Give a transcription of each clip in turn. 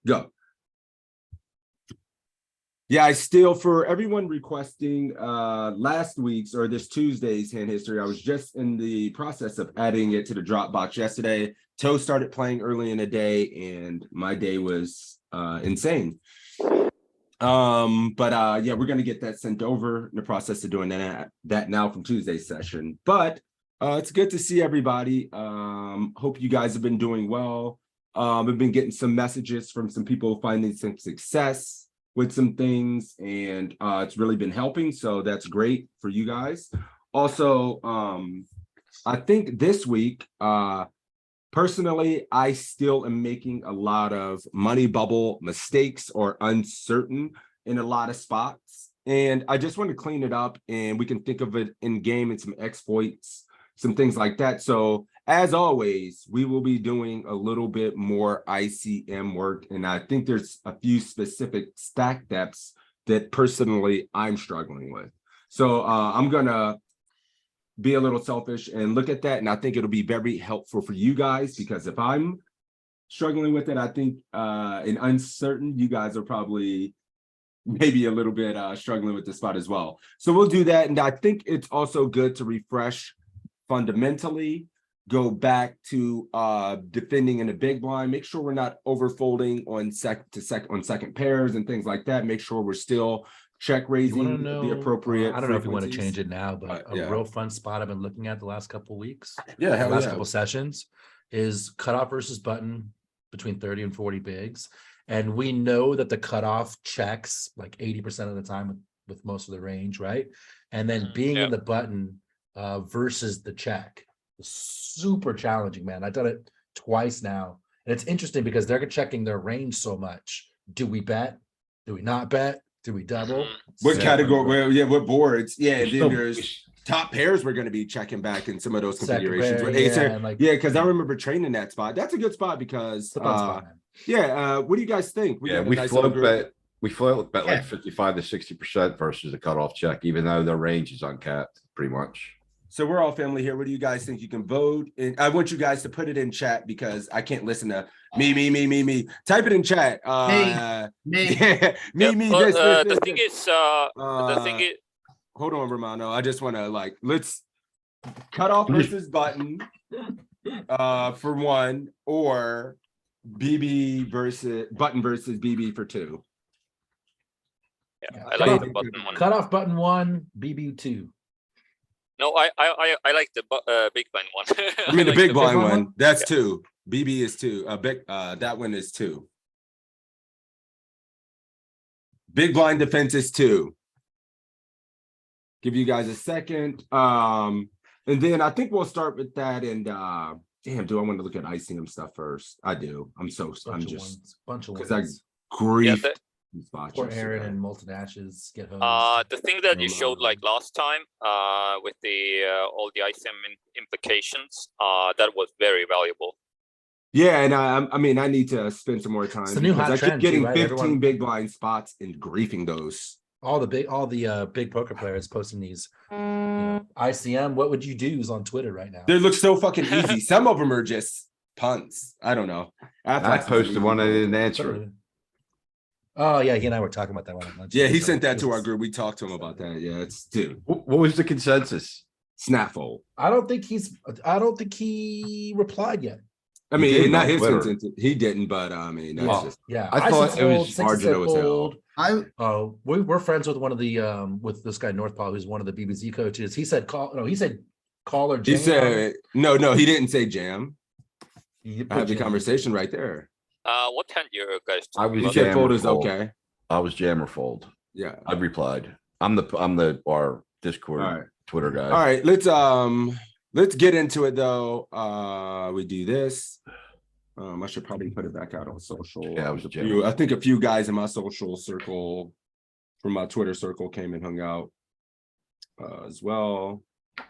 Go. Yeah, I still, for everyone requesting last week's or this Tuesday's hand history, I was just in the process of adding it to the Dropbox yesterday. Toe started playing early in the day and my day was insane. Yeah, we're gonna get that sent over in the process of doing that now from Tuesday's session. But it's good to see everybody. Hope you guys have been doing well. I've been getting some messages from some people finding some success with some things, and it's really been helping, so that's great for you guys. Also, I think this week, personally, I still am making a lot of money bubble mistakes or uncertain in a lot of spots, and I just want to clean it up, and we can think of it in game and some exploits, some things like that. So as always, we will be doing a little bit more ICM work, and I think there's a few specific stack depths that personally I'm struggling with. So I'm gonna be a little selfish and look at that, and I think it'll be very helpful for you guys, because if I'm struggling with it, I think in uncertain, you guys are probably maybe a little bit struggling with the spot as well. So we'll do that, and I think it's also good to refresh fundamentally, go back to defending in a big blind, make sure we're not overfolding on second pairs and things like that. Make sure we're still check raising the appropriate. I don't know if you want to change it now, but yeah. A real fun spot I've been looking at the last couple of weeks, the last couple sessions, is cutoff versus button between 30 and 40 bigs. And we know that the cutoff checks like 80% of the time with most of the range, right? And then being in the button versus the check, super challenging, man. I've done it twice now, and it's interesting because they're checking their range so much. Do we bet? Do we not bet? Do we double? What category? Well, yeah, what boards? Yeah, and then there's top pairs we're going to be checking back in some of those configurations. Because I remember training that spot. That's a good spot because what do you guys think? We float bet like 55 to 60% versus the cutoff check, even though their range is uncapped pretty much. So we're all family here. What do you guys think? You can vote, and I want you guys to put it in chat because I can't listen to me. Type it in chat. Me. The thing is, hold on, Romano. I just want to let's cut off versus button for one, or BB versus button versus BB for two. Yeah, I like the button one. Cut off button one, BB two. No, I like the big blind one. I mean the big blind one. That's two. BB is two. That one is two. Big blind defense is two. Give you guys a second. And then I think we'll start with that. And damn, do I want to look at ICM stuff first? I do. I'm just bunch of because I grief. Poor Aaron and Molten Ashes get hosed. The thing that you showed last time with the all the ICM implications, that was very valuable. Yeah, and I mean I need to spend some more time. It's a new hot trend, I keep getting right? 15 big blind spots and griefing those. All the big poker players posting these ICM. What would you do on Twitter right now? They look so fucking easy. Some of them are just punts. I don't know. I posted one I didn't answer. Oh yeah, he and I were talking about that one at lunch. Yeah, he sent that to our group. We talked to him about that. Yeah, it's dude. What was the consensus? Snapfold. I don't think he replied yet. I mean, not his consensus. He didn't, but I mean, that's just I thought it was marginal as hell. We're friends with one of the with this guy Northpaw, who's one of the BBZ coaches. He said call or jam. He said no, he didn't say jam. I had the conversation right there. What hand you guys? You said fold is okay. I was jam or fold. Yeah, I replied. I'm our Discord Twitter guy. All right, let's get into it though. We do this. I should probably put it back out on social. Yeah, I think a few guys in my social circle from my Twitter circle came and hung out as well. A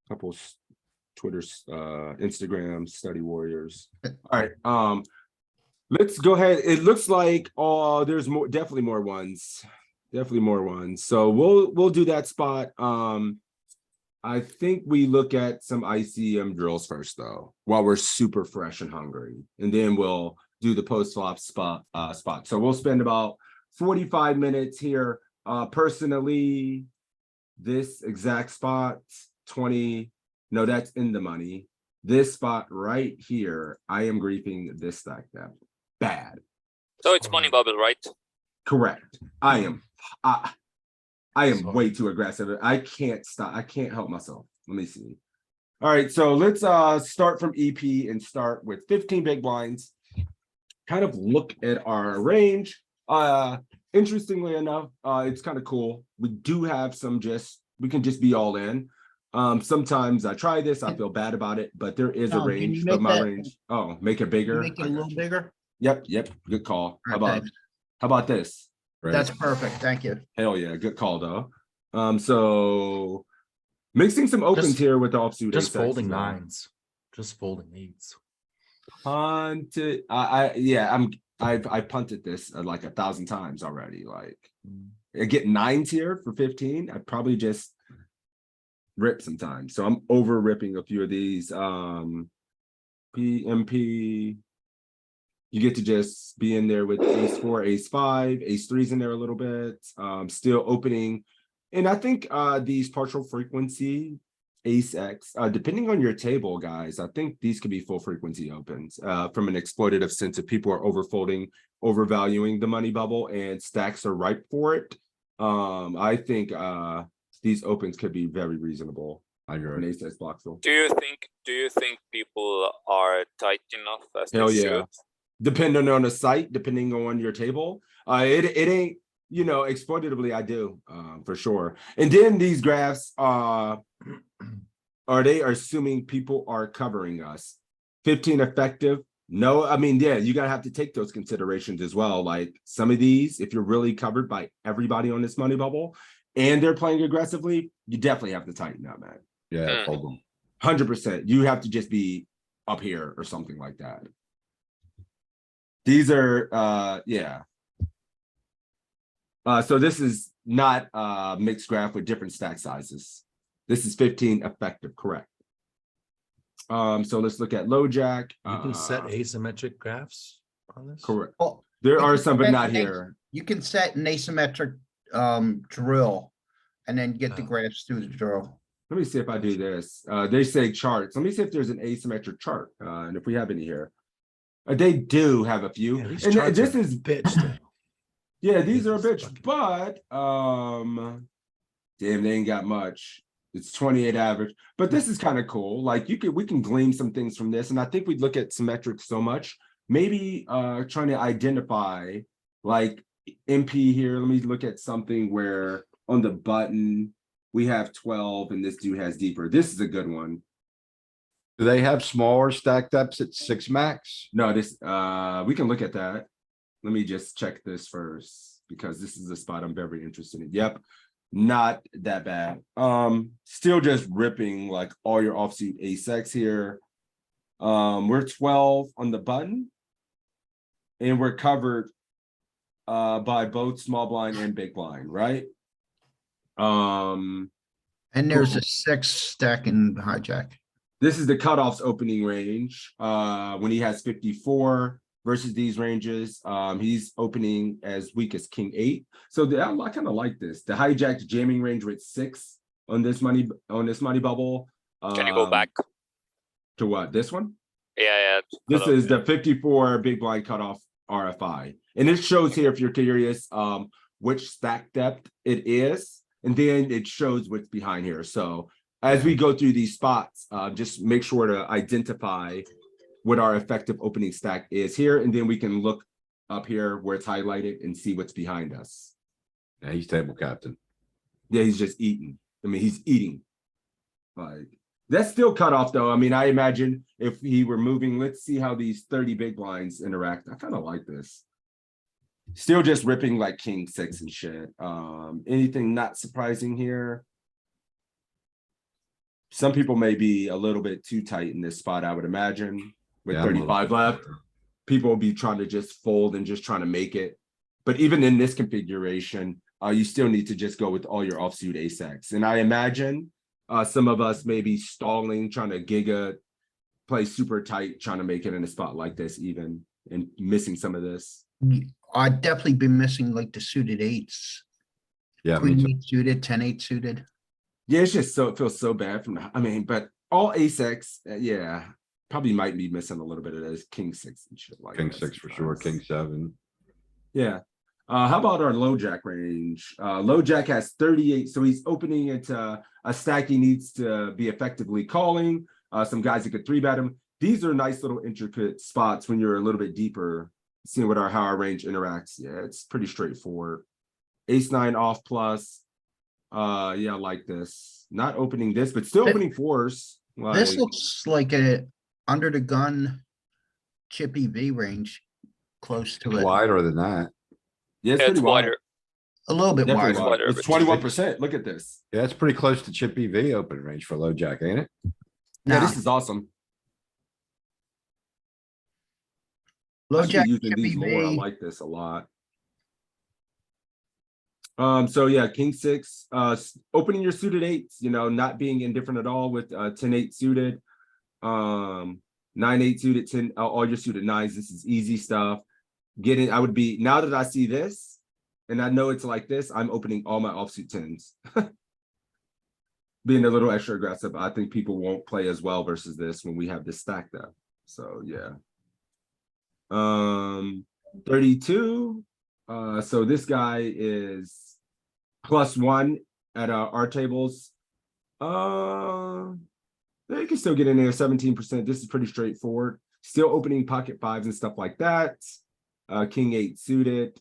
couple Twitter's, Instagram study warriors. All right, let's go ahead. It looks like there's definitely more ones. So we'll do that spot. I think we look at some ICM drills first though, while we're super fresh and hungry, and then we'll do the post flop spot. So we'll spend about 45 minutes here. Personally, this exact spot, 20, no, that's in the money. This spot right here, I am griefing this stack depth. Bad. So it's money bubble, right? Correct. I am Sorry. way too aggressive. I can't stop. I can't help myself. Let me see. All right, so let's start from EP and start with 15 big blinds. Kind of look at our range. Interestingly enough, it's kind of cool. We do have some we can just be all in. Sometimes I try this, I feel bad about it, but there is a Tom, can range, you but make my that- range. Oh, make it bigger. Make it I a got little you. bigger. Yep, good call. All right, thanks. How about this? Right? That's perfect. Thank you. Hell yeah, good call though. So mixing some opens Just- here with the offsuit. Just ace-X folding as well. nines, just folding eights. Punted. I punted this like 1,000 times already. Like I get nines here for 15. I probably just rip sometimes. So I'm over ripping a few of these. PMP. You get to just be in there with ace 4, ace 5, ace 3's in there a little bit. Still opening. And I think these partial frequency ace X, depending on your table, guys, I think these could be full frequency opens from an exploitative sense of people are overfolding, overvaluing the money bubble, and stacks are ripe for it. I think these opens could be very reasonable. I An agree. ace X block fill. Do you think people are tight enough as Hell they yeah. should? Depending on the site, depending on your table, it ain't, you know, exploitatively I do, for sure. And then these graphs, are they assuming people are covering us? 15 effective? No, I mean, yeah, you gotta have to take those considerations as well. Like some of these, if you're really covered by everybody on this money bubble and they're playing aggressively, you definitely have to tighten up, man. Yeah, fold them. 100%. You have to just be up here or something like that. These are, yeah. So this is not a mixed graph with different stack sizes. This is 15 effective, correct. So let's look at low jack. You can set asymmetric graphs on this. Correct. Well, There you are can some, but set not an here. You can set an asymmetric drill and then get the Oh. graphs through the drill. Let me see if I do this. They say charts. Let me see if there's an asymmetric chart, and if we have any here. They do have a few. Yeah, these And charts this are is bitch. though. yeah, these are a This bitch, is but damn, they ain't got much. It's 28 average, but this is kind of cool. Like we can glean some things from this, and I think we look at symmetric so much. Maybe trying to identify like MP here. Let me look at something where on the button we have 12 and this dude has deeper. This is a good one. Do they have smaller stack depths at 6 max? No, this we can look at that. Let me just check this first because this is a spot I'm very interested in. Yep, not that bad. Still just ripping like all your offsuit ace-X here. We're 12 on the button, and we're covered by both small blind and big blind, right? And there's a 6 stack in hijack. This is the cutoffs opening range. When he has 54 versus these ranges, he's opening as weak as king 8. So I kind of like this. The hijacked jamming range with 6 on this money bubble. Can you go back? To what? This one? Yeah. This cut off. is the 54 big blind cutoff RFI. And it shows here, if you're curious, which stack depth it is. And then it shows what's behind here. So as we go through these spots, just make sure to identify what our effective opening stack is here. And then we can look up here where it's highlighted and see what's behind us. Yeah, he's table captain. Yeah, he's just eating. I mean, he's eating. Like that's still cut off though. I mean, I imagine if he were moving, let's see how these 30 big blinds interact. I kind of like this. Still just ripping like king 6 and shit. Anything not surprising here? Some people may be a little bit too tight in this spot, I would imagine. With Yeah, I'm a little 35 bit left, tighter. people will be trying to just fold and just trying to make it. But even in this configuration, you still need to just go with all your offsuit ace-X. And I imagine some of us may be stalling, trying to play super tight, trying to make it in a spot like this even. and missing some of this. I'd definitely been missing like the suited eights. Yeah, me Queen too. eight suited, 10-8 suited. Yeah, it's just so, it feels so bad from the, I mean, but all ace X, yeah, probably might be missing a little bit of those king six and shit like King that six for sure, sometimes. king seven. Yeah. How about our low jack range? Low jack has 38, so he's opening into a stack he needs to be effectively calling. Some guys that could three bet him. These are nice little intricate spots when you're a little bit deeper, seeing what how our range interacts. Yeah, it's pretty straightforward. Ace nine off plus. Yeah, I like this. Not opening this, but still opening fours. This Like, looks like a under the gun chippy V range, close to it. Wider than that. yeah, it's Yeah, pretty it's wide. wider. A little bit Definitely wider. wide. wider, It's but- 21%. Look at this. Yeah, it's pretty close to chip EV open range for low jack, ain't it? Yeah, Nah, this is awesome. low I should be jack using chippy these more. I V. like this a lot. So yeah, king six, opening your suited eights, you know, not being indifferent at all with 10-8 suited, 9-8 suited, 10, all your suited nines. This is easy stuff. Getting, I would be, now that I see this and I know it's like this, I'm opening all my offsuit tens. Being a little extra aggressive. I think people won't play as well versus this when we have this stack though. So yeah. 32. So this guy is +1 at our tables. They can still get in there 17%. This is pretty straightforward. Still opening pocket fives and stuff like that. King 8 suited.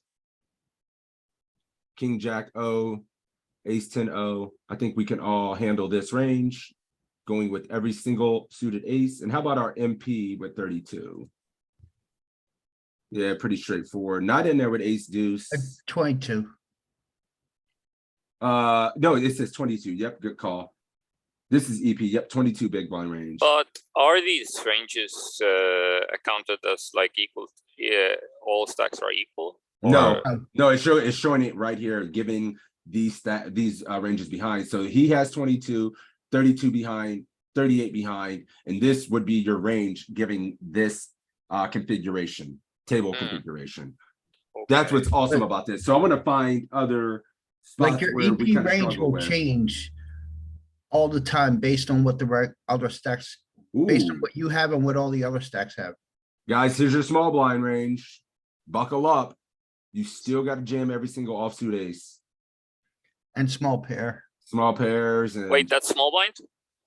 King Jack O. Ace 10 O. I think we can all handle this range. Going with every single suited ace. And how about our MP with 32? Yeah, pretty straightforward. Not in there with ace deuce. 22. No, it says 22. Yep, good call. This is EP. Yep, 22 big blind range. But are these ranges accounted as like equal? Yeah, all stacks are equal. No, Or- no, it's showing it right here, giving these ranges behind. So he has 22, 32 behind, 38 behind, and this would be your range giving this configuration, table configuration. That's okay. what's awesome about this. So I'm gonna find other Like spots your where we EP kind of range struggle will with. change all the time based on what the other stacks, based on Ooh. what you have and what all the other stacks have. Guys, here's your small blind range. Buckle up. You still got to jam every single offsuit ace. And small pair. Small pairs and Wait, that's small blind?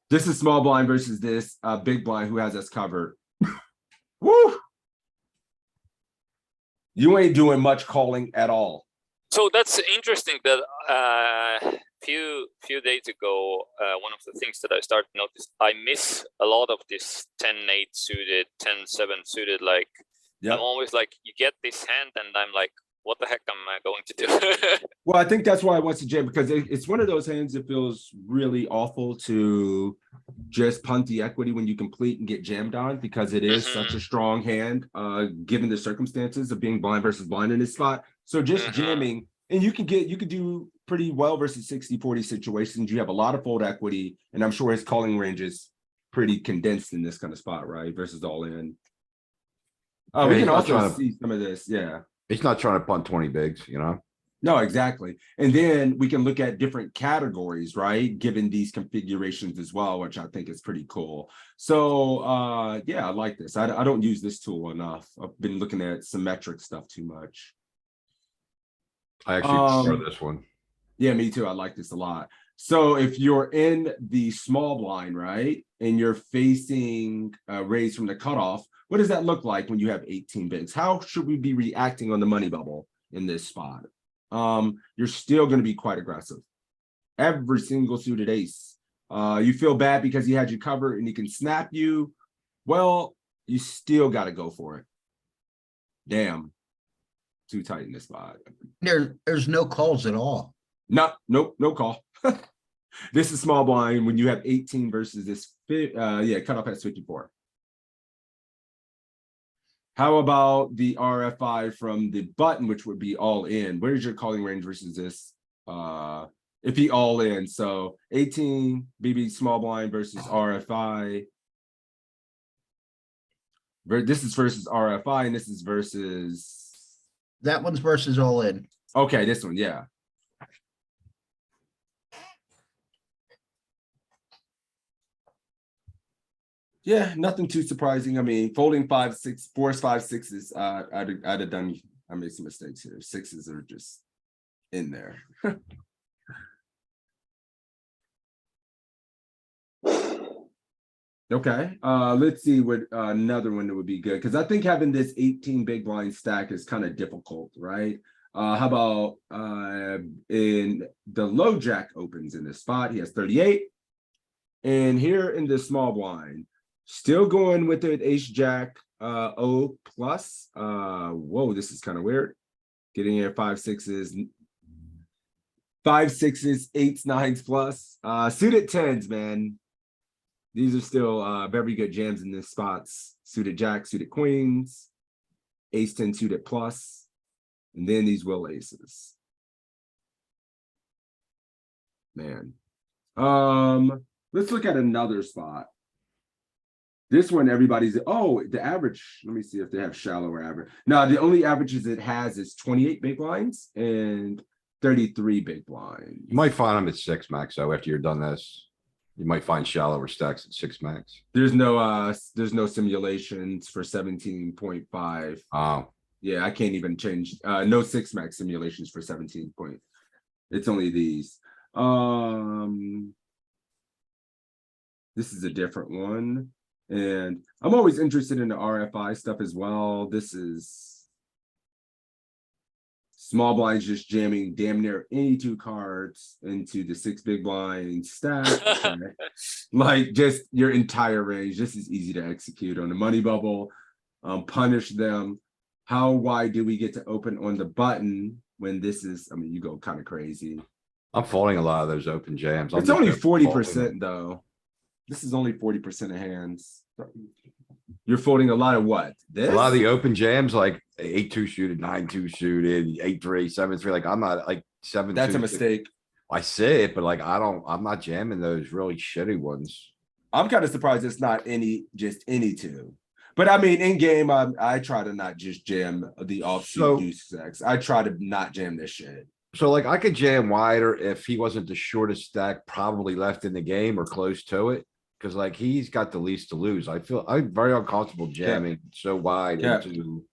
this is small blind versus this big blind who has us covered. Woo! You ain't doing much calling at all. So that's interesting that few days ago, one of the things that I started to notice, I miss a lot of this 10-8 suited, 10-7 suited. Like Yep. I'm always like, you get this hand, and I'm like, what the heck am I going to do? Well, I think that's why I want to jam because it's one of those hands that feels really awful to just punt the equity when you complete and get jammed on because it is such a strong hand, given the circumstances of being blind versus blind in this spot. So just jamming, and you can do pretty well versus 60-40 situations. You have a lot of fold equity, and I'm sure his calling range is pretty condensed in this kind of spot, right? Versus all in. Yeah, We he's can not also trying to- see some of this, yeah. He's not trying to punt 20 bigs, you know? No, exactly. And then we can look at different categories, right? Given these configurations as well, which I think is pretty cool. So yeah, I like this. I don't use this tool enough. I've been looking at symmetric stuff too much. I actually prefer this one. Yeah, me too. I like this a lot. So if you're in the small blind, right, and you're facing raise from the cutoff, what does that look like when you have 18 bigs? How should we be reacting on the money bubble in this spot? You're still going to be quite aggressive. Every single suited ace. You feel bad because he had you covered and he can snap you. Well, you still got to go for it. Damn. Too tight in this spot. There's no calls at all. Nope, no call. This is small blind when you have 18 versus this, cutoff has 54. How about the RFI from the button, which would be all in? Where's your calling range versus this? If he all in, so 18 BB small blind versus RFI. This is versus RFI and this is versus, That one's versus all in. okay, this one, yeah. Yeah, nothing too surprising. I mean, folding 5-6, 4s, 5-6s, I'd have done, I made some mistakes here. Sixes are just in there. Okay, let's see what another one that would be good, because I think having this 18 big blind stack is kind of difficult, right? How about in the low jack opens in this spot, he has 38. And here in the small blind, still going with it, ace jack O plus. Whoa, this is kind of weird. Getting here 5-6s, 5-6s, 8s, 9s plus. Suited 10s, man. These are still very good jams in this spots. Suited jack, suited queens, ace 10 suited plus, and then these will aces. Man. Let's look at another spot. This one, everybody's, oh, the average, let me see if they have shallower average. No, the only averages it has is 28 big blinds and 33 big blinds. You might find them at 6 max, though, after you're done this. You might find shallower stacks at 6 max. There's no simulations for 17.5. Oh, Yeah, I can't even change, no 6 max simulations for 17 point. It's only these. This is a different one. And I'm always interested in the RFI stuff as well. This is small blinds just jamming damn near any 2 cards into the 6 big blind stack. Okay. Like just your entire range. This is easy to execute on the money bubble. Punish them. How wide do we get to open on the button when this is, I mean, you go kind of crazy. I'm folding a lot of those open jams. It's only 40% though. This is only 40% of hands. You're folding a lot of what? This? A lot of the open jams, like 8-2 suited, 9-2 suited, 8-3, 7-3. Like I'm not like 7-2. That's a mistake. I say it, but like I'm not jamming those really shitty ones. I'm kind of surprised it's not just any 2. But I mean, in game, I try to not just jam the offsuit deuce sex. I try to not jam this shit. So like I could jam wider if he wasn't the shortest stack probably left in the game or close to it. Cause like he's got the least to lose. I'm very uncomfortable jamming so wide into.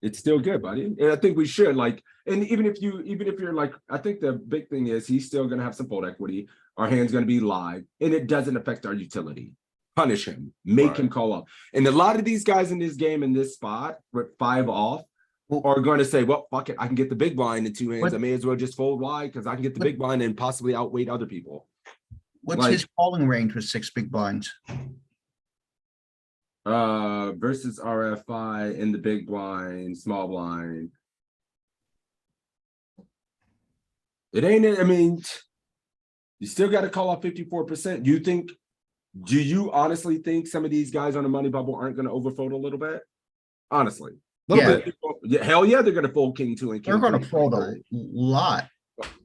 It's still good, buddy. And I think we should like, and even if you're like, I think the big thing is he's still gonna have some fold equity. Our hand's gonna be live and it doesn't affect our utility. Punish him, make him call up. And a lot of these guys in this game in this spot with 5 off are going to say, well, fuck it, I can get the big blind in 2 hands. I may as well just fold wide because I can get the big blind and possibly outweight other people. What's his calling range with 6 big blinds? Versus RFI in the big blind, small blind. It ain't, I mean, you still got to call off 54%. Do you honestly think some of these guys on the money bubble aren't going to overfold a little bit? Honestly. Yeah. Yeah, hell yeah, they're going to fold king 2 and king. They're going to fold a lot.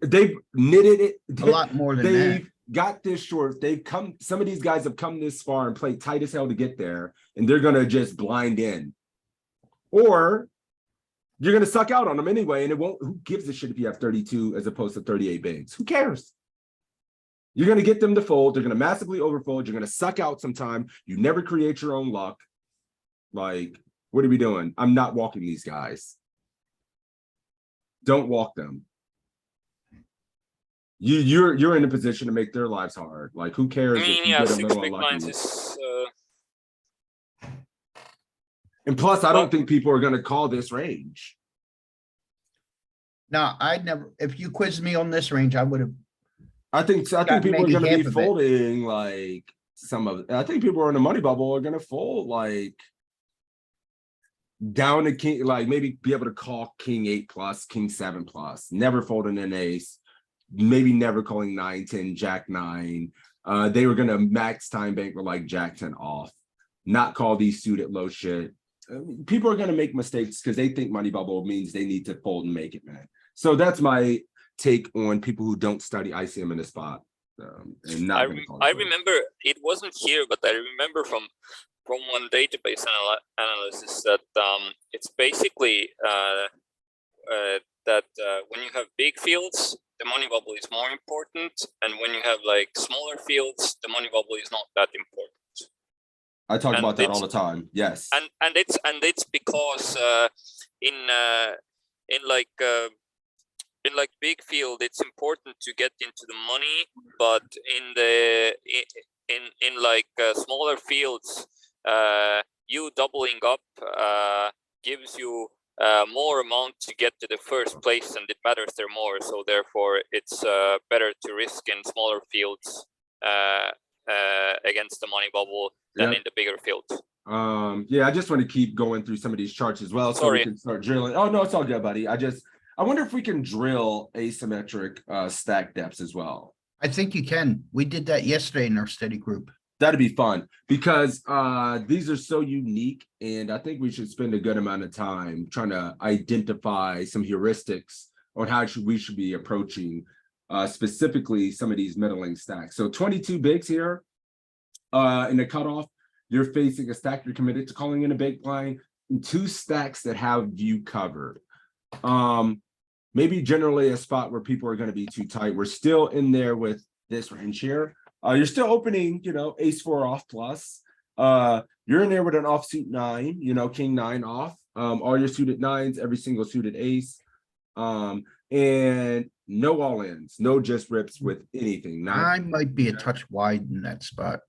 They've knitted it. A lot more than that. They've got this short. They've come, some of these guys have come this far and played tight as hell to get there, and they're going to just blind in. Or you're going to suck out on them anyway, and it won't, who gives a shit if you have 32 as opposed to 38 bigs? Who cares? You're going to get them to fold. They're going to massively overfold. You're going to suck out sometime. You never create your own luck. Like, what are we doing? I'm not walking these guys. Don't walk them. You're in a position to make their lives hard. Like, who cares? I mean, if you yeah, get a 6 little big blinds unlucky? is And plus, I don't think people are going to call this range. No, I'd never, if you quizzed me on this range, I would have. I think people are maybe going to half be of it. folding like some of. I think people in the money bubble are going to fold like down to king, like maybe be able to call king 8 plus, king 7 plus, never folding an ace, maybe never calling 9, 10, jack 9. They were going to max time bank with like jack 10 off, not call these suited low shit. People are going to make mistakes because they think money bubble means they need to fold and make it, man. So that's my take on people who don't study ICM in the spot. And not I remember it wasn't here, but I remember from from one database analysis that it's basically that when you have big fields, the money bubble is more important, and when you have like smaller fields, the money bubble is not that important. I talk And about that all it's- the time. Yes. And it's because in big field, it's important to get into the money, but in smaller fields, you doubling up gives you more amount to get to the first place, and it matters there more. So therefore, it's better to risk in smaller fields against the money bubble than Yep. in the bigger fields. Yeah, I just want to keep going through some of these charts as well, so we Sorry. can start drilling. Oh no, it's all good, buddy. I wonder if we can drill asymmetric stack depths as well. I think you can. We did that yesterday in our study group. That'd be fun because these are so unique, and I think we should spend a good amount of time trying to identify some heuristics on how we should be approaching specifically some of these middling stacks. So 22 bigs here in the cutoff. You're facing a stack you're committed to calling in a big blind, and 2 stacks that have you covered. Maybe generally a spot where people are going to be too tight. We're still in there with this range here. You're still opening, ace-4 off plus. You're in there with an offsuit 9, king 9 off. All your suited 9s, every single suited ace. And no all-ins, no just rips with anything. I might be a touch wide in that spot.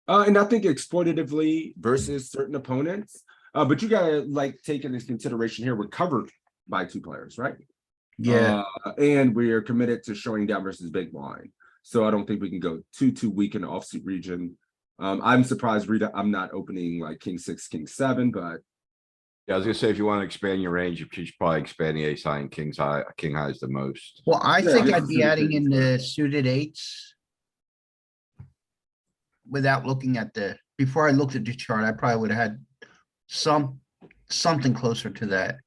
And I think exploitatively versus certain opponents. But you gotta take into consideration here, we're covered by 2 players, right? Yeah, And we are committed to showing down versus big blind. So I don't think we can go too weak in the offsuit region. I'm surprised, Rita, I'm not opening like king 6, king 7, but Yeah, I was gonna say, if you want to expand your range, you should probably expand the ace high and king high is the most. well, I Yeah, think this I'd is be suited adding in kings, the suited 8s. Without looking at before I looked at the chart, I probably would have had something closer to that.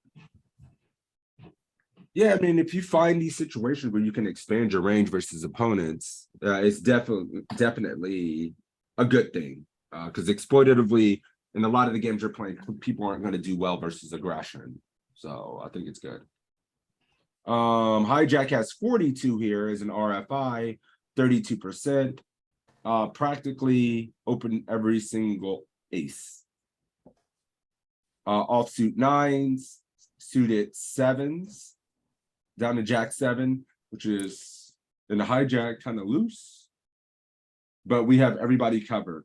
yeah, I mean, if you find these situations where you can expand your range versus opponents, it's definitely a good thing. Because exploitatively, in a lot of the games you're playing, people aren't going to do well versus aggression. So I think it's good. Hijack has 42 here as an RFI, 32%. Practically open every single ace. Offsuit 9s, suited 7s, down to jack 7, which is in the hijack kind of loose. But we have everybody covered.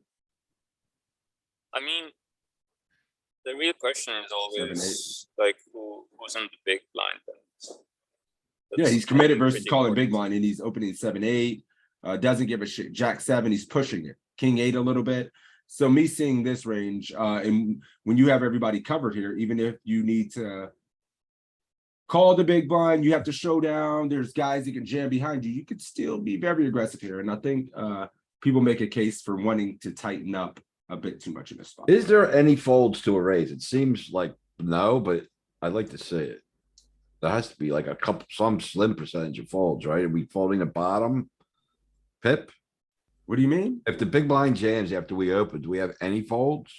I mean, the real question is 7, 8. always who's in the big blind. Yeah, he's committed versus pretty calling important. big blind, and he's opening 7, 8. Doesn't give a shit. Jack 7, he's pushing it. King 8 a little bit. So me seeing this range, and when you have everybody covered here, even if you need to call the big blind, you have to show down, there's guys that can jam behind you, you could still be very aggressive here. And I think people make a case for wanting to tighten up a bit too much in this spot. Is there any folds to a raise? It seems like no, but I'd like to see it. There has to be like some slim percentage of folds, right? Are we folding the bottom? Pip? What do you mean? If the big blind jams after we open, do we have any folds?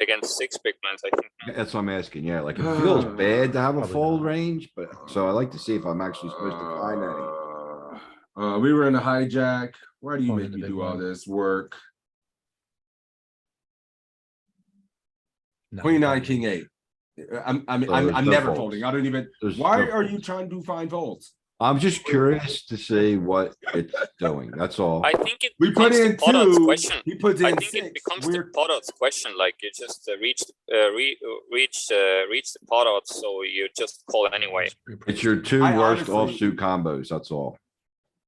Against 6 big blinds, I think. That's what I'm asking. Yeah, like it feels bad to have a Probably fold not. range, but so I like to see if I'm actually supposed to find any. We were in a hijack. Why do you Going make in the me big do all blind. this work? No, Queen 9, probably. king 8. I'm there's no never folds. folding. I don't even. There's Why no are you folds. trying to find folds? I'm just curious to see what it's doing. That's all. I think it We put becomes the in pot odds 2. question. He puts I in think 6. it becomes We're the pot odds question. Like you just reach the pot odds, so you just call anyway. It's your 2 I worst honestly- offsuit combos. That's all.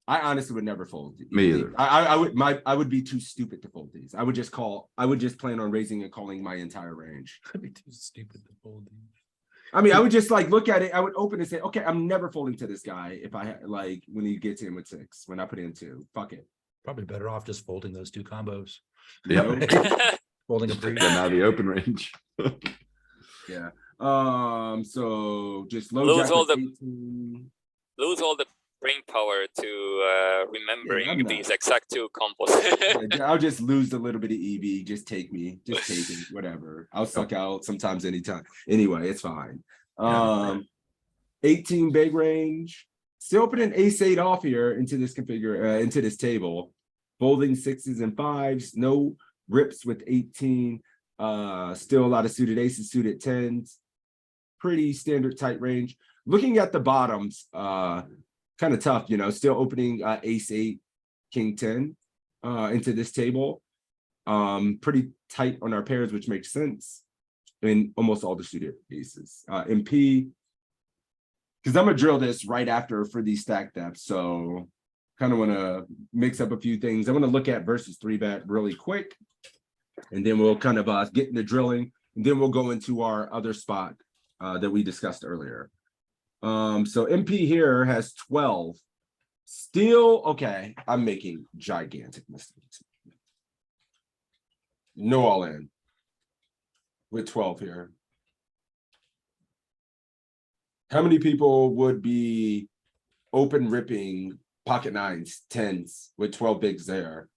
I honestly would never fold. Me these. either. I would be too stupid to fold these. I would just plan on raising and calling my entire range. I'd be too stupid to fold these. I mean, I would just look at it. I would open and say, okay, I'm never folding to this guy if I when he gets in with 6, when I put in 2. Fuck it. Probably better off just folding those 2 combos. Yeah. Folding a Just pre. take them out of the open range. Yeah. So just low Lose jack all with the- 18. Lose all the brain power to remembering I'm not. these exact two combos. I'll just lose a little bit of EV. Just take me. Just take it. Whatever. I'll suck out sometimes anytime. Anyway, it's fine. 18 big range. Still opening ace eight off here into this into this table. Folding sixes and fives. No rips with 18. Still a lot of suited aces, suited tens. Pretty standard tight range. Looking at the bottoms, kind of tough, you know, still opening ace eight, king 10 into this table. Pretty tight on our pairs, which makes sense. In almost all the suited aces. MP, because I'm gonna drill this right after for these stack depths. So kind of want to mix up a few things. I want to look at versus 3-bet really quick. And then we'll kind of get into drilling. And then we'll go into our other spot that we discussed earlier. So MP here has 12. Still, okay, I'm making gigantic mistakes. No all in. With 12 here. How many people would be open ripping pocket nines, tens with 12 bigs there?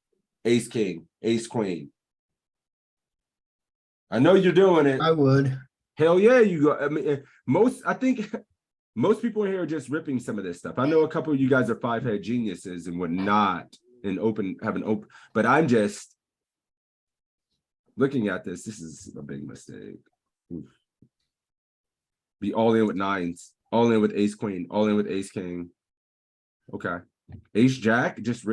Ace king, ace queen. I know you're doing it. I would. Hell yeah, you go. I mean, I think most people here are just ripping some of this stuff. I know a couple of you guys are 5-head geniuses and would not have an open, but I'm just looking at this. This is a big mistake. Oof. Be all in with nines, all in with ace queen, all in with ace king. Okay. Ace jack, just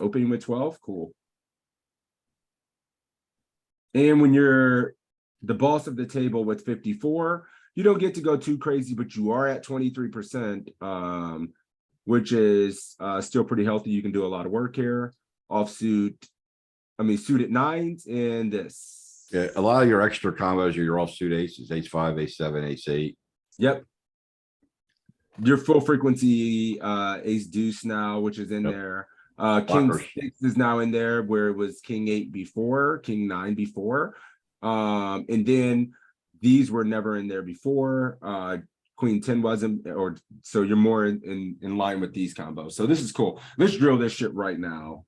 opening with 12. Cool. And when you're the boss of the table with 54, you don't get to go too crazy, but you are at 23%, which is still pretty healthy. You can do a lot of work here. Offsuit, suited nines and this. Yeah, a lot of your extra combos are your offsuit aces, ace 5, ace 7, ace 8. Yep. Your full frequency ace deuce now, which is in Yep. there. King Blockers. 6 is now in there where it was king 8 before, king 9 before. And then these were never in there before. Queen 10 wasn't, or so you're more in line with these combos. So this is cool. Let's drill this shit right now.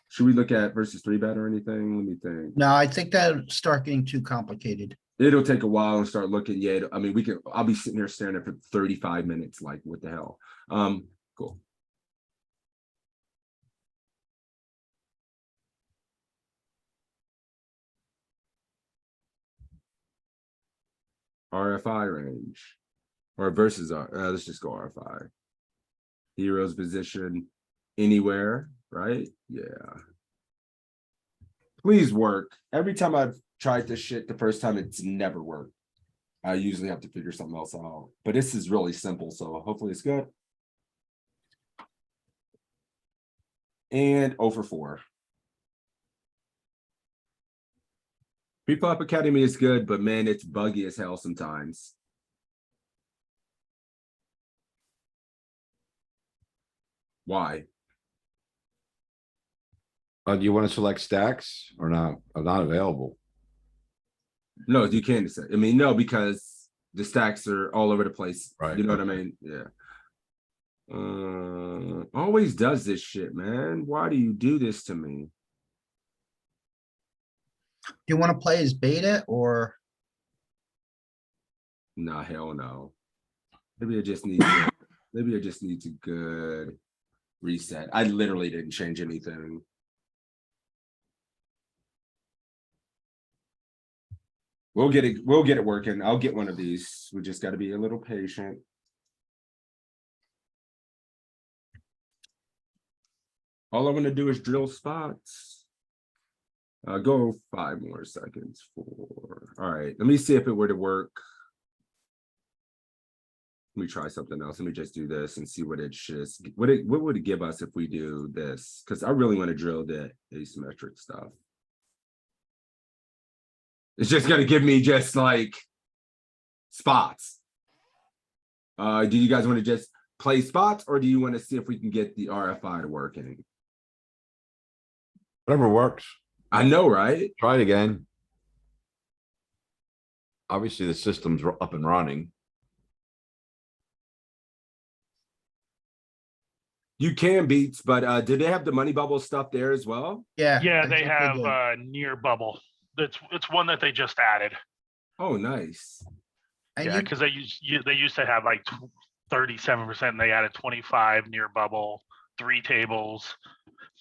Should we look at versus 3-bet or anything? Let me think. No, I think that start getting too complicated. It'll take a while and start looking. Yeah, I'll be sitting here staring at it for 35 minutes. Like, what the hell? Cool. RFI range or versus let's just go RFI. Heroes position anywhere, right? Yeah. Please work. Every time I've tried this shit the first time, it's never worked. I usually have to figure something else out, but this is really simple, so hopefully it's good. And 0 for 4. Pre-flop Academy is good, but man, it's buggy as hell sometimes. Why? Do you want to select stacks or not? Are not available. No, you can't say. No, because the stacks are all over the place. Right, You know what I okay. mean? Yeah. Always does this shit, man. Why do you do this to me? Do you want to play as beta or? Nah, hell no. Maybe I just need a good reset. I literally didn't change anything. We'll get it working. I'll get one of these. We just got to be a little patient. All I want to do is drill spots. Go 5 more seconds. 4. All right. Let me see if it were to work. Let me try something else. Let me just do this and see what it should. What would it give us if we do this? Because I really want to drill the asymmetric stuff. It's just gonna give me just like spots. Do you guys want to just play spots, or do you want to see if we can get the RFI to working? Whatever works. I know, right? Try it again. Obviously, the system's up and running. You can beats, but did they have the money bubble stuff there as well? Yeah. Yeah, I they think have did. near bubble. It's one that they just added. Oh, nice. And Yeah, you, because they used to have like 37%, and they added 25 near bubble, 3 tables,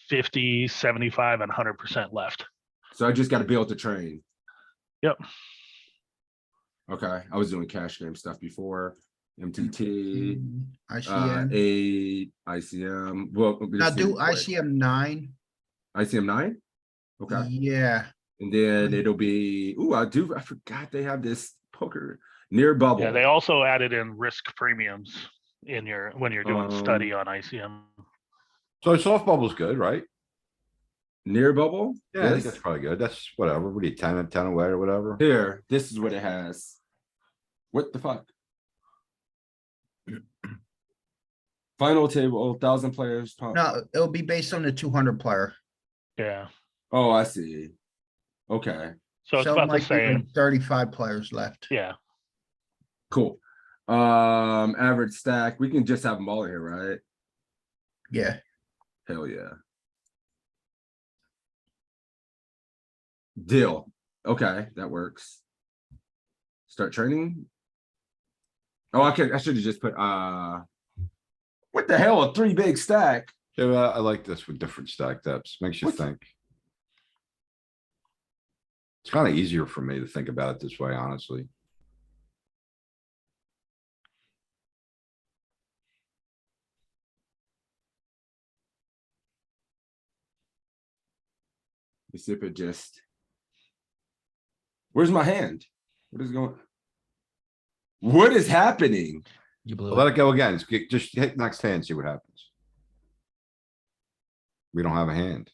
50, 75, and 100% left. So I just got to be able to train. Yep. Okay, I was doing cash game stuff before. MTT, ICM. 8, ICM. Well, Now do ICM 9. ICM 9. Okay, Yeah. and then it'll be. Ooh, I forgot they have this poker near bubble. Yeah, they also added in risk premiums in your when you're doing study on ICM. So soft bubble's good, right? Near bubble. Yeah, I think This? that's probably good. That's whatever. What are you, 10 away or whatever? Here, this is what it has. What the fuck? Final table, 1,000 players. No, it'll be based on the 200 player. Yeah, Oh, I see. Okay, so it's So it about the might be like same. 35 players left. Yeah, cool. Average stack. We can just have them all in here, right? Yeah. Hell yeah. Deal. Okay, that works. Start training. Oh, I should have just put what the hell? A 3 big stack. Yeah, I like this with different stack depths. Makes you What's- think. It's kind of easier for me to think about it this way, honestly. Let's see if it just. Where's my hand? What is going? What is happening? You blew Let it. it go again. Just hit next hand, see what happens. We don't have a hand.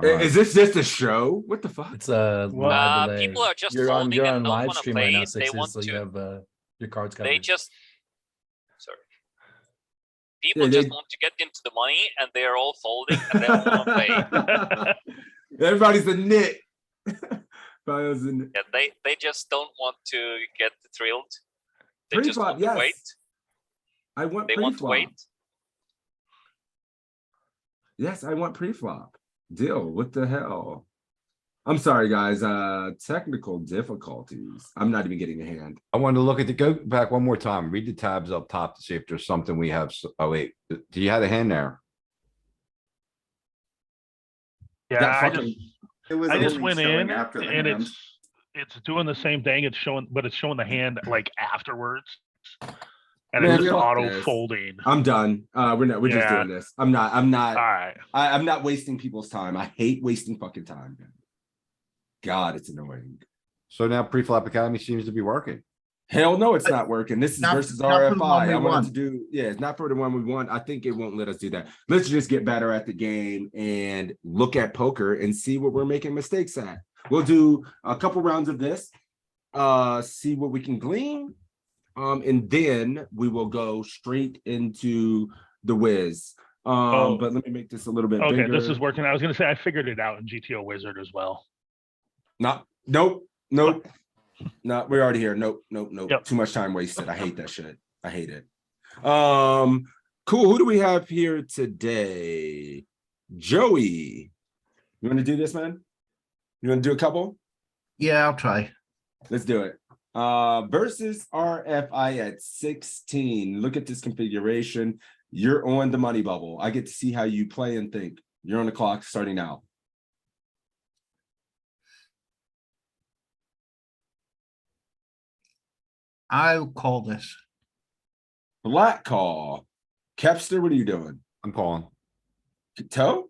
Alright. Is this just a show? What the fuck? It's a Well, live delay. people are just You're on folding and don't live wanna stream right now, play. They Sixes, want so you to- have your cards covered. They just, sorry. People Yeah, just they- want to get into the money and they're all folding and they don't want to play. Everybody's a nit. Everybody's a nit. Yeah, they just don't want to get thrilled. They just Pre-flop, want to yes. wait. I want They want to pre-flop. wait. Yes, I want pre-flop. Deal. What the hell? I'm sorry, guys. Technical difficulties. I'm not even getting a hand. I wanted to look at go back one more time, read the tabs up top to see if there's something we have. Oh, wait, do you have a hand there? yeah. That I fucking- just only went showing in after the and hand. it's doing the same thing. It's showing, but it's showing the hand like afterwards, and Man, it's just fuck auto this. folding. I'm done. We're just Yeah. doing this. I'm not. All right. I'm not wasting people's time. I hate wasting fucking time. God, it's annoying. So now pre-flop academy seems to be working. Hell no, it's not working. This is Not- versus not for the one RFI. we I wanted want. to do, yeah, it's not for the one we want. I think it won't let us do that. Let's just get better at the game and look at poker and see what we're making mistakes at. We'll do a couple rounds of this, see what we can glean. And then we will go straight into the whiz. Oh. But let me make this a little bit Okay, bigger. this is working. I was gonna say I figured it out in GTO Wizard as well. Nope. No, we're already here. Nope. Yep. Too much time wasted. I hate that shit. I hate it. Cool. Who do we have here today? Joey. You want to do this, man? You want to do a couple? Yeah, I'll try. Let's do it. Versus RFI at 16. Look at this configuration. You're on the money bubble. I get to see how you play and think. You're on the clock starting now. I'll call this. Black call. Kepster, what are you doing? I'm calling. Toe?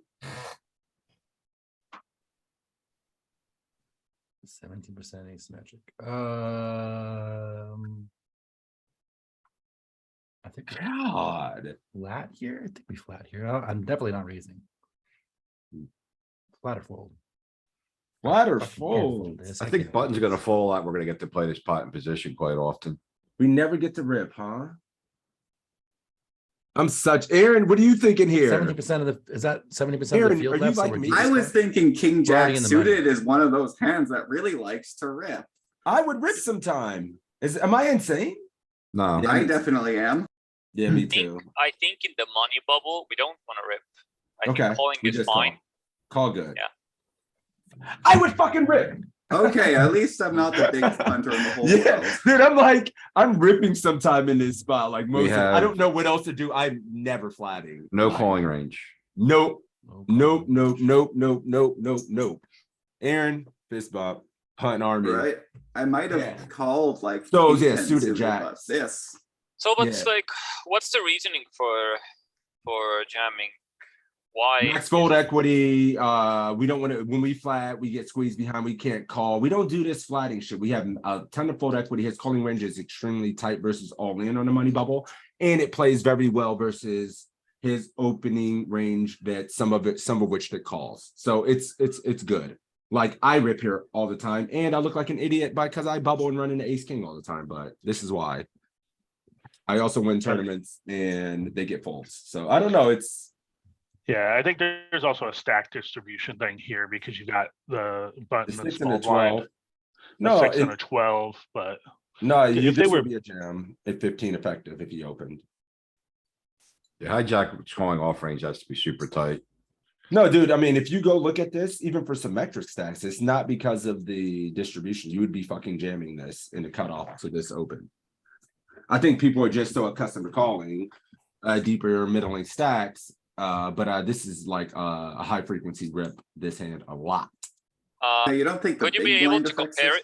17% asymmetric. I think we're God. flat here. I think we flat here. I'm definitely not raising. Flat or fold. Flat or Fucking can't fold? this. I think can't button's fold gonna this. fall out. We're gonna get to play this pot in position quite often. We never get to rip, huh? I'm such Aaron. What are you thinking here? 70% of the, is that 70% of Aaron, the field are you left? So like we're me? deep I as was fuck? thinking King We're already Jack in the money. suited is one of those hands that really likes to rip. I would rip sometime. Am I insane? No, Yeah. I definitely am. Yeah, me too. I think in the money bubble, we don't want to rip. I Okay, think calling we is just fine. call good. Yeah. I would fucking rip. Okay, at least I'm not the biggest punter in the whole Yeah, world. dude, I'm like, I'm ripping sometime in this spot. Like We I don't have- know what else to do. I'm never flatting. No Like, calling range. Nope. No Nope, calling. nope. Aaron, fist bump, punt army. Right? I might have Yeah. called like So, yeah, 10 suited jacks. bluffs. Yes. So, but Yeah. like, what's the reasoning for jamming? Why? Max fold equity. We don't want to, when we flat, we get squeezed behind, we can't call. We don't do this flatting shit. We have a ton of fold equity. His calling range is extremely tight versus all in on the money bubble. And it plays very well versus his opening range that some of which that calls. So it's good. Like I rip here all the time and I look like an idiot because I bubble and run into ace king all the time, but this is why. I also win tournaments and they get folds. So I don't know. Yeah, I think there's also a stack distribution thing here because you got the button and 6 and a small blind, 12. a No, 6 and a 12, but no, if they this were- would be a jam at 15 effective if he opened. The hijack calling off range has to be super tight. No, dude, I mean, if you go look at this, even for symmetric stacks, it's not because of the distribution. You would be fucking jamming this in the cutoff to this open. I think people are just so accustomed to calling deeper middling stacks. But this is like a high frequency rip this hand a lot. Now, you don't think the Could you big be able blind to affects compare it?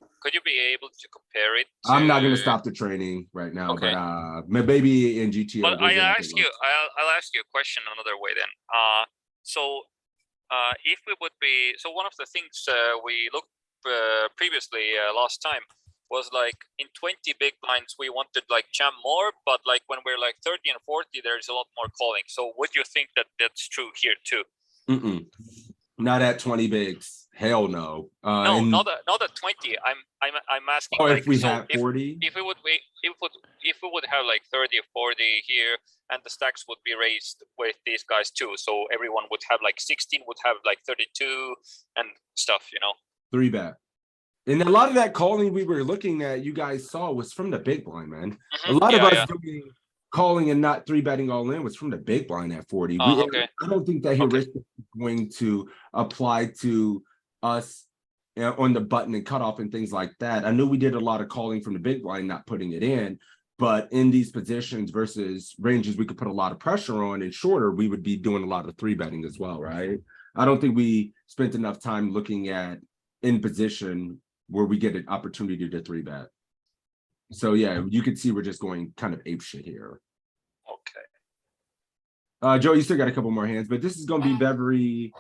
it? Could you be able to compare it? I'm not gonna to- stop the training right now, Okay. but maybe in GTO. But there's I'll anything ask you. like- I'll ask you a question another way then. So if we would be, so one of the things we looked previously last time was like in 20 big blinds we wanted like jam more, but like when we're like 30 and 40, there's a lot more calling. So would you think that that's true here too? Mm-mm. Not at 20 bigs. Hell no. No, and- not at 20. I'm asking. Oh, like, if we so have 40. if we would have like 30 or 40 here, and the stacks would be raised with these guys too, so everyone would have like 16, would have like 32 and stuff, you know. 3-bet. And a lot of that calling we were looking at, you guys saw, was from the big blind, man. A Mhm. lot of Yeah, us yeah. doing calling and not 3-betting all in was from the big blind at 40. Oh, okay. I don't think that heuristic is going to apply to us on the button and cutoff and things like that. I knew we did a lot of calling from the big blind, not putting it in, but in these positions versus ranges we could put a lot of pressure on and shorter, we would be doing a lot of 3-betting as well, right? I don't think we spent enough time looking at in position where we get an opportunity to 3-bet. So yeah, you can see we're just going kind of ape shit here. Okay. Joe, you still got a couple more hands, but this is gonna be very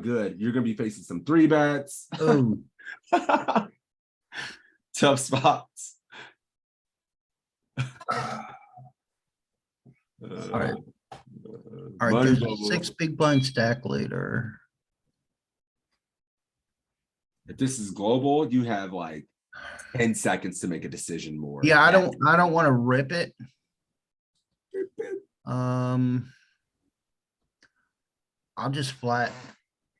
good. You're gonna be facing some 3-bets. Oh, Tough spots. right. All right, Money there's a bubble. 6 big blind stack later. If this is global, you have like 10 seconds to make a decision more. Yeah, I don't want to rip it. I'll just flat.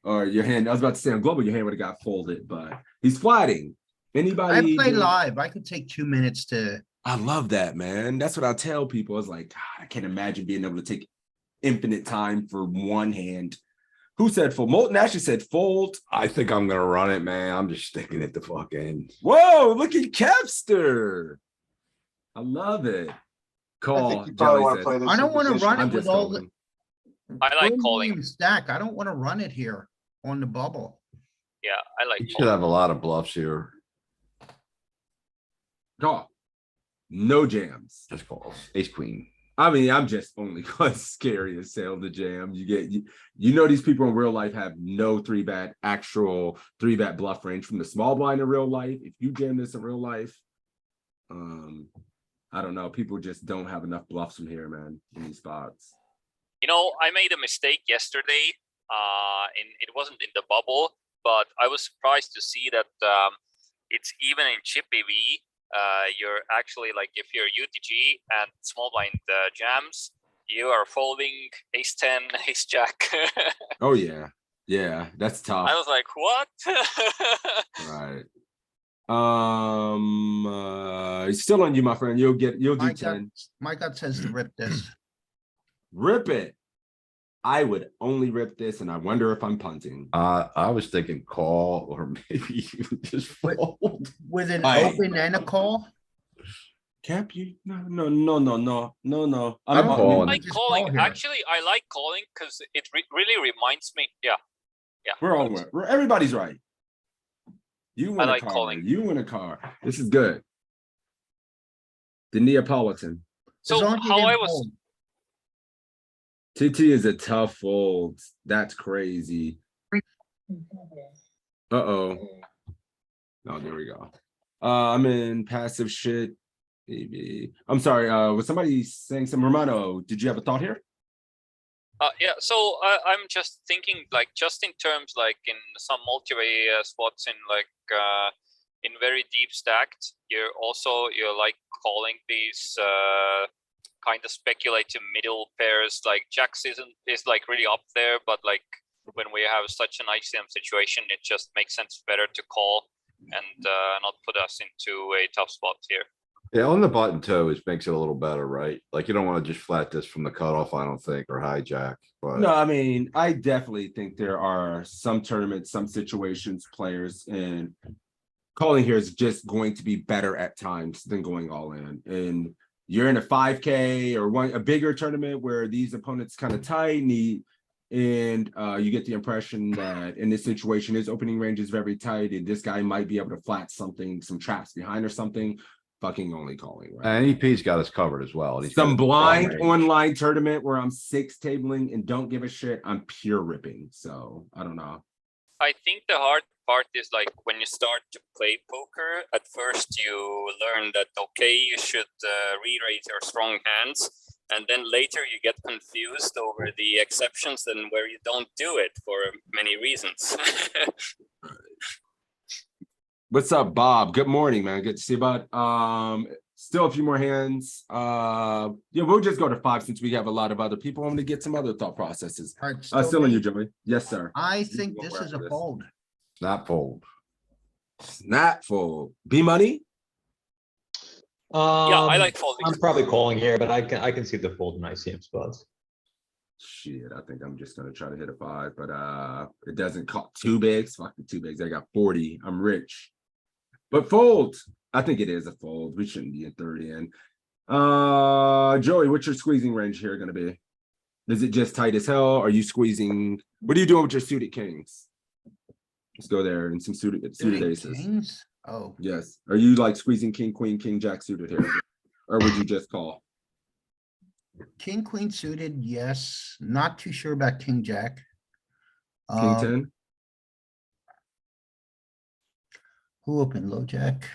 Or your hand, I was about to say on global, your hand would have got folded, but he's flatting. I Anybody? play doing- live. I can take 2 minutes to. I love that, man. That's what I tell people. I was like, God, I can't imagine being able to take infinite time for one hand. Who said fold? Molten actually said fold. I think I'm gonna run it, man. I'm just sticking it the fuck in. Whoa, look at Kepster. I love it. Call. you probably Jelly wanna says, play this I don't in want to position. run I'm it with just all the. going. I like early calling. game Stack. I don't want to run it here on the bubble. Yeah, I like You should calling. have a lot of bluffs here. Call. No jams. Just calls. Ace queen. I mean, I'm just only scary as hell to jam. You know, these people in real life have no 3-bet, actual 3-bet bluff range from the small blind in real life. If you jam this in real life, I don't know. People just don't have enough bluffs from here, man, in these spots. You know, I made a mistake yesterday. It wasn't in the bubble, but I was surprised to see that it's even in Chippy V. You're actually like, if you're UTG and small blind jams, you are folding ace 10, ace jack. Oh yeah, yeah, that's tough. I was like, what? Right. It's still on you, my friend. You'll do My gut, 10. my gut says to rip this. Rip it. I would only rip this, and I wonder if I'm punting. I was thinking call or maybe even just Wait. fold. With an Aye. open and a call? Cap you? No. I'm I mean, calling. I like just calling. call here. Actually, I like calling because it really reminds me. Yeah, we're all right. Everybody's right. You win like a car. calling. You win a car. This is good. The Neapolitan. As So long as you how didn't I was fold. TT is a tough fold. That's crazy. Uh-oh. Oh, there we go. I'm in passive shit. Maybe. I'm sorry. Was somebody saying some Romano? Did you have a thought here? yeah, so I'm just thinking, like, just in terms, like, in some multi-way spots in, like, in very deep stacked, you're like calling these kind of speculative middle pairs. Like Jacks is like really up there, but like when we have such an ICM situation, it just makes sense better to call and not put us into a tough spot here. Yeah, on the button too, it makes it a little better, right? Like you don't want to just flat this from the cutoff, I don't think, or hijack, but. No, I mean, I definitely think there are some tournaments, some situations, players, and calling here is just going to be better at times than going all in. And you're in a 5K or a bigger tournament where these opponents kind of tight, and you get the impression that in this situation, his opening range is very tight, and this guy might be able to flat something, some traps behind or something. Fucking only calling, right? And EP's got us covered as well. and he's got Some a blind range. online tournament where I'm 6 tabling and don't give a shit. I'm pure ripping. So I don't know. I think the hard part is like when you start to play poker, at first you learn that, okay, you should re-raise your strong hands. And then later you get confused over the exceptions and where you don't do it for many reasons. What's up, Bob? Good morning, man. Good to see you, bud. Still a few more hands. Yeah, we'll just go to 5 since we have a lot of other people. I'm gonna get some other thought processes. All right, Still on me. you, Joey. Yes, sir. I You think can go this is after a this. fold. Snap fold. Snap fold. B money. Yeah, I Um, like folding. I'm probably calling here, but I can see the fold in ICM spots. Shit, I think I'm just gonna try to hit a 5, but it doesn't cost 2 bigs. Fuck the 2 bigs. I got 40. I'm rich. But fold. I think it is a fold. We shouldn't be in 30 in. Joey, what's your squeezing range here gonna be? Is it just tight as hell? Are you squeezing? What are you doing with your suited kings? Let's go there and some suited aces. Kings? Oh, Yes. Are you like squeezing king, queen, king, jack suited here? Or would you just call? king, queen suited, yes. Not too sure about king, jack. King 10? Who opened low jack?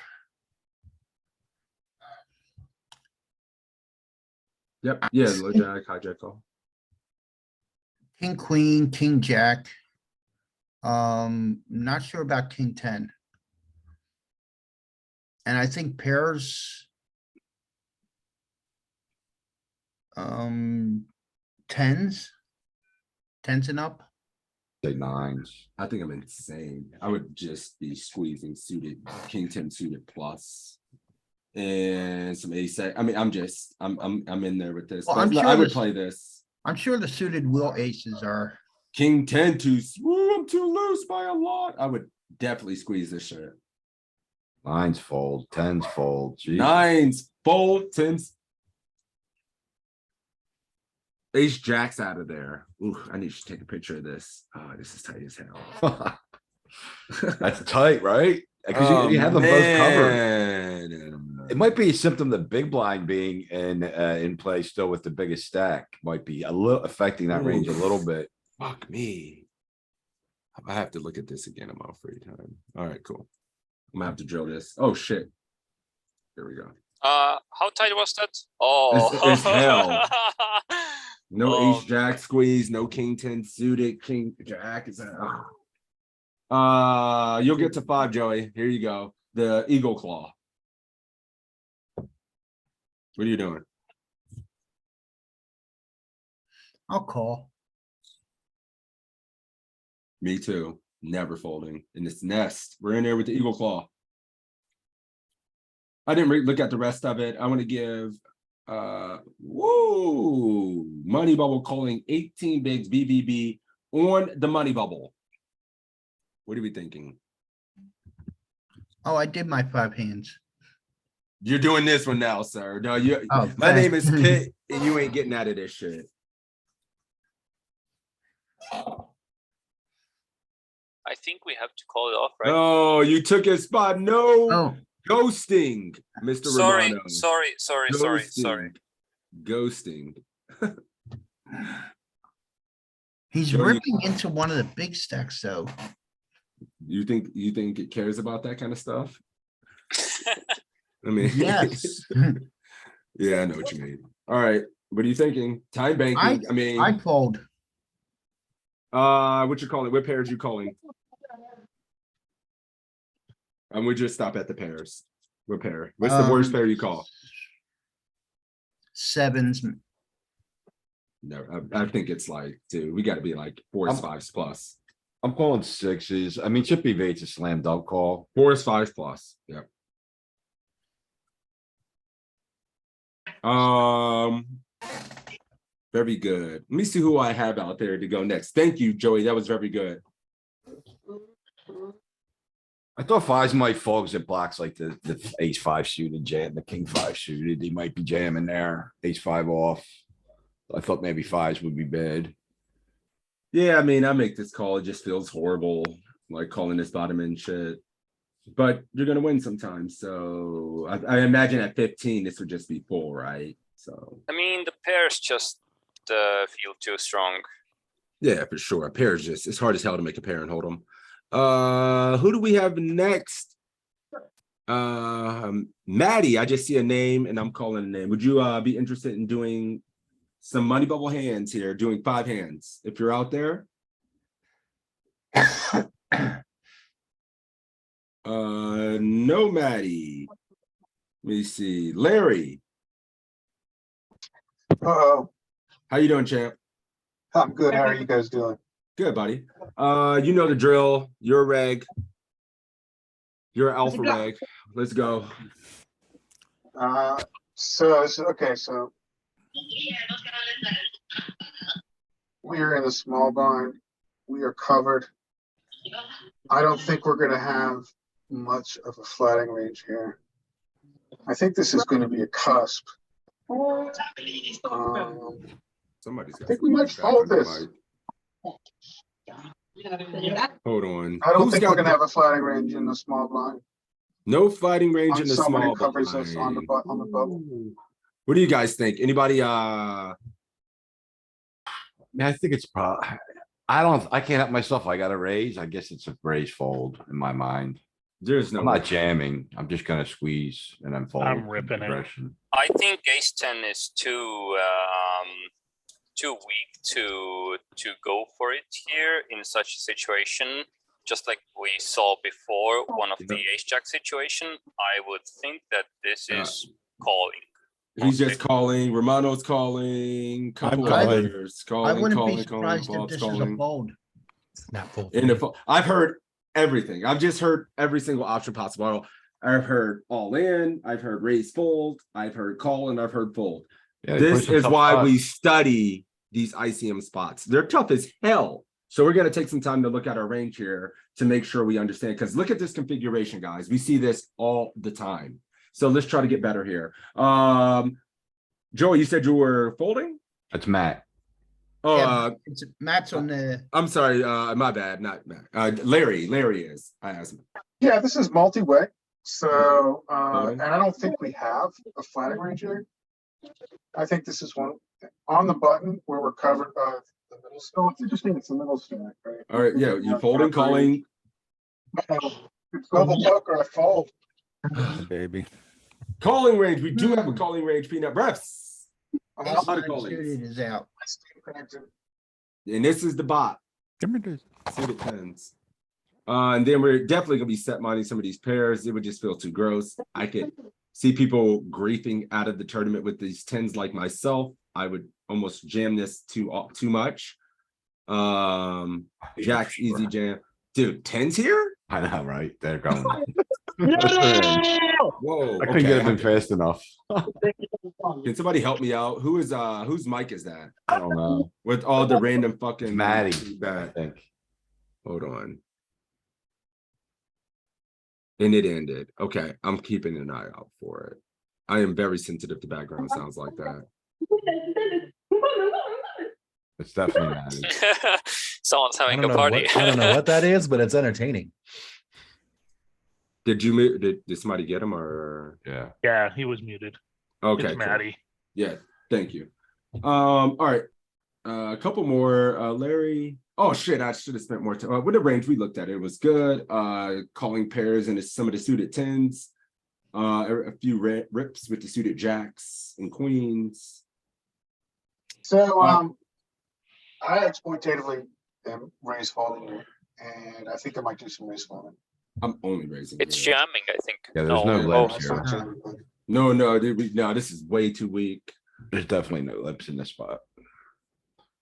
Yep. Yeah, low jack, hijack call. King, queen, king, jack. Not sure about king 10. And I think pairs. Tens and up. Say nines. I think I'm insane. I would just be squeezing suited, king 10 suited plus. And some ace. I mean, I'm in there with this. Well, But I'm sure I would this- play this. I'm sure the suited will aces are. King 10 to I'm too loose by a lot. I would definitely squeeze this shit. Nines fold, tens fold. Jesus. 9s, fold, 10s. Ace jacks out of there. Ooh, I need to take a picture of this. Oh, this is tight as hell. That's tight, right? Because you have them both covered. man. It might be a symptom that big blind being in play still with the biggest stack might be a little affecting that range a little bit. Fuck me. I have to look at this again. I'm on free time. All right, cool. I'm gonna have to drill this. Oh shit. Here we go. How tight was that? Oh, It's hell. No Oh, ace jack squeeze, no king 10 suited, king jack is you'll get to 5, Joey. Here you go. The eagle claw. What are you doing? I'll call. Me too. Never folding in this nest. We're in there with the eagle claw. I didn't look at the rest of it. I want to give, whoa, money bubble calling 18 bigs BBB on the money bubble. What are we thinking? Oh, I did my 5 hands. You're doing this one now, sir. No, you. Oh, My name is thanks. Pitt, and you ain't getting out of this shit. I think we have to call it off, right? Oh, you took his spot. No Oh, ghosting, Mr. Sorry, Romano. sorry. Ghosting. he's Joe, you- ripping into one of the big stacks though. You think it cares about that kind of stuff? I mean, Yes. yeah, I know what you mean. All right, what are you thinking? Time banking. I mean, I fold. what you calling? What pairs you calling? And we just stop at the pairs. What pair? What's the worst pair you call? 7s. No, I think it's like, dude, we got to be like 4s, 5s plus. I'm calling 6s. I mean, Chippy V's a slam dunk call. 4s, 5s plus. Yep. Very good. Let me see who I have out there to go next. Thank you, Joey. That was very good. I thought 5s might fall because it blocks like the ace-5 suited jam, the king-5 suited. He might be jamming there, ace-5 off. I thought maybe 5s would be bad. Yeah, I mean, I make this call. It just feels horrible, like calling this bottom end shit. But you're gonna win sometimes. So I imagine at 15, this would just be full, right? So I mean, the pairs just feel too strong. yeah, for sure. A pair is just, it's hard as hell to make a pair and hold them. Who do we have next? Maddie, I just see a name and I'm calling a name. Would you be interested in doing some money bubble hands here, doing 5 hands if you're out there? No, Maddie. Let me see. Larry, Uh-oh, how you doing, champ? I'm good. How are you guys doing? Good, buddy. You know the drill. You're a reg. You're an alpha reg. Let's go. So we are in a small blind. We are covered. I don't think we're gonna have much of a flatting range here. I think this is gonna be a cusp. Somebody's got. I think we might fold this. Hold on. I don't Who's think got we're gonna the- have a flatting range in the small blind. No fighting range in the Somebody small covers us on the blind. bubble. What do you guys think? Anybody? I mean, I think it's probably, I can't help myself. I got a raise. I guess it's a raise fold in my mind. There's no. I'm not jamming. I'm just gonna squeeze and then fold. I'm ripping it. aggression. I think ace 10 is too weak to go for it here in such a situation. Just like we saw before, one of the ace jack situation, I would think that this is calling. He's just calling. Romano's calling. Couple calling. others I calling. wouldn't Calling. be Calling. surprised if Bob's this is a calling. fold. Not full. In the I've heard everything. I've just heard every single option possible. I've heard all in. I've heard raise fold. I've heard call, and I've heard fold. Yeah, he This puts some is tough why we spots. study these ICM spots. They're tough as hell. So we're going to take some time to look at our range here to make sure we understand. Because look at this configuration, guys. We see this all the time. So let's try to get better here. Joey, you said you were folding? That's Matt. Oh, Yeah, it's Matt's on the. I'm sorry. My bad. Not Matt. Larry is. I asked him. Yeah, this is multi-way. So, Folding. and I don't think we have a flatting range here. I think this is one on the button where we're covered by the middle stack. It's interesting. It's the middle stack, right? All right. Yeah. You folding, calling. It's global poker. I fold. Baby. Calling range. We do have a calling range, peanut breaths. I'm Ace out. lot of nine callings. suited is out. I stay connected. And this is the bot. Give me this. Suited tens. And then we're definitely gonna be set mining some of these pairs. It would just feel too gross. I could see people griefing out of the tournament with these tens like myself. I would almost jam this too much. Jack's easy jam. Dude, tens here? I know, right? They're going. Whoa, I couldn't get him in okay. fast enough. Can somebody help me out? Who is, whose mic is that? I don't know. With all the random fucking. It's Maddie, I feedback? think. Hold on. And it ended. Okay, I'm keeping an eye out for it. I am very sensitive to background sounds like that. It's definitely Maddie. Someone's I having don't a know party. what, I don't know what that is, but it's entertaining. Did you mute? Did somebody get him or? Yeah. Yeah, he was muted. Okay, It's cool. Maddie. Yeah, thank you. All right. A couple more. Larry. Oh shit, I should have spent more time. With the range we looked at, it was good. Calling pairs and some of the suited tens. A few rips with the suited jacks and queens. So, I exploitatively am raise folding here, and I think I might do some raise folding. I'm only raising. It's here. jamming, I think. Yeah, there's no oh, lips That's here. not jamming, but No, no, this is way too weak. There's definitely no lips in this spot.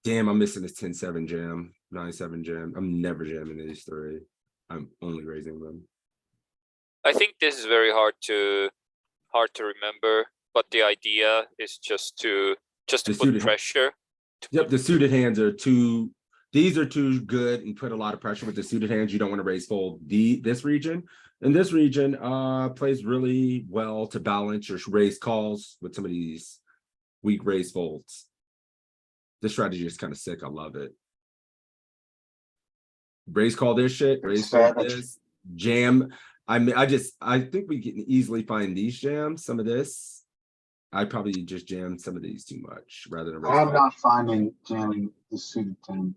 Damn, I'm missing this 10-7 jam, 9-7 jam. I'm never jamming these three. I'm only raising them. I think this is very hard to remember, but the idea is just to The put suited- pressure. Yep, the suited hands are too. These are too good and put a lot of pressure with the suited hands. You don't want to raise fold this region. And this region plays really well to balance your raise calls with some of these weak raise folds. This strategy is kind of sick. I love it. Raise call this shit, raise fold this, jam. I mean, I think we can easily find these jams, some of this. I probably just jammed some of these too much rather than raise I'm fold. not finding jamming the suited tens.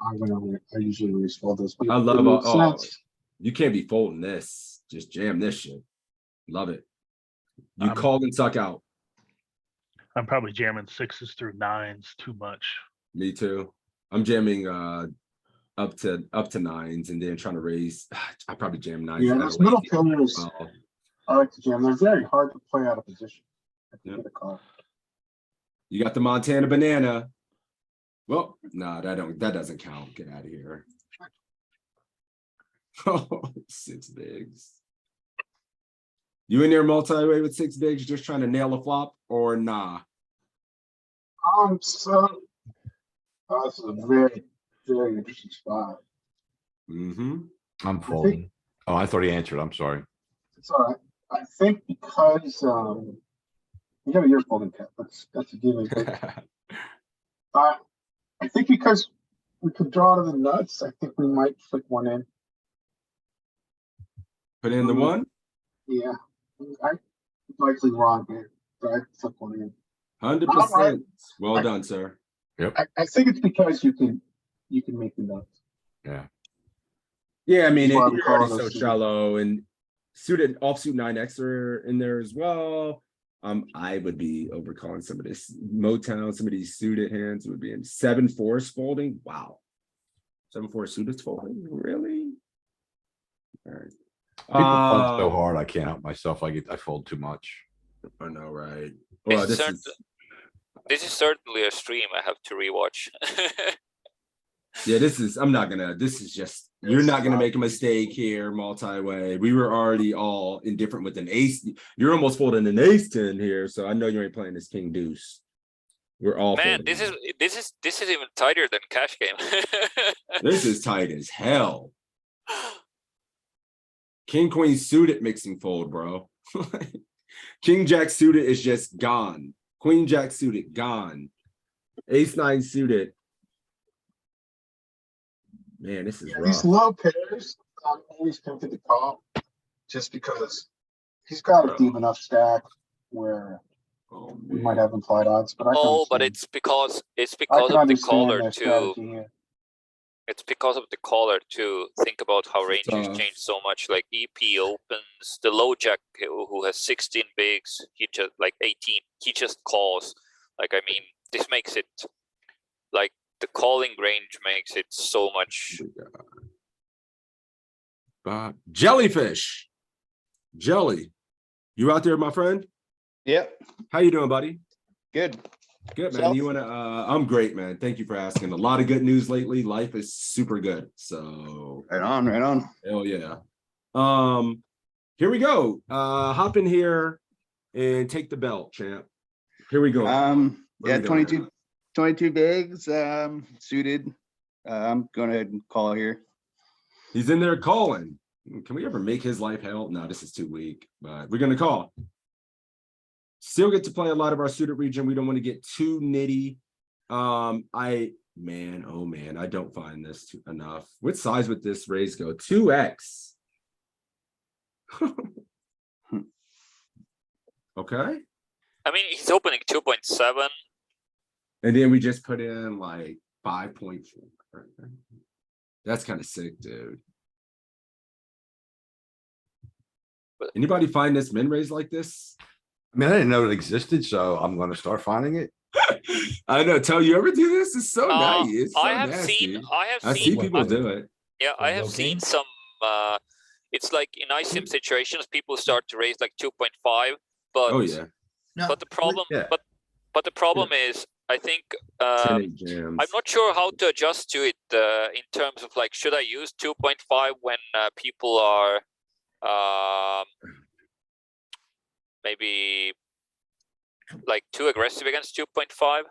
I usually raise fold those. but I it love makes oh, sense. you can't be folding this. Just jam this shit. Love it. You Um, called and suck out. I'm probably jamming 6s through 9s too much. Me too. I'm jamming up to 9s and then trying to raise. I probably jam 9s. Yeah, out those of middle lazy. pillars, Well, I like to jam. They're very hard to play out of position. I can Yep. get a call. you got the Montana banana. Well, no, that doesn't count. Get out of here. Oh, 6 bigs. You in there multi-way with 6 bigs, just trying to nail a flop or nah? So this is a very, very interesting spot. Mm-hmm. I'm folding. Oh, I thought he answered. I'm sorry. It's all right. I think because you have a year folding cap. That's a given. But, I think because we could draw to the nuts, I think we might flick one in. Put in the 1. Yeah, I'm likely wrong here, but I flick one in. 100%. Well done, sir. I think it's because you can make the nuts. Yeah. Yeah, I mean, That's why we you're call already those so suited. shallow and suited offsuit 9X are in there as well. I would be overcalling some of this Motown, some of these suited hands would be in 7-4 folding. Wow. 7-4 suited folding, really? All right. People punt so hard, I can't help myself. I fold too much. I know, right? This Well, is this is certainly a stream I have to rewatch. yeah, this is just, you're not gonna make a mistake here, multi-way. We were already all indifferent with an ace. You're almost folding an ace 10 here, so I know you ain't playing this king deuce. We're all Man, folding. this is even tighter than cash game. This is tight as hell. King queen suited mixing fold, bro. King jack suited is just gone. Queen jack suited gone. Ace 9 suited. Man, this is Yeah, rough. these low pairs, I'm always tempted to call, just because he's got a deep enough stack where Oh, we man. might have implied odds. But I can Oh, but understand. it's I because can of the understand caller their too. strategy here. It's because of the caller too. Think about how ranges Tough. change so much. Like EP opens the low jack who has 16 bigs. He just like 18. He just calls. Like I mean, this makes it like the calling range makes it so much. Jellyfish. Jelly. You out there, my friend? Yep, How you doing, buddy? good. Good, man. Self? You wanna I'm great, man. Thank you for asking. A lot of good news lately. Life is super good. So Right on, right on. hell yeah. Here we go. Hop in here and take the belt, champ. Here we go. What are Yeah, we doing here? 22 bigs, suited. I'm going ahead and call here. He's in there calling. Can we ever make his life hell? No, this is too weak, but we're gonna call. Still get to play a lot of our suited region. We don't want to get too nitty. Oh man, I don't find this enough. What size would this raise go? 2x. Okay. I mean, he's opening 2.7. And then we just put in like 5.4. That's kind of sick, dude. Anybody find this min raise like this? I mean, I didn't know it existed, so I'm gonna start finding it. I know. Tell you ever do this? It's so nice. It's so I have nasty. seen I see people do it. Yeah, I have Low seen king? some. It's like in ICM situations, people start to raise like 2.5, but Oh yeah. No, but the problem, Yeah. but the problem is, I think 10-8 jams. I'm not sure how to adjust to it in terms of like, should I use 2.5 when people are maybe like too aggressive against 2.5?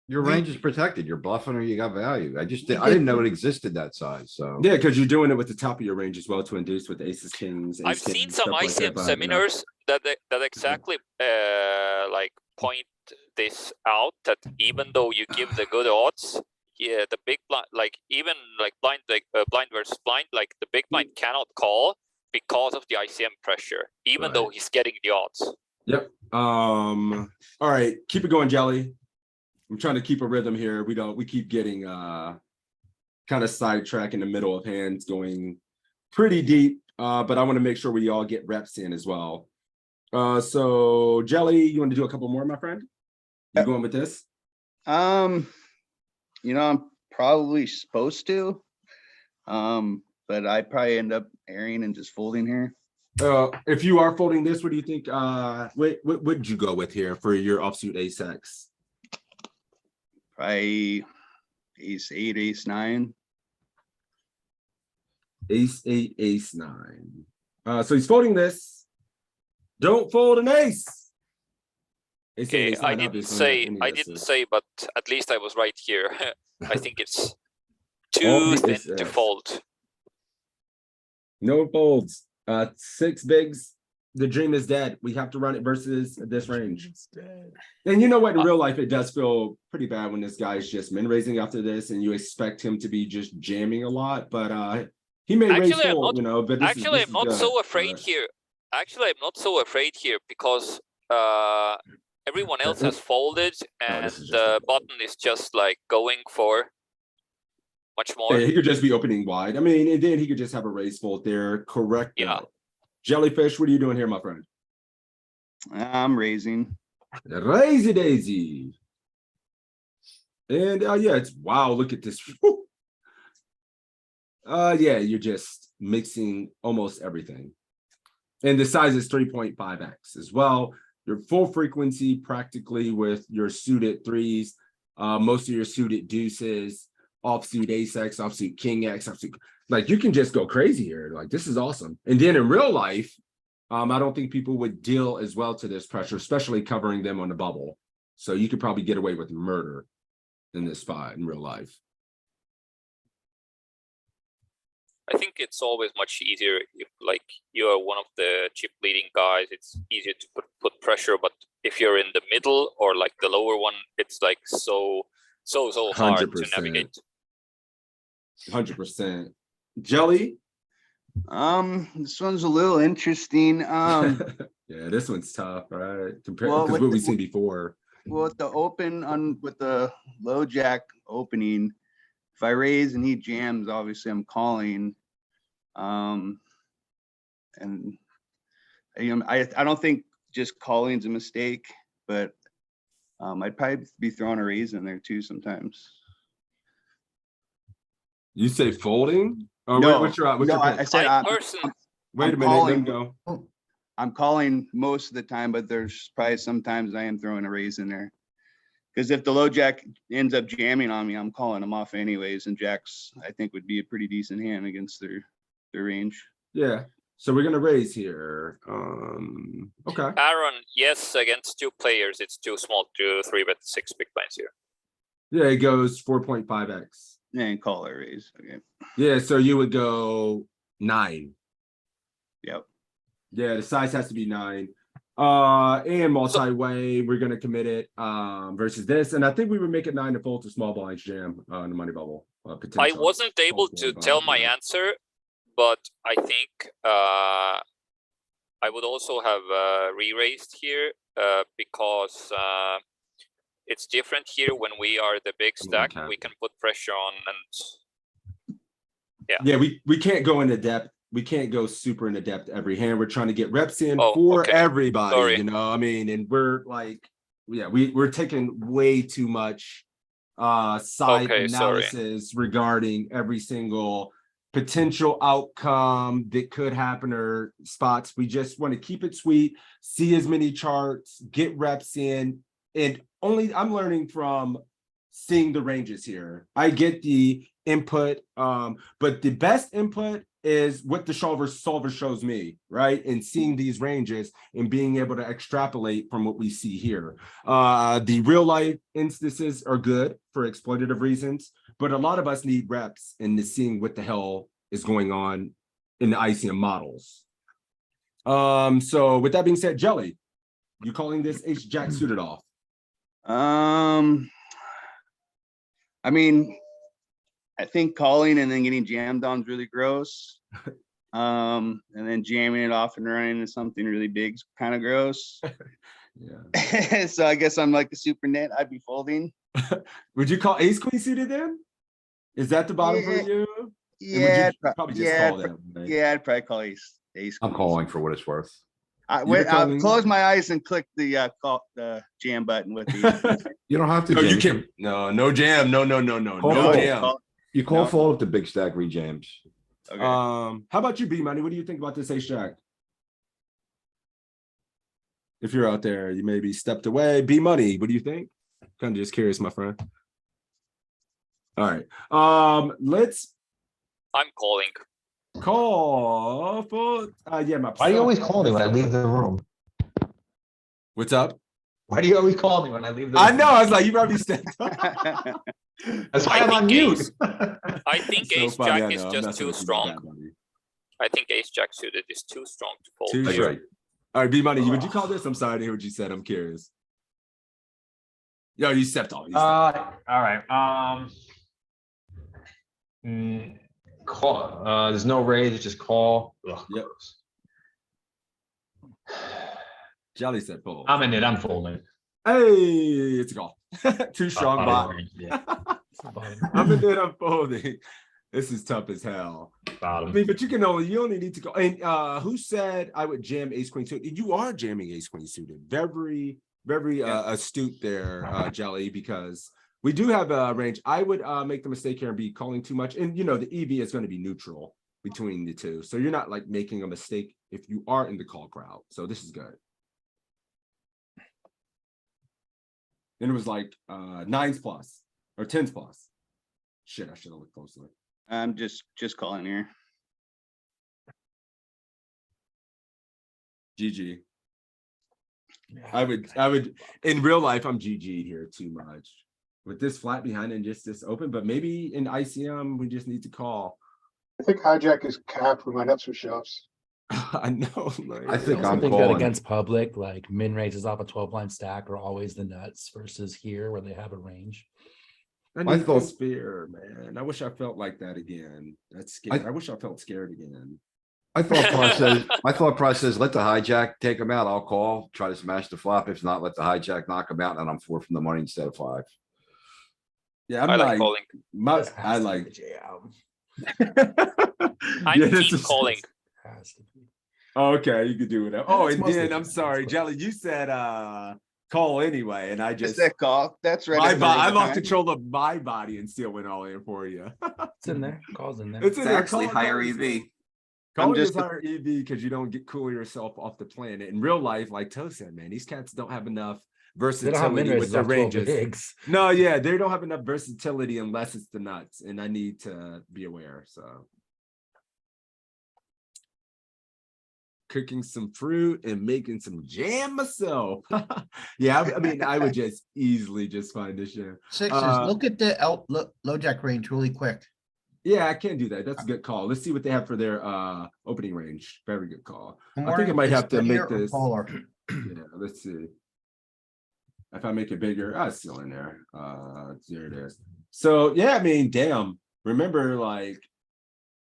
Your We- range is protected. You're bluffing or you got value. I We didn't know did- it existed that size, so. Yeah, because you're doing it with the top of your range as well to induce with aces, kings. I've ace seen kings, some stuff like that, ICM but, you know. seminars that exactly like point this out, that even though you give the good odds, yeah, the big blind, like even like blind, like blind versus blind, like the big blind cannot call because of the ICM pressure, even though Right. he's getting the odds. Yep. All right, keep it going, Jelly. I'm trying to keep a rhythm here. We keep getting kind of sidetrack in the middle of hands going pretty deep. But I want to make sure we all get reps in as well. So Jelly, you want to do a couple more, my friend? You Yep. going with this? You know, I'm probably supposed to. But I probably end up airing and just folding here. If you are folding this, what do you think? What would you go with here for your offsuit ace X? Probably ace 8, ace 9. Ace 8, ace 9. So he's folding this. Don't fold an ace. Ace 8, Okay, ace I 9, didn't obviously, say, any I of this didn't is- say, but at least I was right here. I think it's All too the thin ace to X. fold. No folds. 6 bigs. The dream is dead. We have to run it versus this range. And you know what? In real life, it does feel pretty bad when this guy is just min raising after this, and you expect him to be just jamming a lot. But he may raise Actually, I'm full, not- you know. But this Actually, is I'm not good, so afraid but- here. Actually, I'm not so afraid here because everyone else has folded and this is just a the fold. button is just like going for much more. Yeah, he could just be opening wide. I mean, and then he could just have a raise fold there. Correct. Yeah. Jellyfish, what are you doing here, my friend? I'm raising. Raisy daisy. And yeah, it's wow, look at this. Whew. Yeah, you're just mixing almost everything. And the size is 3.5x as well. Your full frequency practically with your suited threes, most of your suited deuces, offsuit ace X, offsuit king X, offsuit. Like you can just go crazy here. Like this is awesome. And then in real life, I don't think people would deal as well to this pressure, especially covering them on the bubble. So you could probably get away with murder in this spot in real life. I think it's always much easier if like you are one of the chip leading guys, it's easier to put pressure, but if you're in the middle or like the lower one, it's like so hard to 100%. navigate. 100%. Jelly? This one's a little interesting. Yeah, this one's tough, right? Compared Well, because with what the- we've seen before. Well, with the open on with the low jack opening, if I raise and he jams, obviously I'm calling. And you know, I don't think just calling's a mistake, but I'd probably be throwing a raise in there too sometimes. You say folding? Or No, what's your no, pick? I said I personally, Wait a I'm minute, let calling. him go. I'm calling most of the time, but there's probably sometimes I am throwing a raise in there. Because if the low jack ends up jamming on me, I'm calling him off anyways, and jacks I think would be a pretty decent hand against their the range. Yeah. So we're gonna raise here. Okay. Aaron, yes, against 2 players, it's too small to 3-bet 6 big blinds here. Yeah, it goes 4.5x. And call or raise. Okay. Yeah, so you would go 9. Yep. Yeah, the size has to be 9. And multi-way, we're gonna commit it versus this. And I think we would make it 9 to fold to small blinds jam in the money bubble. I Potential. wasn't able to tell my answer, but I think I would also have re-raised here because it's different here when we are the big stack. Okay. We can put pressure on, and Yeah, we can't go into depth. We can't go super into depth every hand. We're trying to get reps in Oh, for okay. everybody, Sorry. you know. I mean, and we're like, yeah, we're taking way too much side Okay, sorry. analysis regarding every single potential outcome that could happen or spots. We just want to keep it sweet, see as many charts, get reps in, and only I'm learning from seeing the ranges here. I get the input, but the best input is what the solver shows me, right? And seeing these ranges and being able to extrapolate from what we see here. The real life instances are good for exploitative reasons, but a lot of us need reps into seeing what the hell is going on in the ICM models. So with that being said, Jelly, you calling this H-Jack suited off? I mean, I think calling and then getting jammed on is really gross. And then jamming it off and running into something really big is kind of gross. Yeah. So I guess I'm like a super net. I'd be folding. Would you call ace queen suited then? Is that the bottom for you? Yeah, Probably just call them. Right? yeah, I'd probably call ace. I'm Queen. calling for what it's worth. You're I'll calling- close my eyes and click the jam button with the. You don't have to. No, jam. you can't. No jam. No Call no fold. jam. You call No. fold if the big stack rejams. Okay. How about you, B Money? What do you think about this ace jack? If you're out there, you maybe stepped away. B Money, what do you think? Kind of just curious, my friend. All right. Let's I'm calling. call for yeah, my Why do you always call me when I leave the room? What's up? Why do you always call me when I leave the I room? know, I was like, you probably stepped up. That's why I'm on mute. I think So ace funny, jack I is know, I'm just messing too with you, my strong. bad, buddy. I think ace jack suited is too strong to fold. Too I here. strong. agree. All right, B Money, would you call this? I'm sorry to hear what you said. I'm curious. Yo, you stepped off. All right. Call. There's no raise. It's just call. Ugh, Yep. gross. Jelly said fold. I'm in it. I'm folding. Hey, it's a call. Too strong, Bottom bot. range, yeah. I'm in it. I'm folding. This is tough as hell. I Bottom. mean, but you only need to go. And who said I would jam ace queen suited? You are jamming ace queen suited. Very astute there, Jelly, because we do have a range. I would make the mistake here and be calling too much. And the EV is going to be neutral between the two. So you're not like making a mistake if you are in the call crowd. So this is good. And it was like 9s plus or 10s plus. Shit, I should have looked closely. I'm just calling here. GG. I would in real life, I'm GG here too much. With this flat behind and just this open, but maybe in ICM, we just need to call. I think hijack is capped. We might have some shoves. I know. Like, I think I I'm think that calling. against public, like min ranges off a 12-line stack are always the nuts versus here where they have a range. I My need thought- this fear, man. I wish I felt like that again. That's scary. I wish I felt scared again. My thought process, let the hijack take him out. I'll call, try to smash the flop. If not, let the hijack knock him out and I'm 4 from the money instead of 5. Yeah, I'm I like like, calling. This has I to be like. the jam. I'm Yeah, this team is- calling. Has to be. Okay, you could do it. Oh, That's and mostly then I'm defense, sorry, but- Jelly, you said call anyway, and I Just just that call. That's right. I lost control of my body and still went all in for you. It's in there. Calls in there. It's in It's there. actually Call- higher call- EV. Calling just is higher EV because you don't get cool yourself off the planet. In real life, like Toe said, man, these cats don't have enough They don't have min versatility ranges with their off 12 ranges. bigs. No, yeah, they don't have enough versatility unless it's the nuts, and I need to be aware. So cooking some fruit and making some jam myself. Yeah, I mean, I would just easily just find this shit. Sixes, look at the low jack range really quick. Yeah, I can do that. That's a good call. Let's see what they have for their opening range. Very good call. I'm I think I wondering might if have it's to linear make or this. polar. Yeah, let's see. If I make it bigger, it's still in there. There it is. So yeah, I mean, damn. Remember, like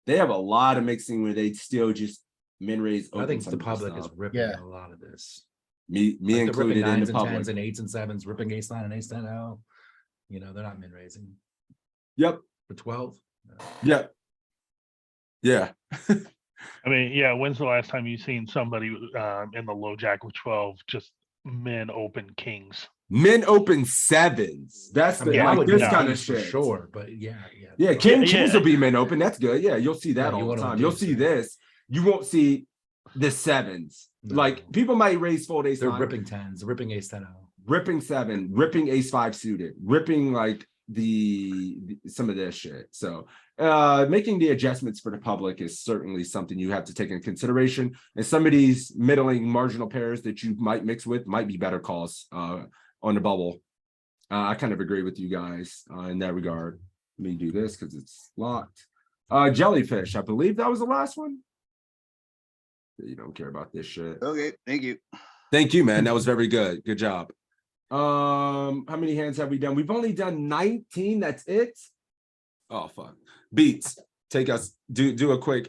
they have a lot of mixing where they still just min raise. I think some the of this public is stuff. ripping Yeah. a lot of this. Me Like they're ripping included in nines the and public. tens and eights and sevens, ripping ace nine and ace 10 out. You know, they're not min raising Yep. for 12. Yep. Yeah. I mean, yeah, when's the last time you seen somebody in the low jack with 12 just min open kings? Men open sevens. That's I the mean, I like would this do kind of kings for shit. sure, but yeah. Yeah, kings yeah. will be men open. That's good. Yeah, you'll see that Yeah, you all the want 'em time. to You'll do see so. this. You won't see the sevens. No. Like people might raise fold ace They're nine, ripping tens, ripping ace 10 out. ripping seven, ripping ace five suited, ripping like some of this shit. So making the adjustments for the public is certainly something you have to take into consideration. And some of these middling marginal pairs that you might mix with might be better calls on the bubble. I kind of agree with you guys in that regard. Let me do this because it's locked. Jellyfish, I believe that was the last one. You don't care about this shit. Okay, thank you. Thank you, man. That was very good. Good job. How many hands have we done? We've only done 19. That's it. Oh fuck. Beats. Take us. Do a quick.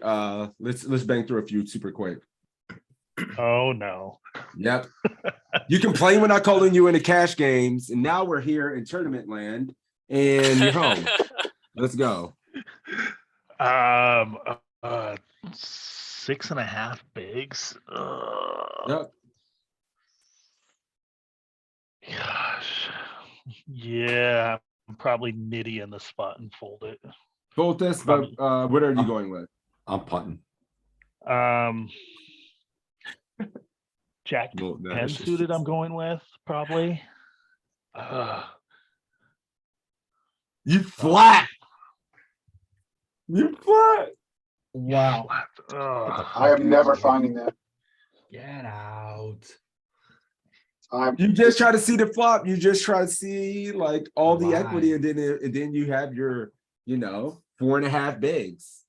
Let's bang through a few super quick. Oh no. Yep. You complain when I calling you into cash games, and now we're here in tournament land, and you're home. Let's go. 6.5 bigs. Yep. Gosh. Yeah, I'm probably nitty in the spot and fold it. Fold this, but what are you going with? I'm punting. Jack Well, no, 10 it's just- suited I'm going with, probably. You flat. You flat. Wow. I am never finding that. Get out. You just try to see the flop. You just try to see like all the Why? equity, and then you have your, 4.5 bigs.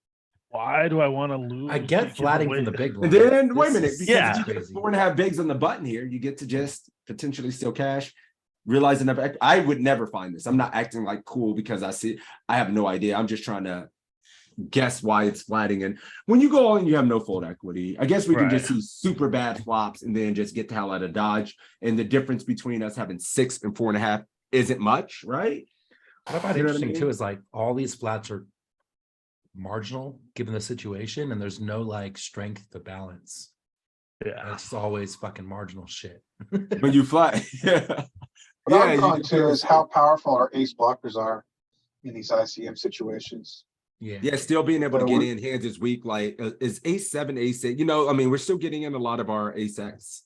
Why do I want to lose? I get because flatting the from the way- big one. And then wait a This minute, is because Yeah. if you get crazy. 4.5 bigs on the button here, you get to just potentially steal cash. Realizing that I would never find this. I'm not acting like cool because I have no idea. I'm just trying to guess why it's flatting. And when you go on, you have no fold equity. I guess we can just see super bad flops and then just get the hell out of Dodge. And the difference between us having 6 and 4.5 isn't much, right? What I find You know what I interesting mean? too is like all these flats are marginal given the situation, and there's no like strength to balance. Yeah. It's always fucking marginal shit. When you flat, yeah. What I'm you going can- to is how powerful our ace blockers are in these ICM situations. Yeah, still being able to But get we- in hands is weak. Like is ace 7, ace 8. I mean, we're still getting in a lot of our ace X.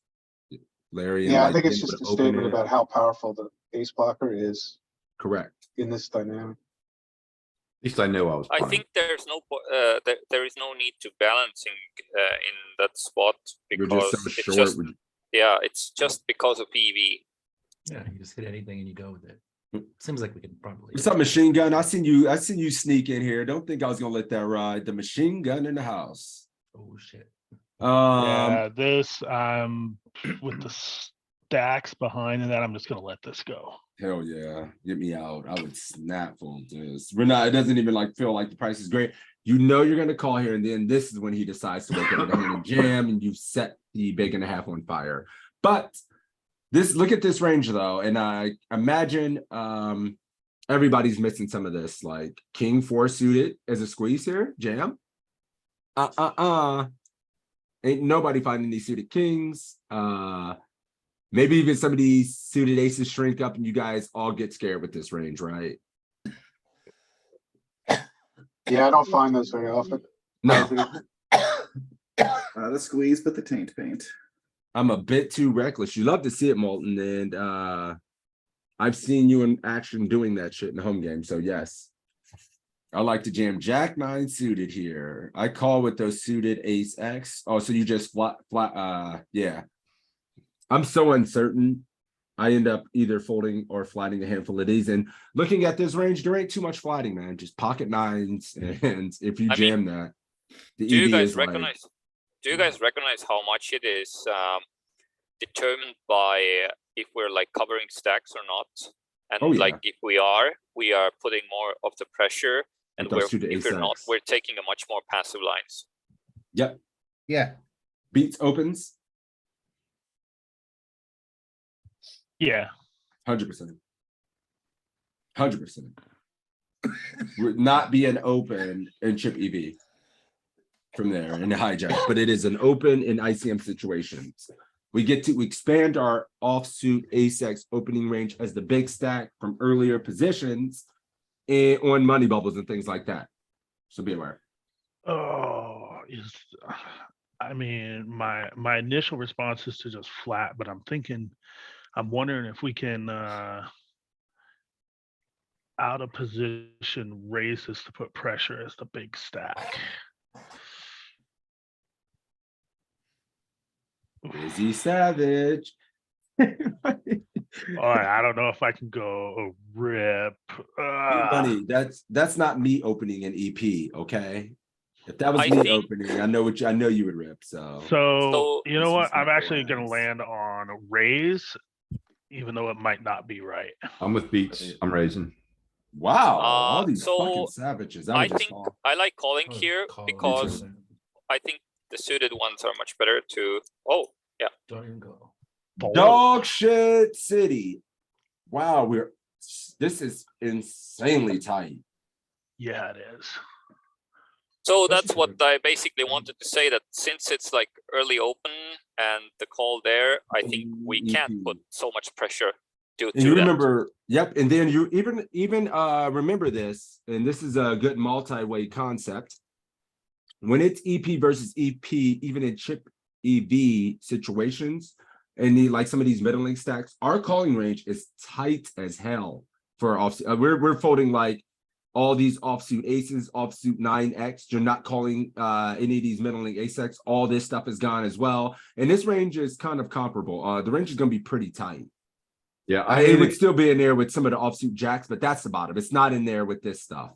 Larry. And Yeah, I like think it's being able just a to open statement it. about how powerful the ace blocker is Correct. in this dynamic. At least I knew I was I punting. think there's no there is no need to balancing in that spot We're because just so it's short. just it's just because of EV. Yeah, you just hit anything and you go with it. Seems like we can probably. What's up, machine gun? I seen you sneak in here. Don't think I was gonna let that ride. The machine gun in the house. Oh shit. Yeah, this with the stacks behind and that, I'm just gonna let this go. Hell yeah, get me out. I would snap fold this. We're not. It doesn't even like feel like the price is great. You're gonna call here, and then this is when he decides to wake up with a hand and jam, and you set the big and a half on fire. But look at this range though, and I imagine everybody's missing some of this, like king 4 suited as a squeeze here, jam. Ain't nobody finding these suited kings. Maybe even some of these suited aces shrink up and you guys all get scared with this range, right? Yeah, I don't find those very often. No, The squeeze, but the taint paint. I'm a bit too reckless. You love to see it, Molten, and I've seen you in action doing that shit in the home game. So yes. I like to jam Jack 9 suited here. I call with those suited ace X. Oh, so you just flat, yeah. I'm so uncertain. I end up either folding or flatting a handful of these. And looking at this range, there ain't too much flatting, man. Just pocket nines. And if you I jam that, the Do you EV guys is like, recognize? Do you guys recognize how much it is determined by if we're like covering stacks or not? And Oh, yeah. like if we are putting more of the pressure, and With those suited if we're not, ace-X. we're taking a much more passive lines. yep, Yeah, beats opens, Yeah, 100%. 100%. Would not be an open in chip EV from there in the hijack, but it is an open in ICM situations. We get to expand our offsuit ace-X opening range as the big stack from earlier positions and on money bubbles and things like that. So be aware. oh, I mean, my initial response is to just flat, but I'm wondering if we can out of position raise this to put pressure as the big stack. Busy Savage. All right, I don't know if I can go rip. Money, that's not me opening an EP, okay? If that was I me think- opening, I know you would rip. So So you know Let's what? just I'm not actually going to relax. land on a raise, even though it might not be right. I'm with beats. I'm raising. wow, all these so fucking savages. I would just think call. I like calling Oh, here call, because interesting. I think the suited ones are much better to. Oh, yeah. Don't even go. Dog shit city. Wow, this is insanely tight. Yeah, it is. So Especially that's what for- I basically wanted to say, that since it's like early open and the call there, I think we can't put so much pressure due And you to that. remember, yep, and then you even remember this, and this is a good multi-way concept. When it's EP versus EP, even in chip EV situations, and like some of these middling stacks, our calling range is tight as hell for offsuit. We're folding like all these offsuit aces, offsuit 9x. You're not calling any of these middling ace-X. All this stuff is gone as well. And this range is kind of comparable. The range is going to be pretty tight. Yeah, It would still be in there with some of the offsuit jacks, but that's the bottom. It's not in there with this stuff.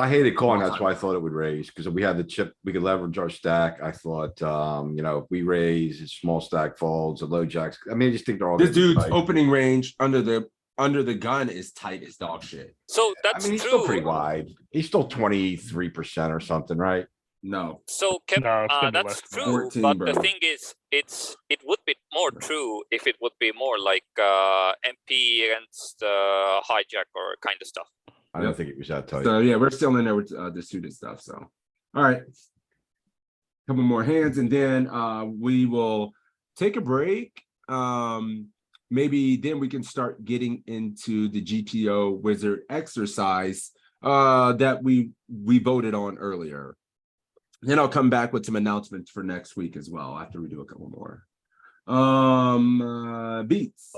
I hated calling. That's why I thought it would raise, because we had the chip, we could leverage our stack. I thought, you know, if we raise, it's small stack folds, the low jacks. I mean, I just think they're all. This gonna be dude's tight. opening range under the gun is tight as dog shit. So I that's mean, he's still true. pretty wide. He's still 23% or something, right? No. So No, it's gonna be that's less than that. true. 14, But bro. the thing is, it would be more true if it would be more like MP against hijack or kind of stuff. I don't think it was that tight. So yeah, we're still in there with the suited stuff. So all right. Couple more hands and then we will take a break. Maybe then we can start getting into the GTO wizard exercise that we voted on earlier. Then I'll come back with some announcements for next week as well after we do a couple more. Beats.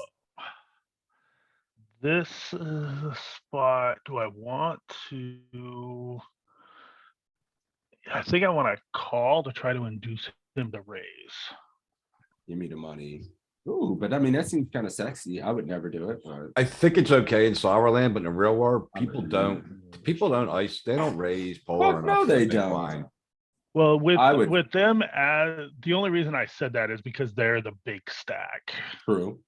This is a spot. Do I want to? I think I want to call to try to induce him to raise. Give me the money. Ooh, but I mean that seems kind of sexy. I would never do it, but I think it's okay in solver land, but in the real world, people don't ice, they don't raise polar Fuck enough. no, to they make don't. line. Well, I would- with them as the only reason I said that is because they're the big stack. true.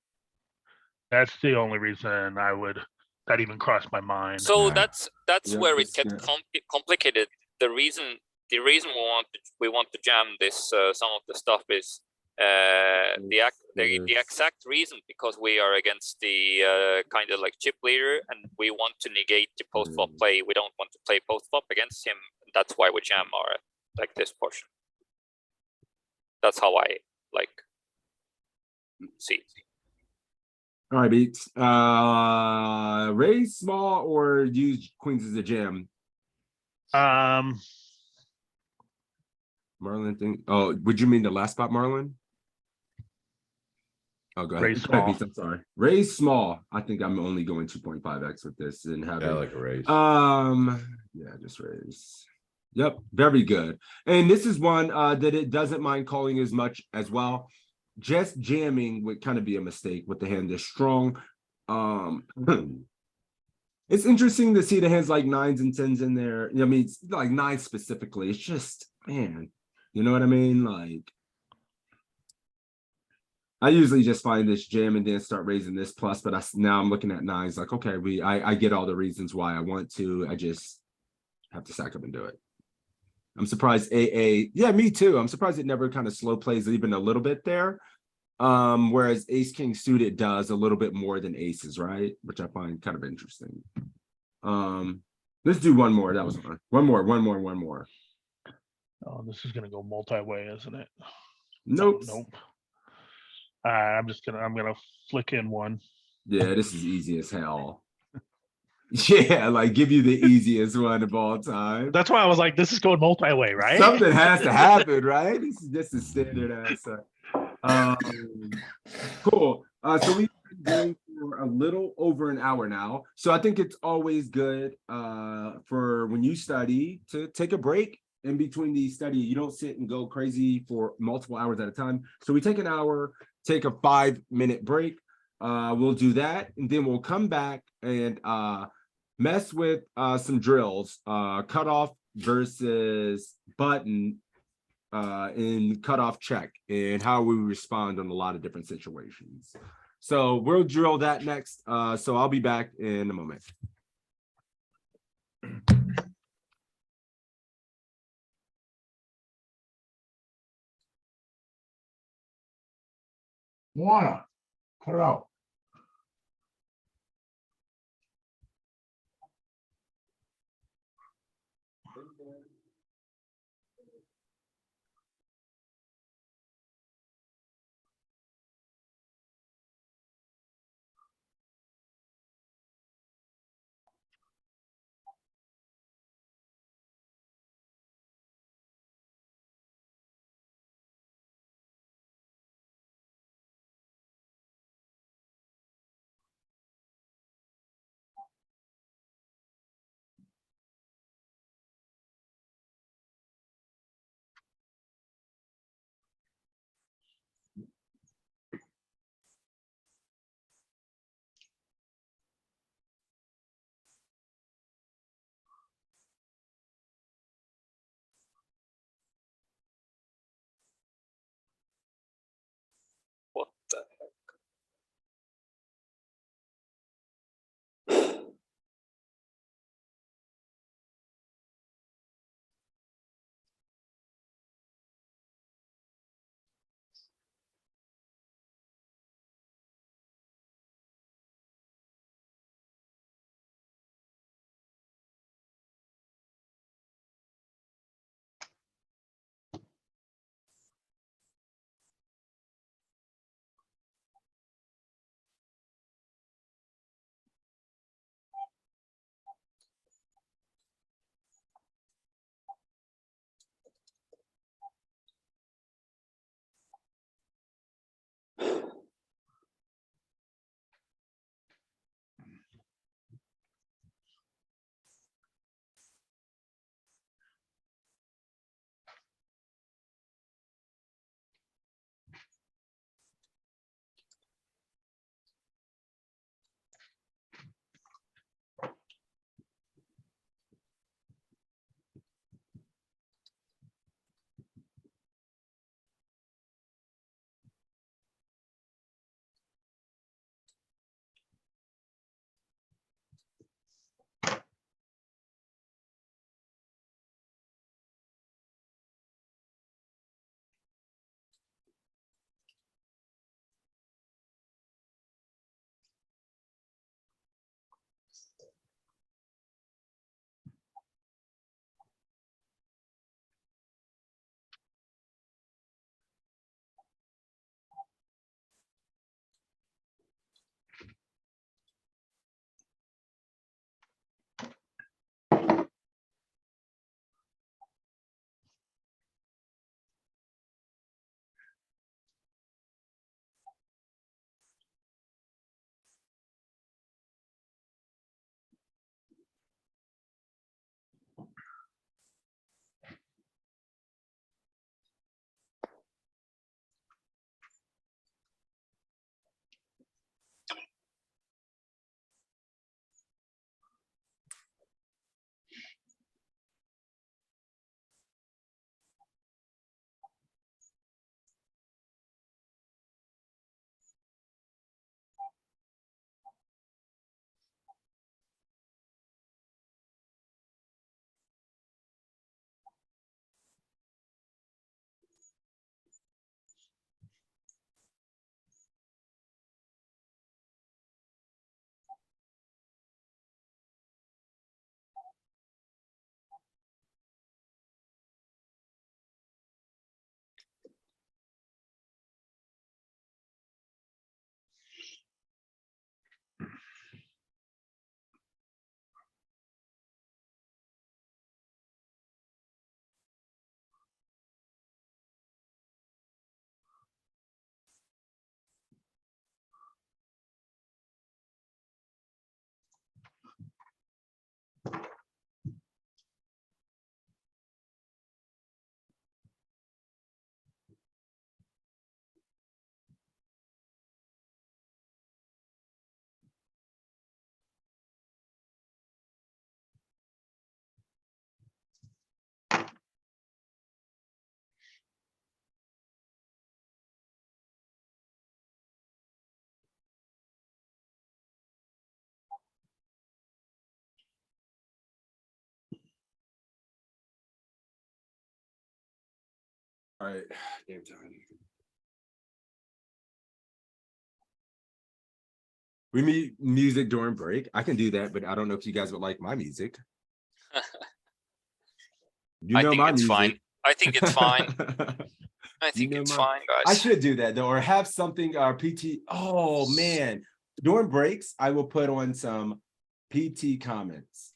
That's the only reason that even crossed my mind. So Yeah. that's Yeah, where it that's gets good. complicated. The reason we want to jam this some of the stuff is the exact reason, because we are against the kind of like chip leader, and we want to negate the post flop play. We don't want to play post flop against him. That's why we jam our like this portion. That's how I like see it. All right, Beats. Raise small or use queens as a jam. Um, Marlon thing. Oh, would you mean the last spot, Marlon? Oh, go ahead. Raise Go ahead, small. Beats, I'm sorry. Raise small. I think I'm only going 2.5x with this and Yeah, I having like a raise. yeah, just raise. Yep, very good. And this is one that it doesn't mind calling as much as well. Just jamming would kind of be a mistake with the hand this strong. It's interesting to see the hands like 9s and 10s in there. I mean, it's like 9 specifically. It's just, man, you know what I mean? Like, I usually just find this jam and then start raising this plus, but now I'm looking at 9s like, okay, I get all the reasons why I want to. I just have to sack up and do it. I'm surprised yeah, me too. I'm surprised it never kind of slow plays even a little bit there. Whereas ace king suited does a little bit more than aces, right? Which I find kind of interesting. Let's do one more. That was fun. One more. Oh, this is gonna go multi-way, isn't it? Nope. Nope. I'm gonna flick in one. Yeah, this is easy as hell. Yeah, like give you the easiest one of all time. That's why I was like, this is going multi-way, right? Something has to happen, right? This is just a standard answer. Cool. So we've been going for a little over an hour now. So I think it's always good for when you study to take a break in between the study. You don't sit and go crazy for multiple hours at a time. So we take an hour, take a 5-minute break. We'll do that, and then we'll come back and mess with some drills, cutoff versus button in cutoff check and how we respond on a lot of different situations. So we'll drill that next. So I'll be back in a moment. Wanna cut it out. All right, game time. We need music during break. I can do that, but I don't know if you guys would like my music. You I know think my it's music. fine. I think it's fine. I think know it's my- fine, I guys. should do that though, or have something PT. Oh man, during breaks, I will put on some PT comments.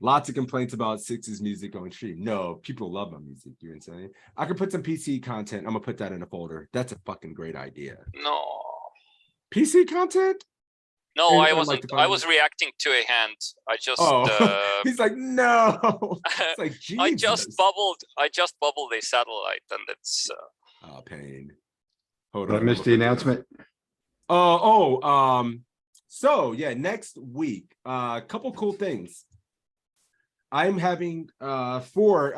Lots of complaints about Six's music on stream. No, people love my music. You're insane. I could put some PC content. I'm gonna put that in a folder. That's a fucking great idea. No. PC content? No, And- I and like wasn't. the I was finance? reacting to a hand. I just. Oh, he's like, no. It's like, I Jesus. just bubbled. I just bubbled a satellite, and it's. Oh, pain. Hold Did I on. miss the announcement? So yeah, next week, a couple cool things. I'm having I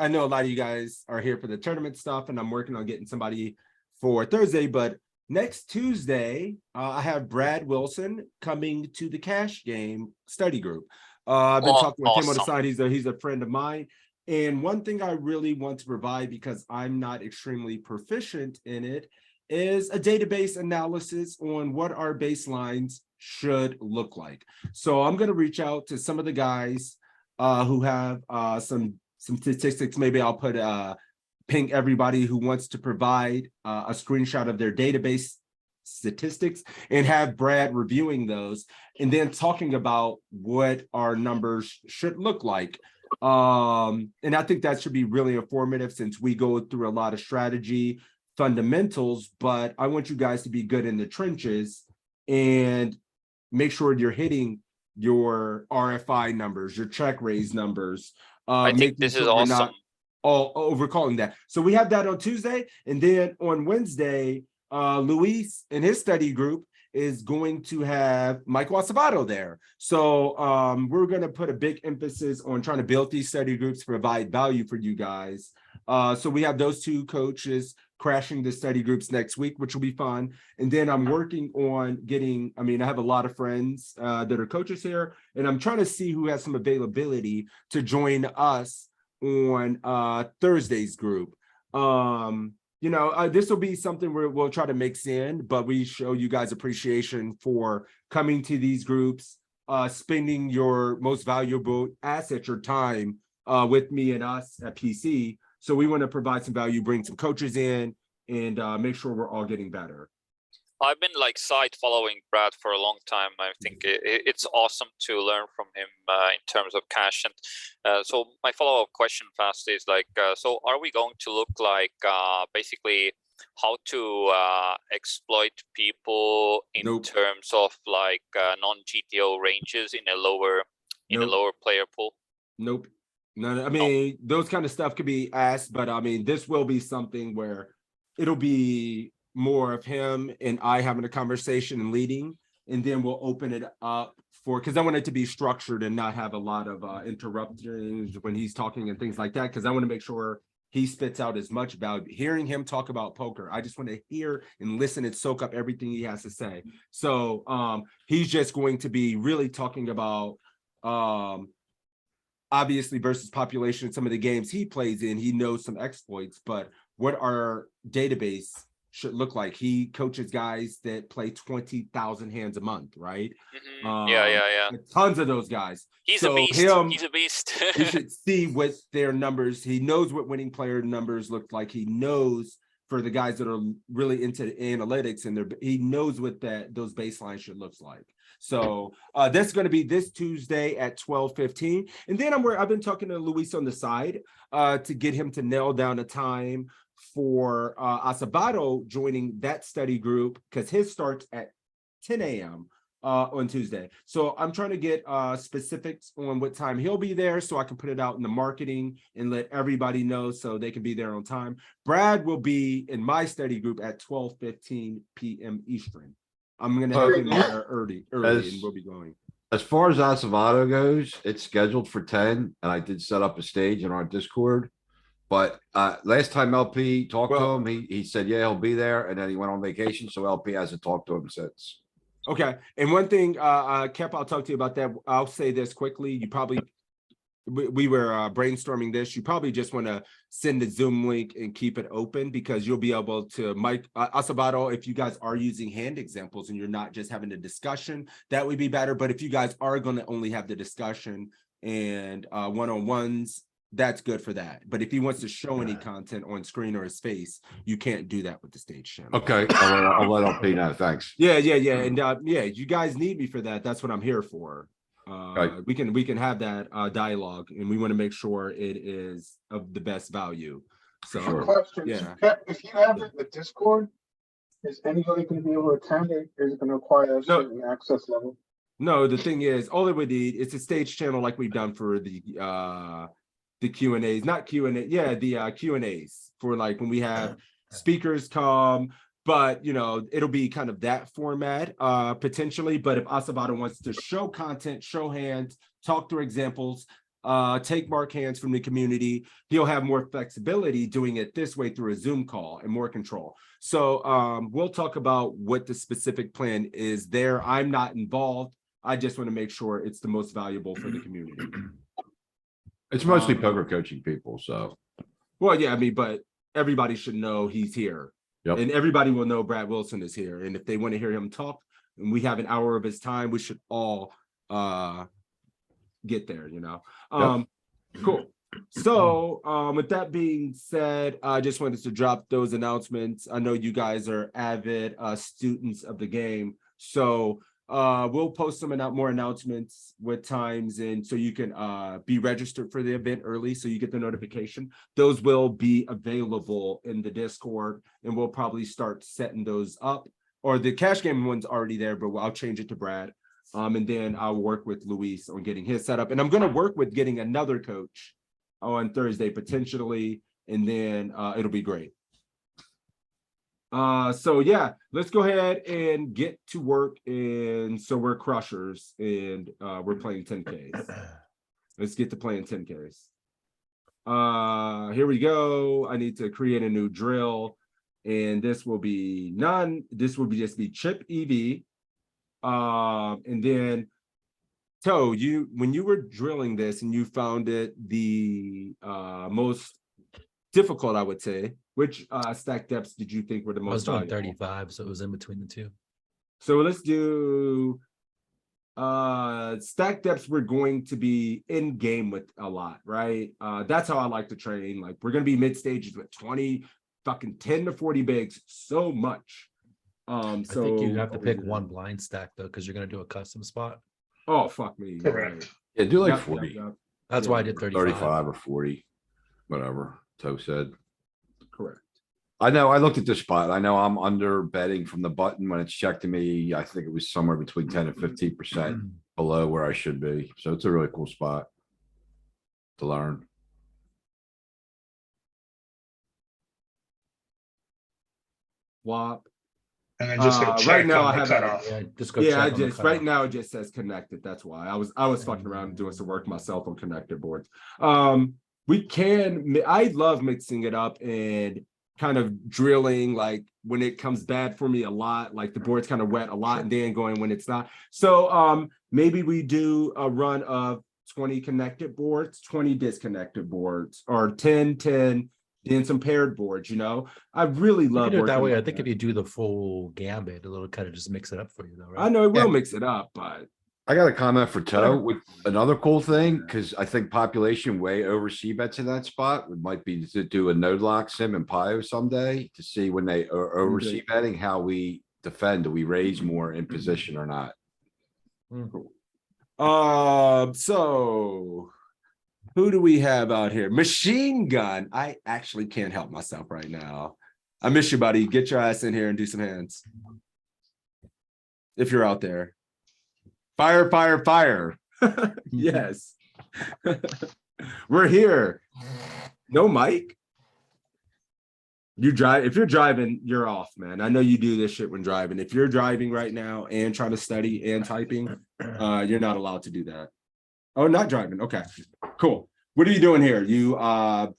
know a lot of you guys are here for the tournament stuff, and I'm working on getting somebody for Thursday, but next Tuesday, I have Brad Wilson coming to the cash game study group. I've been talking with him on the side. He's a friend of mine. And one thing I really want to provide, because I'm not extremely proficient in it, is a database analysis on what our baselines should look like. So I'm going to reach out to some of the guys who have some statistics. Maybe I'll put ping everybody who wants to provide a screenshot of their database statistics and have Brad reviewing those and then talking about what our numbers should look like. And I think that should be really informative since we go through a lot of strategy fundamentals, but I want you guys to be good in the trenches and make sure you're hitting your RFI numbers, your check raise numbers. I think this is awesome. All overcalling that. So we have that on Tuesday, and then on Wednesday, Luis and his study group is going to have Mike Wasabato there. So we're going to put a big emphasis on trying to build these study groups, provide value for you guys. So we have those two coaches crashing the study groups next week, which will be fun. And then I'm working on getting, I have a lot of friends that are coaches here, and I'm trying to see who has some availability to join us on Thursday's group. This will be something where we'll try to mix in, but we show you guys appreciation for coming to these groups, spending your most valuable asset, your time, with me and us at PC. So we want to provide some value, bring some coaches in, and make sure we're all getting better. I've been like side following Brad for a long time. I think it's awesome to learn from him in terms of cash. And so my follow-up question fast is like, so are we going to look like basically how to exploit people in terms of like non-GTO ranges in a lower player pool? Nope. No, those kind of stuff could be asked, but this will be something where it'll be more of him and I having a conversation and leading, and then we'll open it up because I want it to be structured and not have a lot of interruptions when he's talking and things like that, because I want to make sure he spits out as much value. Hearing him talk about poker, I just want to hear and listen and soak up everything he has to say. So he's just going to be really talking about obviously versus population, some of the games he plays in, he knows some exploits, but what our database should look like. He coaches guys that play 20,000 hands a month, right? Yeah. Tons of those guys. He's So a beast. He's a beast. He should see what their numbers. He knows what winning player numbers look like. He knows for the guys that are really into analytics, and he knows what those baselines should look like. So that's going to be this Tuesday at 12:15. And then I've been talking to Luis on the side to get him to nail down a time for Asabato joining that study group, because his starts at 10 a.m. On Tuesday. So I'm trying to get specifics on what time he'll be there so I can put it out in the marketing and let everybody know so they can be there on time. Brad will be in my study group at 12:15 p.m. Eastern. I'm going to have him there early, and we'll be going. As far as Acevedo goes, it's scheduled for 10, and I did set up a stage in our Discord. But last time LP talked to him, he said, yeah, he'll be there, and then he went on vacation, so LP hasn't talked to him since. Okay. And one thing, Kep, I'll talk to you about that. I'll say this quickly. You probably we were brainstorming this, you probably just want to send the Zoom link and keep it open, because you'll be able to Acevedo, if you guys are using hand examples and you're not just having a discussion, that would be better. But if you guys are going to only have the discussion and one-on-ones, that's good for that. But if he wants to show any content on screen or his face, you can't do that with the stage channel. Okay, I'll let LP know. Thanks. Yeah. And yeah, you guys need me for that. That's what I'm here for. We can have that dialogue, and we want to make sure it is of the best value. So Sure. Question, yeah. if you have it in the Discord, is anybody gonna be able to attend it? Is it gonna require a certain access level? No, the thing is, all it would need, it's a stage channel like we've done for the Q&As, not Q&A, yeah, the Q&As for like when we have speakers come. But, you know, it'll be kind of that format, potentially. But if Acevedo wants to show content, show hands, talk through examples, take mark hands from the community, he'll have more flexibility doing it this way through a Zoom call and more control. So we'll talk about what the specific plan is there. I'm not involved. I just want to make sure it's the most valuable for the community. It's mostly poker coaching people, so. Well, yeah, I mean, but everybody should know he's here. Yep. And everybody will know Brad Wilson is here. And if they want to hear him talk and we have an hour of his time, we should all get there, you know. Cool. So with that being said, I just wanted to drop those announcements. I know you guys are avid students of the game. So we'll post some more announcements with times, and so you can be registered for the event early so you get the notification. Those will be available in the Discord, and we'll probably start setting those up. Or the cash game one's already there, but I'll change it to Brad. And then I'll work with Luis on getting his set up. And I'm going to work with getting another coach on Thursday potentially, and then it'll be great. So yeah, let's go ahead and get to work. And so we're crushers, and we're playing 10Ks. Let's get to playing 10Ks. Here we go. I need to create a new drill, and this will be just be chip EV. And then Toe, when you were drilling this and you found it the most difficult, I would say, which stack depths did you think were the most I was doing valuable? 35, so it was in between the two. So let's do stack depths. We're going to be in game with a lot, right? That's how I like to train. Like, we're going to be mid stages with 20 fucking 10 to 40 bigs, so much. So I think you have to pick one blind stack though, because you're going to do a custom spot. Oh, fuck me. Correct. Yeah, do like Yep, 40. yep. That's why I did 35. 35 or 40, whatever Toe said. Correct. I know, I looked at this spot. I know I'm under betting from the button when it's checked to me. I think it was somewhere between 10 and 15% below where I should be. So it's a really cool spot to learn. Flop. And then just hit check right now on I the have cutoff. Yeah, just go. Yeah, check I on the just right cutoff. now it just says connected. That's why I was fucking around doing some work myself on connected boards. I love mixing it up and kind of drilling, like when it comes bad for me a lot, like the board's kind of wet a lot, and then going when it's not. So maybe we do a run of 20 connected boards, 20 disconnected boards, or 10, then some paired boards, you know. I really You love can do it that working way. I like think that. if you do the full gambit, it'll kind of just mix it up for you though, right? I know it will Yeah. mix it up, but I got a comment for Toe with another cool thing, because I think population way over C bets in that spot might be to do a node lock sim and Pio someday to see when they are over C betting, how we defend. Do we raise more in position or not? So who do we have out here? Machine Gun. I actually can't help myself right now. I miss you, buddy. Get your ass in here and do some hands. If you're out there. Fire, fire, fire. Yes. We're here. No mic. If you're driving, you're off, man. I know you do this shit when driving. If you're driving right now and trying to study and typing, you're not allowed to do that. Oh, not driving. Okay, cool. What are you doing here? You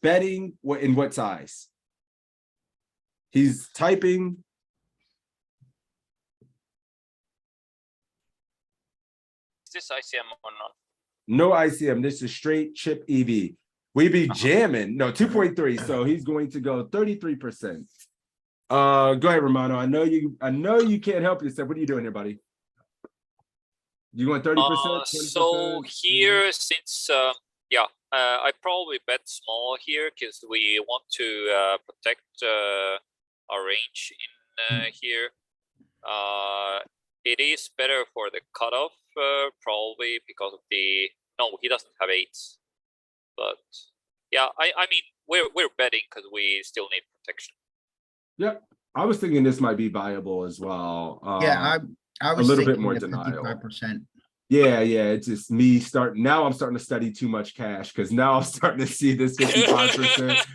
betting in what size? He's typing. Is this ICM or not? No ICM. This is straight chip EV. We be jamming. No, 2.3. So he's going to go 33%. Go ahead, Romano. I know you can't help yourself. What are you doing here, buddy? You going 30%? So here, since I probably bet small here because we want to protect our range in here. It is better for the cutoff probably because of the he doesn't have eights, but yeah, I mean we're betting because we still need protection. Yep. I was thinking this might be viable as well. Yeah, I was a little bit thinking more the denial. 55%. Yeah, it's just me now I'm starting to study too much cash because now I'm starting to see this 55%.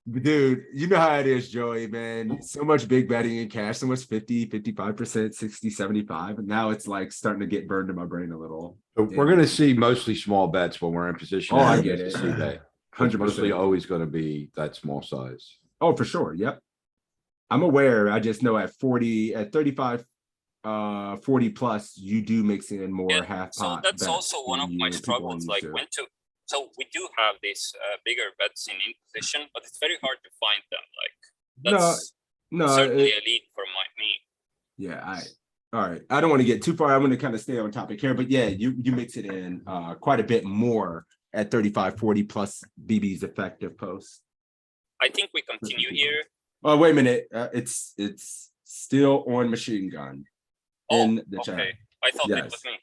Dude, you know how it is, Joey, man. So much big betting in cash, so much 50, 55%, 60, 75. And now it's like starting to get burned in my brain a little. So we're gonna see mostly small bets when we're in position. Oh, I to get it. see that. It's 100%. mostly always gonna be that small size. Oh, for sure. Yep. I'm aware. I just know at 35, 40 plus, you do mix in more half So pot. that's bets also one of than my people are struggles, used like to. when to. So we do have these bigger bets in position, but it's very hard to find them. Like that's certainly a lead for me. Yeah, all right. I don't want to get too far. I'm going to kind of stay on topic here, but yeah, you mix it in quite a bit more at 35, 40 plus BB's effective post. I think we continue here. Oh, wait a minute. It's still on machine gun in the chat. Okay. I thought it was me.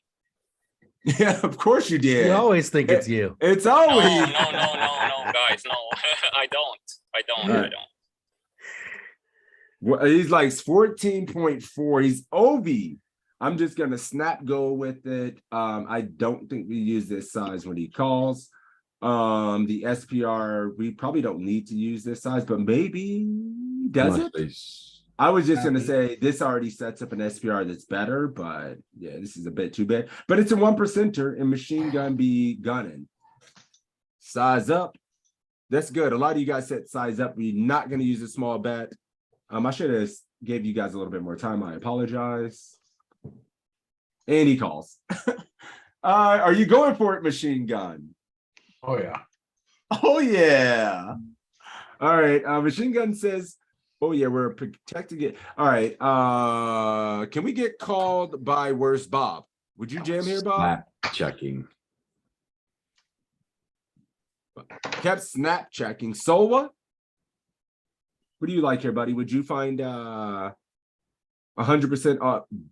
Yeah, of course you did. You always think it's you. It's always No, guys, no. I don't. Well, he's like 14.4. He's OV. I'm just gonna snap go with it. I don't think we use this size when he calls. The SPR, we probably don't need to use this size, but maybe does it? I was just gonna say this already sets up an SPR that's better, but yeah, this is a bit too big. But it's a 1%er and machine gun be gunning. Size up. That's good. A lot of you guys said size up. We're not gonna use a small bet. I should have gave you guys a little bit more time. I apologize. And he calls. Are you going for it, machine gun? Oh, yeah. Oh yeah. All right. Machine gun says, oh yeah, we're protecting it. All right. Can we get called by Worst Bob? Would you jam here, Bob? Snap checking. Kept snap checking. Solwa? What do you like here, buddy? Would you find 100%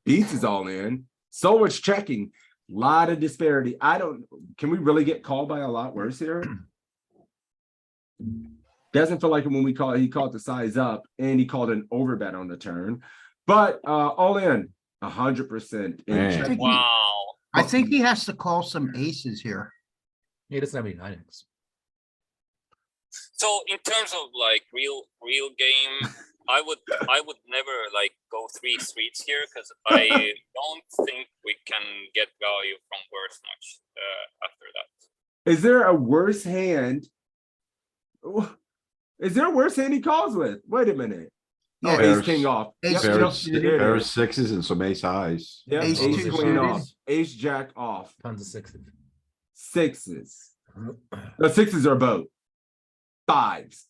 beats is all in? So much checking. Lot of disparity. Can we really get called by a lot worse here? Doesn't feel like it when he called the size up and he called an overbet on the turn. But all in 100% in check. Wow. I think he has to call some aces here. He doesn't have any 9x. So in terms of like real game, I would never like go 3 streets here because I don't think we can get value from worse much after that. Is there a worse hand? Is there a worse hand he calls with? Wait a minute. Yeah, Oh, ace king off. Ace Pair of sixes and some ace highs. Yeah, Ace ace two queen suited. off. Ace jack off. Tons of sixes. Sixes. The sixes are both. Fives.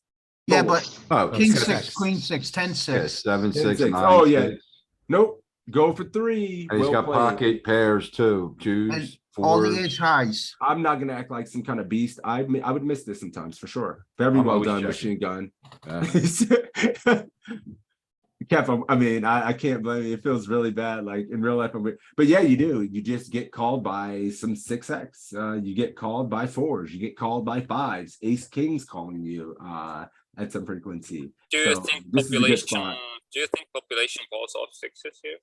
Yeah, but Oh, king six. 6, queen 6, 10 yeah, 6. 7, 10, 6, 6. 9. Oh, yeah. 6. Nope. Go for 3. And he's Well got played. pocket pairs too. And Twos, all the fours. ace highs. I'm not gonna act like some kind of beast. I would miss this sometimes for sure. Very I'm well always done, checking. machine gun. Yeah. Careful. I mean, I can't blame you. It feels really bad, like in real life. But yeah, you do. You just get called by some 6x. You get called by 4s. You get called by 5s. Ace kings calling you at some frequency. Do you So think this is a good population? spot. Do you think population calls off 6s here?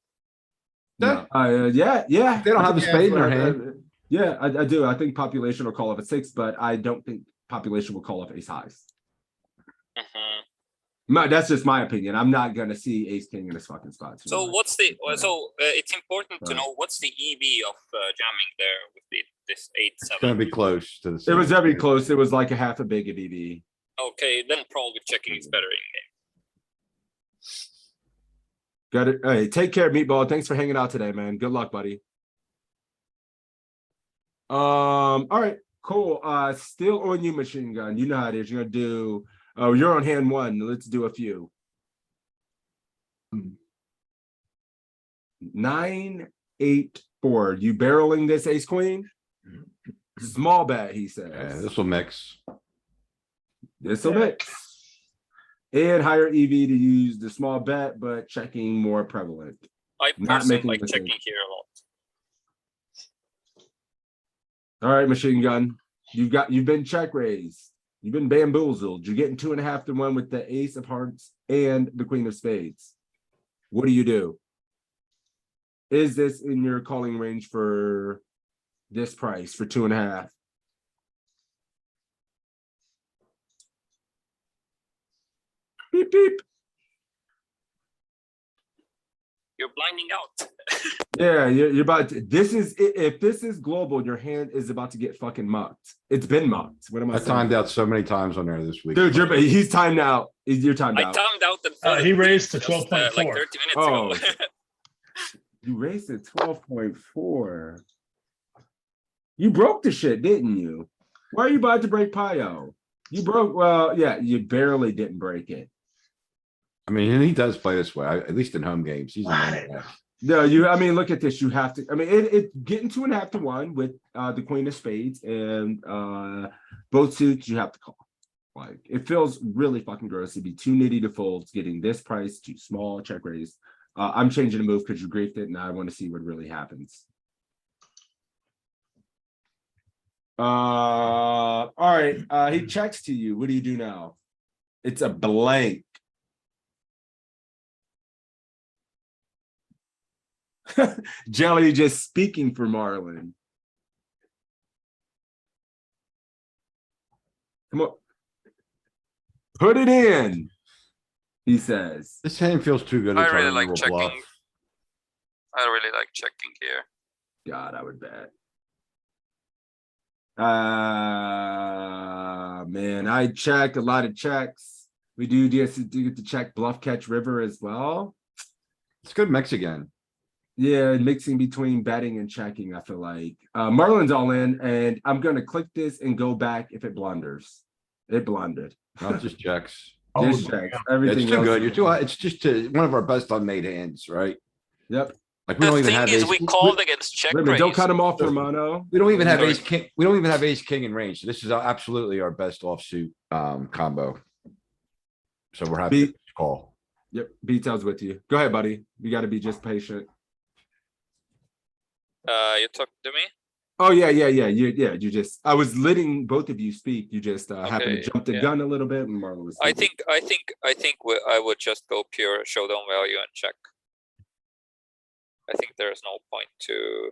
No, yeah. They don't have the spade in their hand. Yeah, I do. I think population will call off a 6, but I don't think population will call off ace highs. Mhm. That's just my opinion. I'm not gonna see ace king in this fucking spot. So what's the it's important to Right. know what's the EV of jamming there with this 8 It's gonna 7. be close to the. It was same. very close. It was like a half a big of EV. Okay, then probably checking is better in game. Got it. Hey, take care, Meatball. Thanks for hanging out today, man. Good luck, buddy. All right, cool. Still on you, Machine Gun. You know how it is. You're gonna do. Oh, you're on hand one. Let's do a few. 9, 8, 4. You barreling this ace queen? Small bet, he Yeah, says. this will mix. This'll mix. And higher EV to use the small bet, but checking more prevalent. I Not personally making like mistakes. checking here a lot. All right, Machine Gun. You've been check raised. You've been bamboozled. You're getting 2.5 to 1 with the ace of hearts and the queen of spades. What do you do? Is this in your calling range for this price for 2.5? Beep beep. You're blinding out. Yeah, you're about to, this is if this is global, your hand is about to get fucking mucked. It's been mucked. What am I I saying? timed out so many times on there this week. Dude, he's timed out. You're timed I out. timed out and He raised to just, 12.4. like 30 minutes Oh. ago. You raised it 12.4. You broke the shit, didn't you? Why are you about to break Pio? You broke, well, yeah, you barely didn't break it. I mean, he does play this way, at least in home games. He's a maniac. No, I mean, look at this. You have to, I mean, it getting 2.5 to 1 with the queen of spades and both suits, you have to call. Like, it feels really fucking gross to be too nitty to folds, getting this price too small, check raise. I'm changing the move because you griefed it and I want to see what really happens. All right, he checks to you. What do you do now? It's a blank. Jelly just speaking for Marlon. Come on. Put it in, he says. This hand feels too good. to I really turn like into a bluff. checking. I really like checking here. God, I would bet. Man, I check a lot of checks. We do get to check bluff catch river as well. It's good mix again. Yeah, mixing between betting and checking, I feel like. Marlon's all in, and I'm gonna click this and go back if it blunders. It blundered. Not just checks. Just checks. Yeah, Everything it's too else good. is- You're too high. It's just one of our best unmade hands, right? Yep. Like we don't The even thing have is, ace. we called against check Wait a minute, don't cut raise. him off, Romano. We don't even have Sorry. ace king. We don't even have ace king in range. So this is absolutely our best offsuit combo. So we're happy to call. Yep, B-Tail's with you. Go ahead, buddy. You gotta be just patient. You talked to me? Oh, yeah. You just, I was letting both of you speak. You just happened to Okay, jump the yeah. gun a little bit and Marlon was I speaking. think I would just go pure showdown value and check. I think there's no point to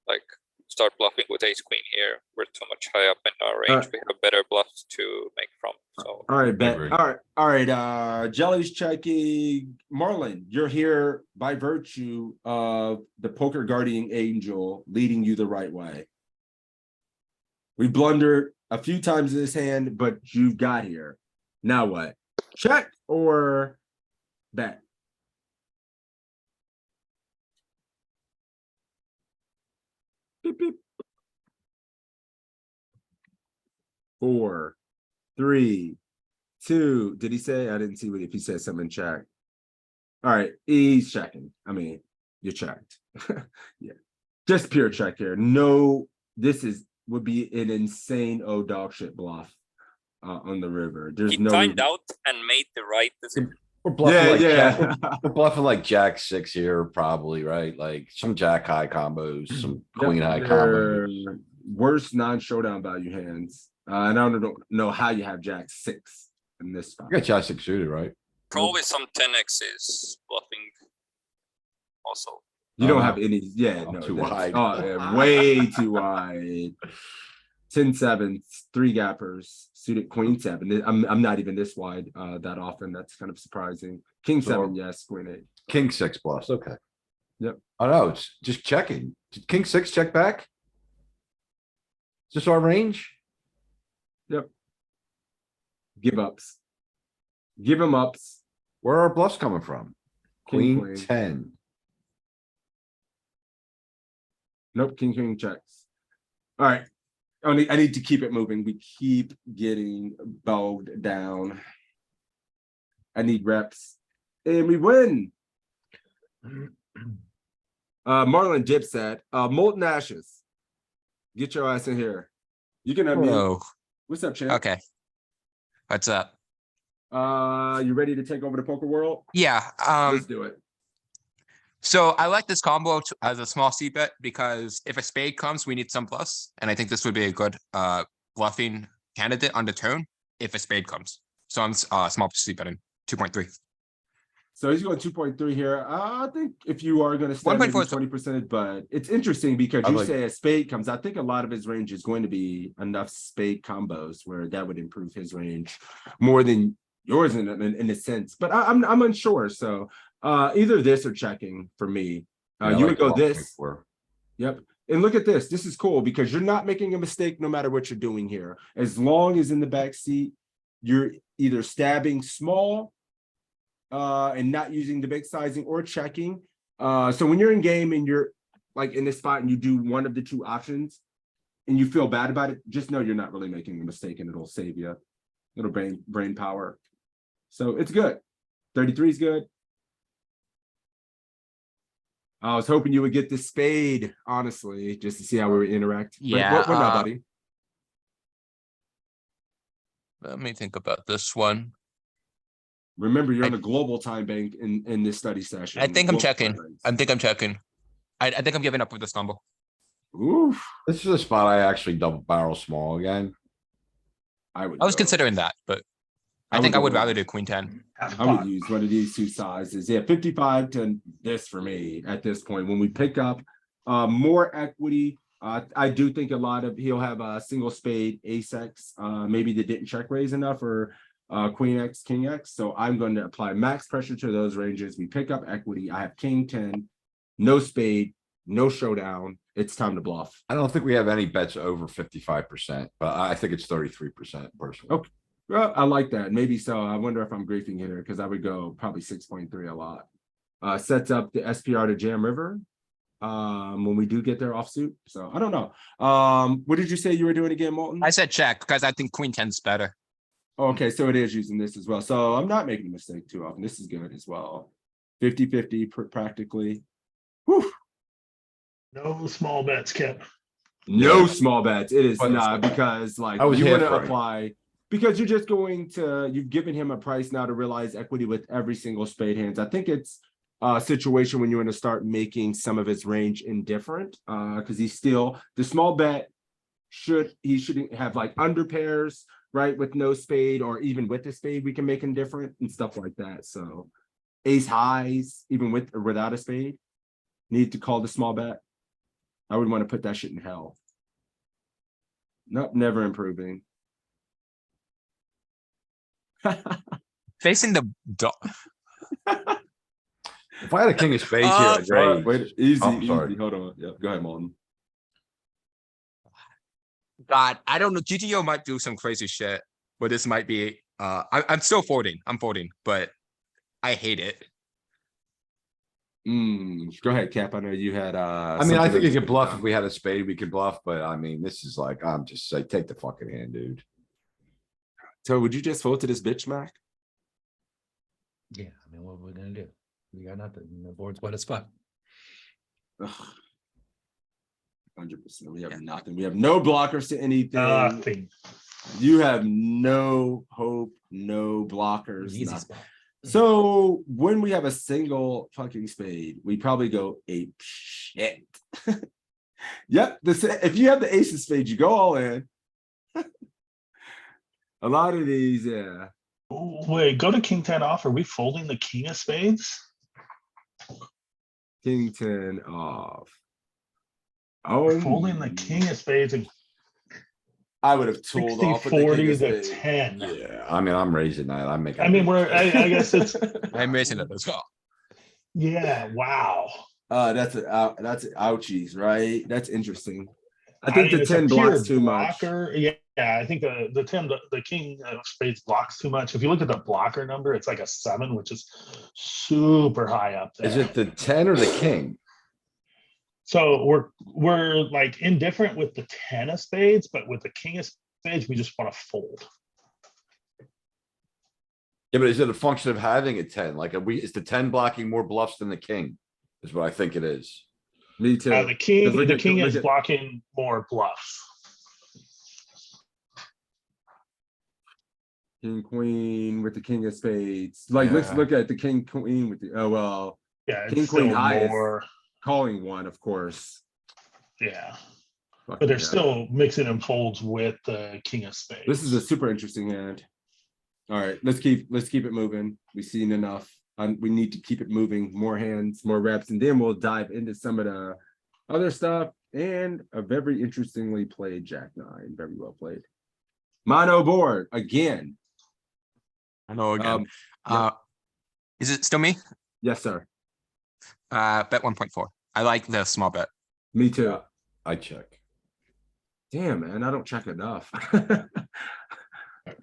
like start bluffing with ace queen here. We're too much high up in our range. We have better bluffs to make from. So All right, bet. agree. All right. Jelly's checking. Marlon, you're here by virtue of the poker guardian angel leading you the right way. We blundered a few times in this hand, but you got here. Now what? Check or bet? Beep, beep. 4, 3, 2. Did he say? I didn't see what if he said something in chat. All right, he's checking. I mean, you checked. Yeah, just pure check here. No, this would be an insane dog shit bluff on the river. There's he no timed out and made the right decision. We're bluffing like yeah. Jack, we're bluffing like Jack 6 here, probably, right? Like some Jack high combos, some Queen high combos. They're worst non-showdown value hands. And I don't know how you have Jack 6 in this spot. You got Jack 6 suited, right? Probably some 10x's bluffing also. You don't have any, yeah, Oh, no, too that's- wide. Oh, yeah, way too wide. 10-7, 3 gappers, suited queen 7. I'm not even this wide that often. That's kind of surprising. King 7, yes, queen 8. King 6 bluffs, okay. Yep. Oh no, it's just checking. Did King 6 check back? Is this our range? Yep. Give ups. Give him ups. Where are our bluffs coming from? King, Queen queen. 10. Nope, king checks. All right. I need to keep it moving. We keep getting bogged down. I need reps. And we win. Marlon Dipset. Molten Ashes. Get your ass in here. You can unmute. Hello. What's up, champ? Okay. What's up? You ready to take over the poker world? Yeah. Let's do it. So I like this combo as a small C bet because if a spade comes, we need some plus, and I think this would be a good bluffing candidate on the turn if a spade comes. So I'm small C betting 2.3. So he's going 2.3 here. I think if you are going to start 20%, but it's interesting because you say a spade comes. I think a lot of his range is going to be enough spade combos where that would improve his range more than yours in a sense. But I'm unsure. So either this or checking for me. You would go this. Yep. And look at this. This is cool because you're not making a mistake no matter what you're doing here. As long as in the back seat, you're either stabbing small and not using the big sizing or checking. So when you're in game and you're like in this spot and you do one of the two options and you feel bad about it, just know you're not really making a mistake and it'll save you. Little brain power. So it's good. 33 is good. I was hoping you would get the spade, honestly, just to see how we would interact. Yeah. What now, buddy? Let me think about this one. Remember, you're on a global time bank in this study session. I think I'm Global checking. time banks. I think I'm checking. I think I'm giving up with this combo. Oof. This is a spot I actually double barrel small again. I was considering that, but I think I would rather do queen 10. I would use one of these two sizes. Yeah, 55 to this for me at this point. When we pick up more equity, I do think a lot of he'll have a single spade, ace X, maybe they didn't check raise enough or queen X, king X. So I'm going to apply max pressure to those ranges. We pick up equity. I have king 10, no spade, no showdown. It's time to bluff. I don't think we have any bets over 55%, but I think it's 33% personally. Okay. Well, I like that. Maybe so. I wonder if I'm griefing here because I would go probably 6.3 a lot. Sets up the SPR to jam river when we do get there offsuit. So I don't know. What did you say you were doing again, Molten? I said check because I think queen 10 is better. Okay, so it is using this as well. So I'm not making a mistake too often. This is good as well. 50-50 practically. Whew. No small bets, Kip. No small bets. It is not because like I was you want to half right. apply because you're just going to you've given him a price now to realize equity with every single spade hands. I think it's a situation when you're going to start making some of his range indifferent because he's still the small bet he shouldn't have like under pairs, right? With no spade or even with the spade, we can make him different and stuff like that. So ace highs, even with or without a spade, need to call the small bet. I would want to put that shit in hell. Nope, never improving. Facing the If I had a king of spades here, I'd raise. Wait, easy, I'm sorry. easy. Hold on. Yep, go ahead, Molten. God, I don't know. GTO might do some crazy shit, but this might be. I'm still folding. I'm folding, but I hate it. Go ahead, Cap. I know you had. I mean, I think you could bluff if we had a spade, we could bluff, but I mean, this is like, I'm just say, take the fucking hand, dude. So would you just fold to this bitch, Mac? Yeah, I mean, what are we gonna do? We got nothing. The board's wet as fuck. 100%. We have nothing. We have no blockers to anything. Nothing. You have no hope, no blockers. Easy nothing. spot. So when we have a single fucking spade, we probably go ape shit. Yep. If you have the ace of spades, you go all in. A lot of these, yeah. Wait, go to king 10 off. Are we folding the king of spades? King 10 off. We're Oh, folding the king of spades and I would have tooled 60, off with the king 40 of to spades. 10. Yeah, I mean, I'm raising that. I'm making. I mean, I guess it's, I'm raising it as well. yeah, wow. That's ouchies, right? That's interesting. I think mean, the it's a 10 pure blocks too much. blocker. Yeah, I think the 10, the king of spades blocks too much. If you look at the blocker number, it's like a 7, which is super high up there. Is it the 10 or the king? So we're like indifferent with the 10 of spades, but with the king of spades, we just want to fold. Yeah, but is it a function of having a 10? Like, is the 10 blocking more bluffs than the king? Is what I think it is. Me too. The king, 'Cause look the at- king look is at- blocking more bluffs. King, queen with the king of spades. Like, let's Yeah. look at the king, queen with the, oh, well, Yeah, king, it's queen still high is more. calling one, of course. Yeah, Fucking but they're hell. still mixing in folds with the king of spades. This is a super interesting hand. All right, let's keep it moving. We've seen enough. We need to keep it moving. More hands, more reps, and then we'll dive into some of the other stuff and a very interestingly played Jack-9. Very well played. Mono board again. I know again. Yep. Is it still me? Yes, sir. Bet 1.4. I like the small bet. Me too. I check. Damn, man, I don't check enough.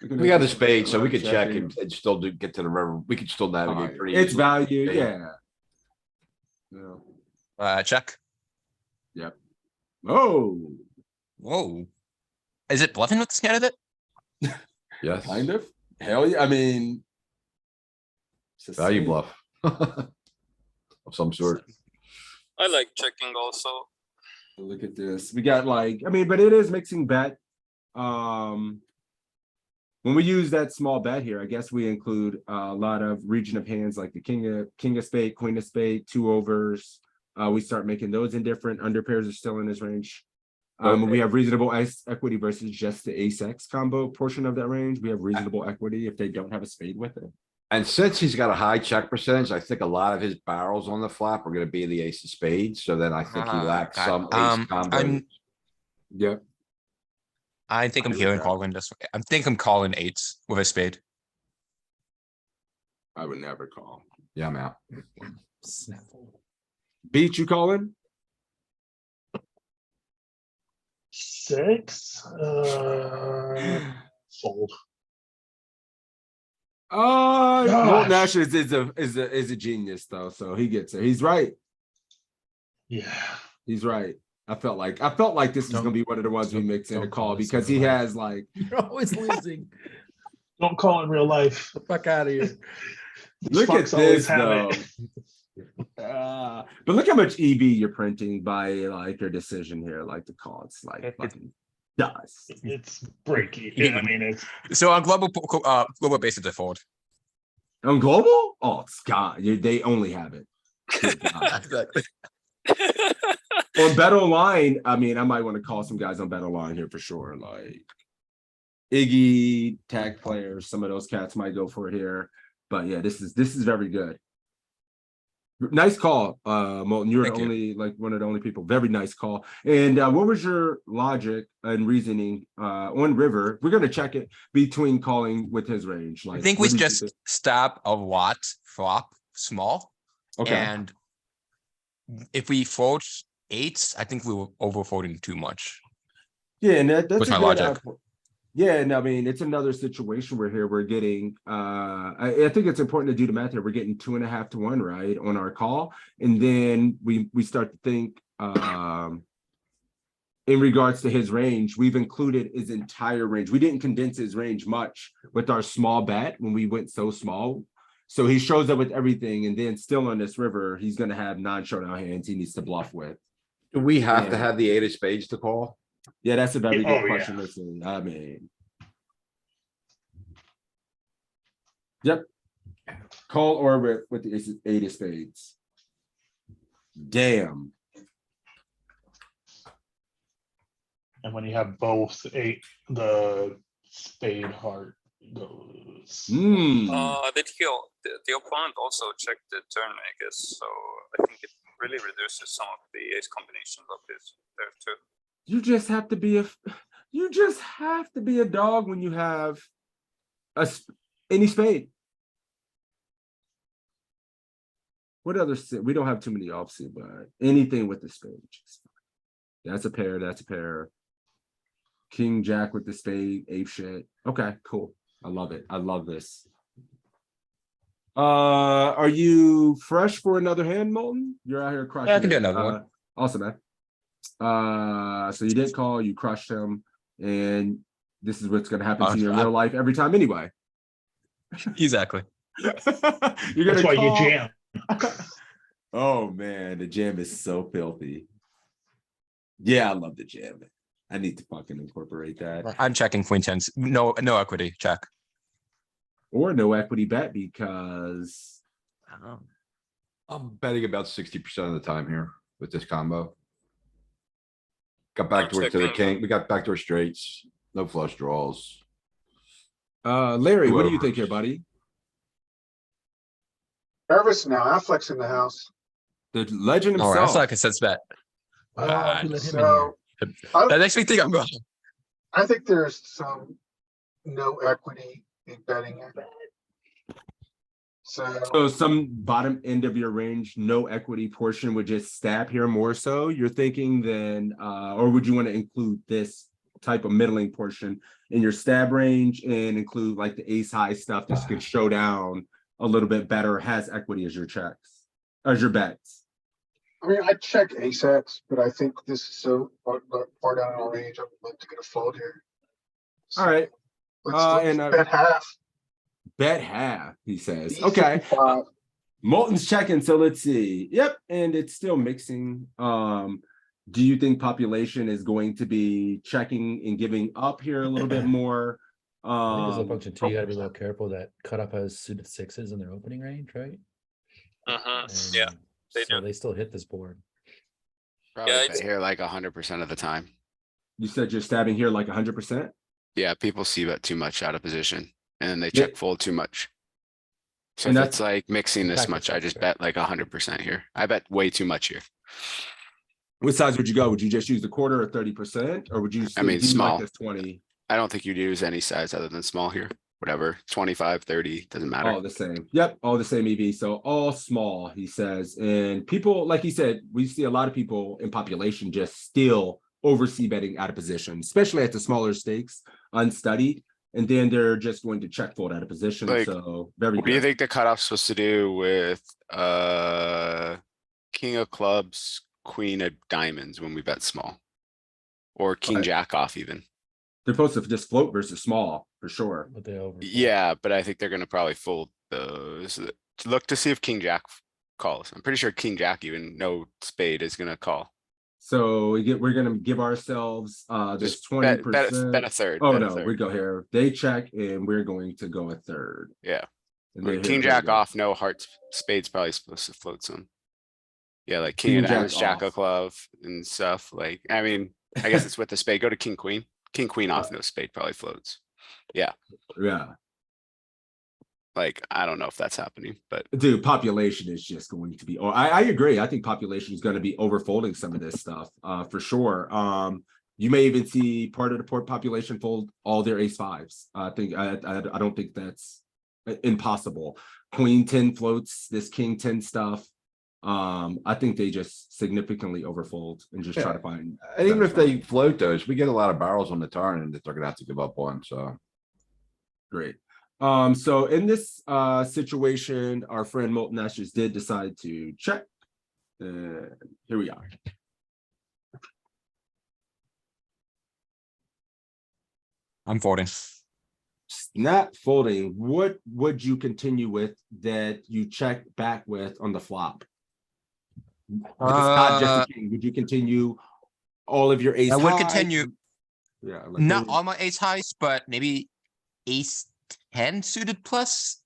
We got a spade, so we could check Checking. and still get to the river. We could still navigate pretty It's easily. value, Yeah. yeah. Check. Yep. Oh, Whoa. Is it bluffing with this candidate? Yes. kind of. Hell yeah. I mean, it's the Value same. bluff. Of some sort. I like checking also. Look at this. We got like, I mean, but it is mixing bet. When we use that small bet here, I guess we include a lot of region of hands like the king of spade, queen of spade, 2 overs. We start making those indifferent. Under pairs are still in his range. We have reasonable equity versus just the ace X combo portion of that range. We have reasonable equity if they don't have a spade with it. And since he's got a high check percentage, I think a lot of his barrels on the flop are gonna be the ace of spades. So then I think he lacks God. some ace combo. Yep. I think I'm agree with hearing that. calling this. I think I'm calling 8s with a spade. I would never call. Yeah, I'm out. Beat you calling? 6. Fold. Molten Gosh. Nash is a genius though, so he gets it. He's right. Yeah. He's right. I felt like this is gonna be one of the ones we mix in a don't call call this because in he real life. has like You're always losing. Don't call in real life. The fuck out of here. look at Fucks always this have though. it. But look how much EV you're printing by like your decision here, like the call. It's like It- fucking dust. It's breaky. Yeah, I mean, it's So on global basis, I fold. On global? Oh, Scott, they only have it. Good God. Exactly. On Bet Online, I mean, I might want to call some guys on Bet Online here for sure. Like Iggy, tag players, some of those cats might go for it here. But yeah, this is very good. Nice call, Molten. You're Thank the you. only like one of the only people. Very nice call. And what was your logic and reasoning on river? We're gonna check it between calling with his range. Like I think we what do you just think? stop a lot flop small. Okay. And if we fold 8s, I think we were over folding too much. Yeah, and that's What's a my good logic? output. Yeah, and I mean it's another situation where here we're getting I think it's important to do the math here. We're getting 2.5 to 1, right, on our call. And then we start to think in regards to his range, we've included his entire range. We didn't condense his range much with our small bet when we went so small. So he shows up with everything, and then still on this river, he's gonna have non-showdown hands he needs to bluff with. Do we have to Yeah. have the 8 of spades to call? Yeah, that's a very Oh, good yeah. question. Listen, I mean, yep. Call or with the 8 of spades. Damn. and when you have both the spade heart goes. Hmm. Did the opponent also check the turn, I guess, so I think it really reduces some of the ace combinations of his there too. You just have to be a dog when you have any spade. What other we don't have too many offsuit, but anything with the spade. That's a pair. That's a pair. King Jack with the spade, ape shit. Okay, cool. I love it. I love this. Are you fresh for another hand, Molten? You're out here crushing. I can do it. another one. Awesome, man. So you did call, you crushed him, and this is what's gonna happen to you in real life every time anyway. Exactly. You're That's gonna why call. you jam. Oh man, the jam is so filthy. Yeah, I love the jam. I need to fucking incorporate that. I'm checking queen tens. No equity, check. Or no equity bet because I'm betting about 60% of the time here with this combo. Got I'm backdoor to the checking. king. We got backdoor straights, no flush draws. Larry, what do you Whoever. think here, buddy? Nervous now. Affleck's in the house. The legend Oh, that's himself. like a sense bet. Who let him in So That makes me think I'm going. I think there's some no equity in betting it. So some bottom end of your range, no equity portion would just stab here more so. You're thinking then, or would you want to include this type of middling portion in your stab range and include like the ace high stuff that could show down a little bit better, has equity as your checks, as your bets? I mean, I check ace X, but I think this is so far down in our range. I'm about to get a fold here. All right. Let's bet half. Bet half, he says. Easy Okay. 55. Molten's checking, so let's see. Yep, and it's still mixing. Do you think population is going to be checking and giving up here a little bit more? I think there's a function too. You gotta be a little careful that cutoff has suited sixes in their opening range, right? Yeah, And they so do. they still hit this board. Probably Yeah, bet it's- here like 100% of the time. You said you're stabbing here like 100%? Yeah, people see bet too much out of position and then they Yeah. check fold too much. So And if that's- it's like mixing this Practice much, I that's just fair. bet like 100% here. I bet way too much here. What size would you go? Would you just use the quarter or 30%? Or would you I mean, do you small. like this 20? I don't think you'd use any size other than small here. Whatever, 25, 30, doesn't matter. All the same. Yep, all the same EV. So all small, he says. And people, like he said, we see a lot of people in population just still oversee betting out of position, especially at the smaller stakes, unstudied. And then they're just going to check fold out of position. Like, So very What do you good. think the cutoff's supposed to do with, king of clubs, queen of diamonds when we bet small? Or king jack off even? They're supposed to just float versus small for sure. But they over. Yeah, but I think they're gonna probably fold those. Look to see if king jack calls. I'm pretty sure king jack even no spade is gonna call. So we're gonna give ourselves this Just bet 20%. a third. Oh bet a no, we third. go here. They check and we're going to go a third. Yeah, And Or they hit king very jack good. off, no hearts, spades probably supposed to float some. Yeah, like King king of jack diamonds, jack off. of club and stuff, like, I mean, I guess it's with the spade, go to king, queen. King, queen off, no spade probably floats. Yeah. Like, I don't know if that's happening, but Dude, population is just going to be, or I agree. I think population is going to be overfolding some of this stuff, for sure. You may even see part of the port population fold all their ace fives. I don't think that's impossible. Queen 10 floats this king 10 stuff. I think they just significantly overfold and just try to find. And even better if they spots. float those, we get a lot of barrels on the turn and that they're gonna have to give up on, so. Great. So in this situation, our friend Molten Ashes did decide to check. Here we are. I'm folding. Not folding. What would you continue with that you check back with on the flop? It's not just a king. Would you continue all of your ace I would highs? continue, Yeah. like not what- all my ace highs, but maybe ace 10 suited plus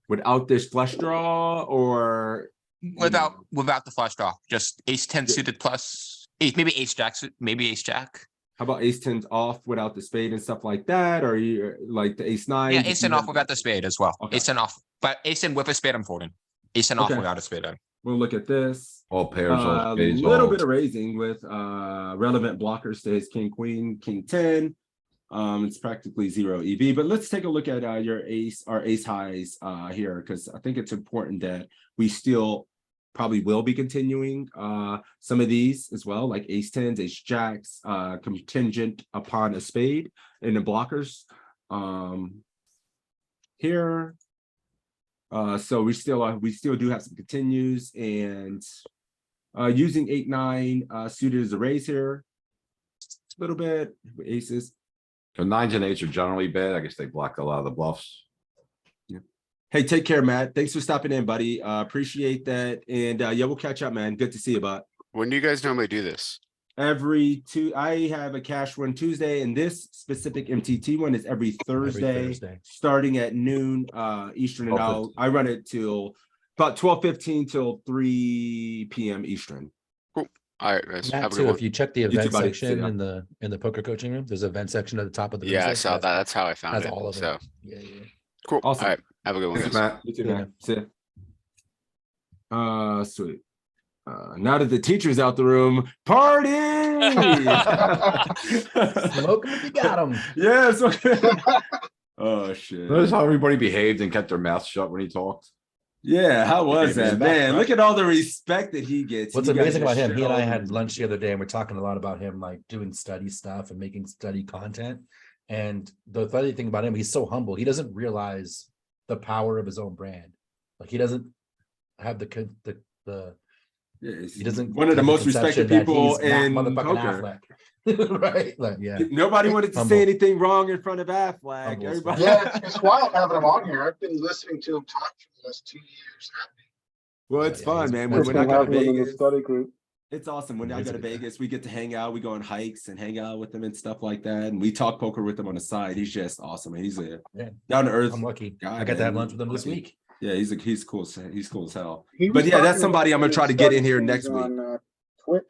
without this flush draw or without the flush draw, just ace 10 suited plus ace, maybe ace jack, maybe ace jack. how about ace 10s off without the spade and stuff like that? Or you like the ace 9? Yeah, ace 10 off without the spade as well. Okay. Ace 10 off, but ace 10 with a spade, I'm folding. Ace 10 off Okay. without a spade. We'll look at this. All pairs, all A spades, little all. bit of raising with relevant blockers to his king, queen, king 10. It's practically zero EV, but let's take a look at our ace highs here, because I think it's important that we still probably will be continuing some of these as well, like ace 10s, ace jacks, contingent upon a spade in the blockers here. So we still do have some continues, and Using 8-9 suited as a raise here. A little bit with aces. So 9s and 8s are generally bad. I guess they block a lot of the bluffs. Hey, take care, Matt. Thanks for stopping in, buddy. Appreciate that. And yeah, we'll catch up, man. Good to see you, bud. When do you guys normally do this? I have a cash one Tuesday, and this specific MTT one is every Thursday, starting at noon Eastern. And I run it till about 12:15 till 3 p.m. Eastern. Cool. All right, guys. Matt, Have a too, good one. if you check the too, event buddy. section See ya. in the poker coaching room, there's an event section at the top of the. Yeah, I Wednesday. saw that. That's how I found Has it. all of So it. Yeah. cool. Awesome. All right. Have a good one, Thanks, guys. Matt. You too, Yeah. man. See ya. Sweet. Now that the teacher's out the room, party! Smoke 'em if you got 'em. Yeah. Oh shit. Notice how everybody behaved and kept their mouth shut when he talked. Yeah, how was Gave that, respect, man? right? Look at all the respect that he gets. What's You guys amazing about just him, he and I shit all had over lunch the other day and we're talking a lot about him, like doing study stuff and making study content. And the funny thing about him, he's so humble. He doesn't realize the power of his own brand. Like he doesn't have Yeah, he doesn't one of the have most conception respected that people he's Matt in motherfucking poker. Affleck. Right? Like, yeah. Nobody wanted to Humble. say anything wrong in front of Affleck. Humble as Everybody. Yeah, it's wild having him on here. I've been listening to him talk for the last 2 years. Well, it's Yeah, fun, he's- man. that's When I cool. go to Having him in the Vegas, study group. it's awesome. When I go to Amazing. Vegas, we get to hang out. We go on hikes and hang out with him and stuff like that. And we talk poker with him on the side. He's just awesome. He's a Yeah. down to earth I'm lucky. guy. I got to have man. lunch with him this Lucky. week. Yeah, he's cool. He's cool as hell. He But was yeah, that's talking somebody I'm gonna about try to get in study here things next week. on, Twitch.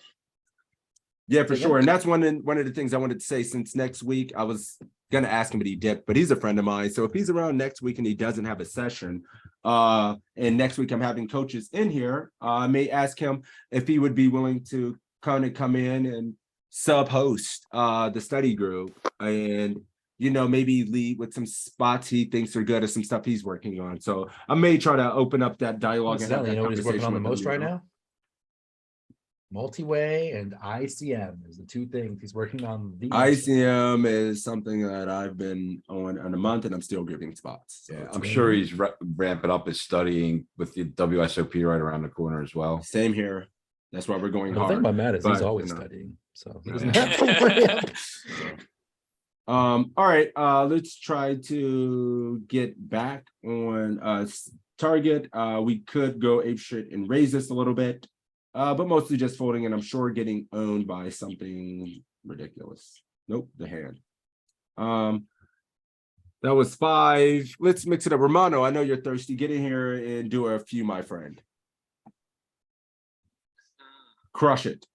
Yeah, for Yeah. sure. And that's one of the things I wanted to say. Since next week, I was gonna ask him, but he dipped. But he's a friend of mine. So if he's around next week and he doesn't have a session, and next week I'm having coaches in here, I may ask him if he would be willing to come in and sub-host the study group, and maybe lead with some spots he thinks are good or some stuff he's working on. So I may try to open up that dialogue. And have Incidentally, that you know what he's working on the conversation most with right him, now? Multi-way and ICM is the two things he's working on. The ICM is something that I've been on in a month, and I'm still giving spots. So Yeah, it's I'm good. sure he's ramping up his studying with the WSOP right around the corner as well. Same here. That's why we're going The hard. thing about Matt is he's but, always you know. studying, so he Yeah. doesn't have to worry about. All right. Let's try to get back on target. We could go ape shit and raise this a little bit, but mostly just folding, and I'm sure getting owned by something ridiculous. Nope, the hand. That was 5. Let's mix it up. Romano, I know you're thirsty. Get in here and do a few, my friend. Crush it.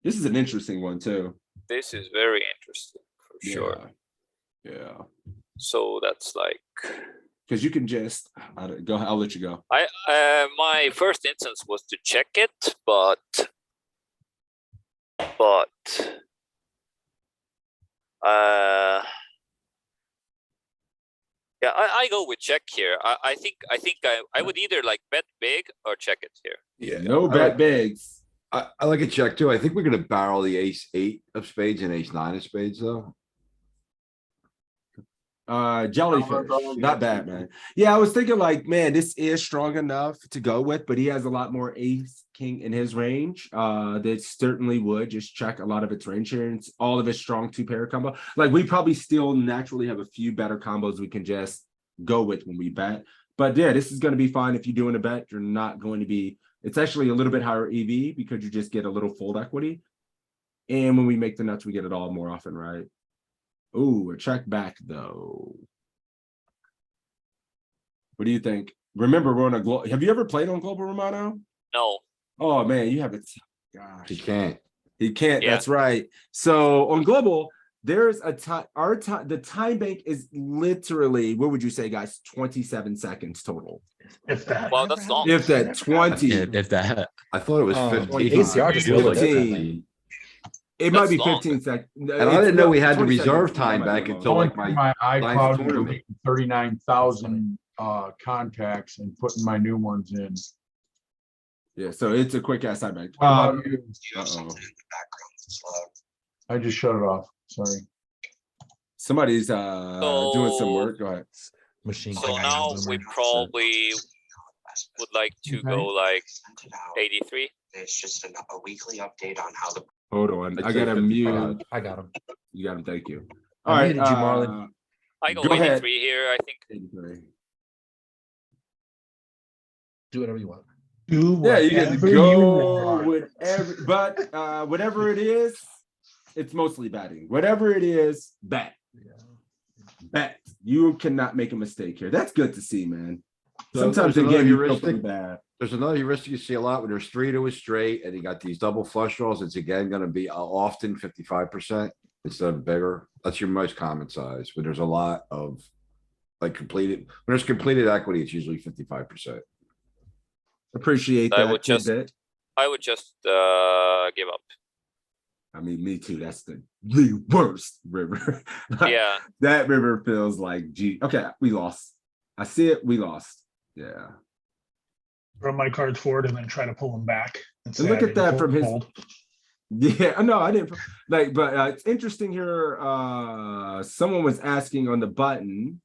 This is an interesting one too. This is very interesting for sure. Yeah. So that's like Because you can just go. I'll let you go. my first instance was to check it, but yeah, I go with check here. I think I would either like bet big or check it here. Yeah, No bet bigs. I like a check too. I think we're gonna barrel the ace-8 of spades and ace-9 of spades though. Jellyfish, not bad, man. Yeah, I was thinking like, man, this is strong enough to go with, but he has a lot more ace king in his range. That certainly would just check a lot of its range here. And it's all of his strong 2-pair combo. Like we probably still naturally have a few better combos we can just go with when we bet. But yeah, this is going to be fine. If you're doing a bet, you're not going to be. It's actually a little bit higher EV because you just get a little fold equity. And when we make the nuts, we get it all more often, right? Ooh, a check back though. What do you think? Remember, we're on a global. Have you ever played on Global, Romano? No. Oh man, you haven't. Gosh, He can't. he can't. Yeah. That's right. So on Global, there's a time. Our time. The time bank is literally. What would you say, guys? 27 seconds total. If that. Well, that's long. If that 20. Yeah, if that. I thought it was 15. ACR just feels like 15. It might That's be long. 15 seconds. And I didn't know we had the reserve time back until Going like through my my ninth iCloud, tournament. deleting 39,000 contacts and putting my new ones in. Yeah, so it's a quick ass time bank. Uh, Uh-oh. I just shut it off. Sorry. Somebody's doing some work. Go ahead. Machine. So gun now boomer. we probably would like to go like 83. It's just a weekly update on how the. Hold on, I'd I say gotta 55. mute. I got him. You got him, thank you. I All right, muted you, Marlon. I go, Go 83 ahead. here, I think. 83. Do whatever you want. Do Yeah, you can whatever you go want. whatever, but whatever it is, it's mostly betting. Whatever it is, bet. Bet. You cannot make a mistake here. That's good to see, man. So Sometimes there's in game another you feel heuristic. pretty bad. There's another heuristic you see a lot when there's 3 to a straight and you got these double flush draws. It's again gonna be often 55% instead of bigger. That's your most common size, but there's a lot of like completed, when there's completed equity, it's usually 55%. Appreciate I that would just- tidbit. I would just give up. I mean, me too. That's the worst river. Yeah. That river feels like, gee, okay, we lost. I see it. We lost. Yeah. Throw my cards forward and then try to pull them back. And And look say I at that didn't from his. fold. Yeah, no, I didn't like, but it's interesting here. Someone was asking on the button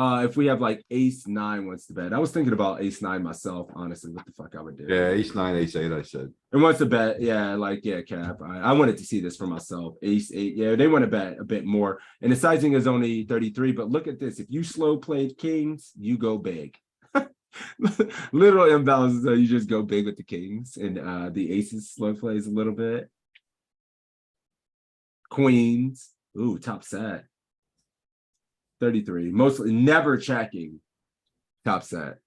if we have like ace 9 wants to bet. I was thinking about ace 9 myself, honestly. What the fuck I would do? Yeah, ace 9, ace 8, I said. And wants to bet, yeah, like yeah, Cap. I wanted to see this for myself. Ace 8, yeah, they want to bet a bit more. And the sizing is only 33, but look at this. If you slow played kings, you go big. Little imbalances, so you just go big with the kings, and the aces slow plays a little bit. Queens, ooh, top set. 33, mostly never checking. Top set.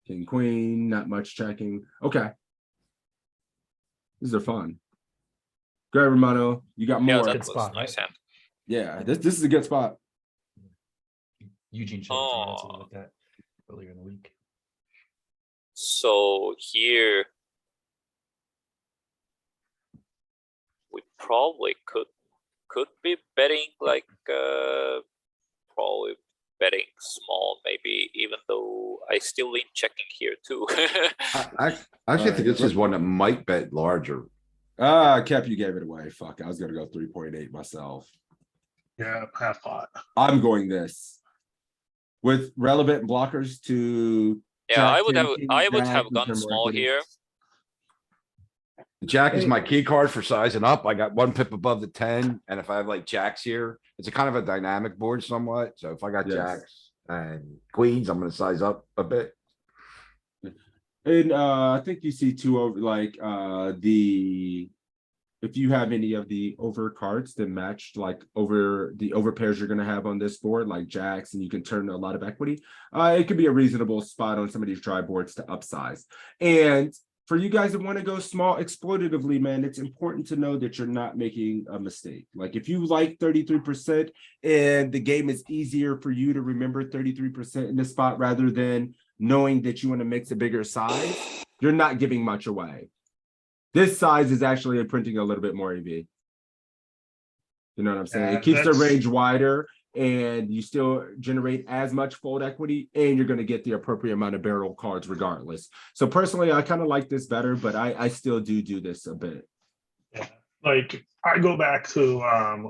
King, queen, not much checking. Okay. These are fun. Great, Romano. You got Yeah, more. that Good was spot, nice hand. Yeah, this is a good spot. Eugene showed it to me like that earlier in the week. So here we probably could be betting like probably betting small, maybe, even though I still lean checking here too. I actually think this is one that might bet larger. Cap, you gave it away. Fuck, I was gonna go 3.8 myself. Yeah, half pot. I'm going this with relevant blockers to. Yeah, Jack, I would 10, have king, I would jack, have and gone turn more small equity. here. Jack is my key card for sizing up. I got 1 pip above the 10, and if I have like jacks here, it's a kind of a dynamic board somewhat. So if I got Yes. jacks and queens, I'm gonna size up a bit. And I think you see too over like if you have any of the over cards that match like over the over pairs you're gonna have on this board, like jacks, and you can turn a lot of equity. It could be a reasonable spot on some of these try boards to upsize. And for you guys that want to go small exploitatively, man, it's important to know that you're not making a mistake. Like if you like 33% and the game is easier for you to remember 33% in the spot rather than knowing that you want to mix a bigger size, you're not giving much away. This size is actually printing a little bit more EV. You know what I'm saying? Yeah, It keeps the that's- range wider and you still generate as much fold equity and you're going to get the appropriate amount of barrel cards regardless. So personally, I kind of like this better, but I still do this a bit. Yeah. Like I go back to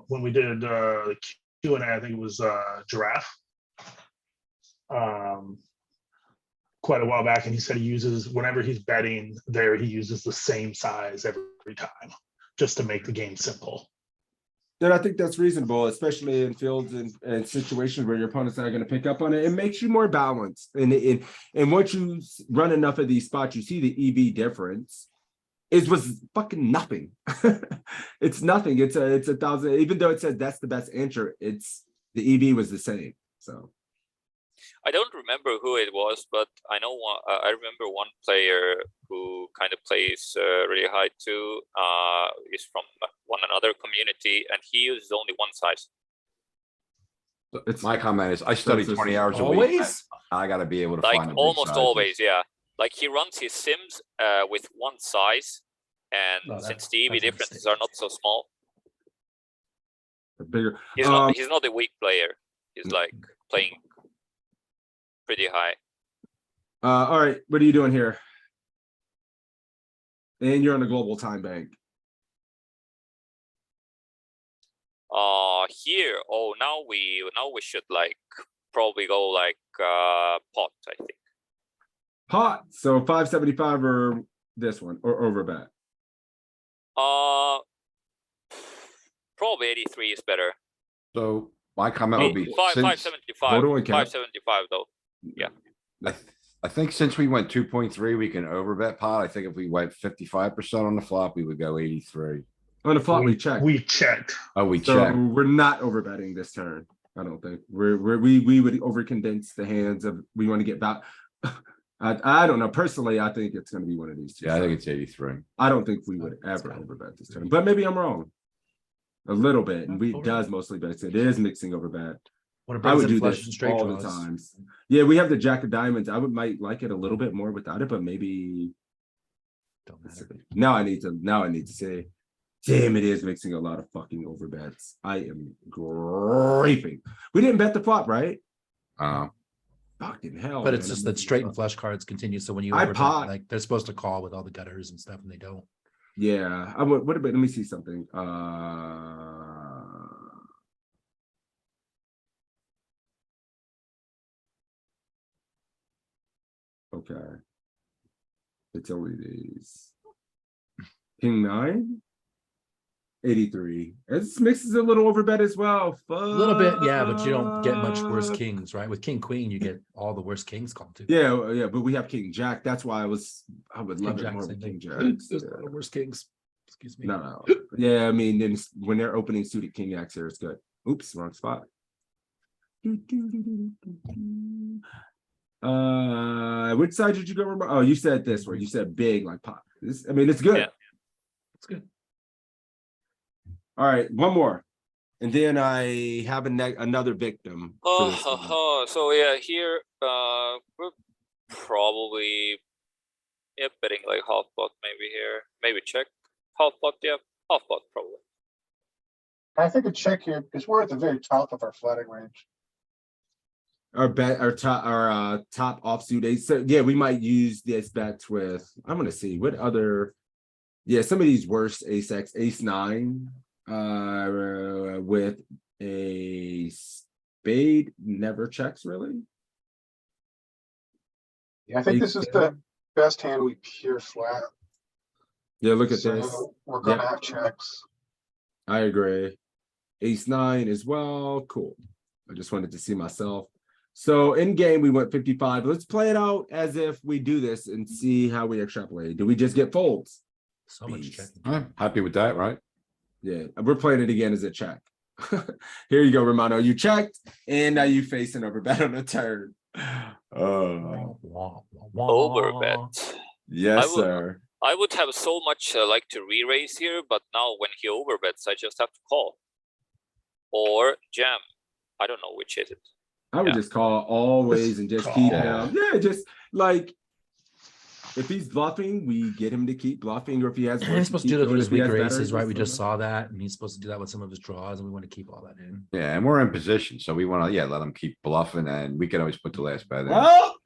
when we did the Q&A, I think it was Giraffe. Quite a while back, and he said he uses whenever he's betting there, he uses the same size every time just to make the game simple. Then I think that's reasonable, especially in fields and situations where your opponent's not going to pick up on it. It makes you more balanced. And once you run enough of these spots, you see the EV difference. It was fucking nothing. It's nothing. It's a 1,000. Even though it said that's the best answer, it's the EV was the same. So. I don't remember who it was, but I know I remember one player who kind of plays really high too. Is from another community, and he uses only one size. It's my comment is I study 20 hours a week. Always? I gotta be able to Like find the big almost sizes. always, yeah. Like he runs his sims with one size, and Oh, since the EV that's a differences mistake. are not so small, Bigger. he's not a weak player. He's like playing pretty high. All right, what are you doing here? And you're on the global time bank. Here, oh, now we should like probably go like pot, I think. Pot, so 575 or this one, or over bet. Probably 83 is better. So my comment would be, Five since, 575. Hold on, Cap. 575 though. Yeah. I think since we went 2.3, we can overbet pot. I think if we went 55% on the flop, we would go 83. On the flop, we check. We checked. Oh, we So check. we're not overbetting this turn. I don't think we would over condense the hands of, we want to get back. I don't know. Personally, I think it's going to be one of these two. Yeah, I think sides. it's 83. I don't think we would ever overbet this turn, but maybe I'm wrong. A little bit, and it does mostly bet. It is mixing overbet. When it I brings would in do flushes this and straight all the draws. times. Yeah, we have the jack of diamonds. I might like it a little bit more without it, but maybe Don't matter. now I need to say, damn, it is mixing a lot of fucking overbets. I am graping. We didn't bet the flop, right? Fucking hell. But it's man, just I'm that missing straight the and flop. flush cards continue. So when you I overbet, pot. like they're supposed to call with all the gutters and stuff, and they don't. Yeah, I would. What about? Let me see something. Okay. It's only these. King 9. 83. This mixes a little overbet as well. A little bit, yeah, but you don't get much worse Fuck. kings, right? With king queen, you get all the worst kings called too. Yeah, but we have King Jack. That's why I would love it Jack, more same with thing. King Jack. There's a lot of worse kings. Excuse me. No. Yeah, I mean, then when they're opening suited King Jacks here, it's good. Oops, wrong spot. Which side did you go? Oh, you said this where you said big like pop. This, I mean, it's good. Yeah. It's good. All right, one more, and then I have another victim. for this one. So yeah, here we're probably betting like half pot maybe here. Maybe check. Half pot, yeah. Half pot probably. I think a check here, because we're at the very top of our flatting range. Our top offsuit ace. So yeah, we might use this bets with. I'm gonna see what other. Yeah, some of these worst ace X, ace 9, with a spade never checks really. Yeah, I think this is the best hand we pure flat. Yeah, look at So this. we're gonna Yeah. have checks. I agree. Ace 9 as well. Cool. I just wanted to see myself. So in game, we went 55. Let's play it out as if we do this and see how we extrapolate. Do we just get folds? So much Beast. checking. I'm happy with that, right? Yeah, we're playing it again as a check. Here you go, Romano. You checked, and now you face an overbet on the turn. Overbet. Yes, sir. I would have so much like to re-raise here, but now when he overbets, I just have to call. Or jam. I don't know which is it. I would just call always and just keep call. him. Yeah, just like if he's bluffing, we get him to keep bluffing, or if he has. And he's supposed to do that with his if he has weaker better, aces, right? We just just saw that, and he's supposed to do that with some of his draws, and we want to keep all that in. Yeah, and we're in position, so we wanna, let them keep bluffing and we can always put the last bet in. Well,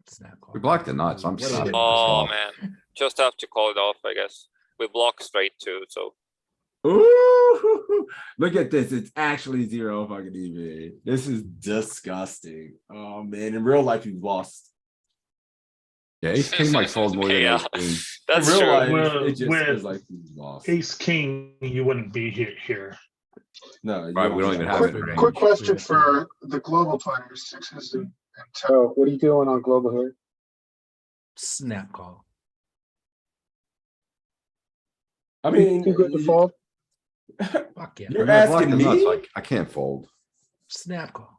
Snap call. We blocked the nuts. I'm What a sorry. hit. Oh man, just have to call it off, I guess. We block straight too, so ooh, look at this. It's actually 0 fucking EV. This is disgusting. Oh man, in real life, you've lost. Yeah, ace king might fold more than Yeah. ace king. that's in real true. life, Well, it just with feels like you've lost. Ace king, you wouldn't be here. No, you Right, we don't even have Quick, it. in quick range. question for the global players, sixes and toe. What are you doing on global here? Snap call. I mean, Too good to fold? Fuck yeah. You're When I block asking the nuts, me? I can't fold. Snap call.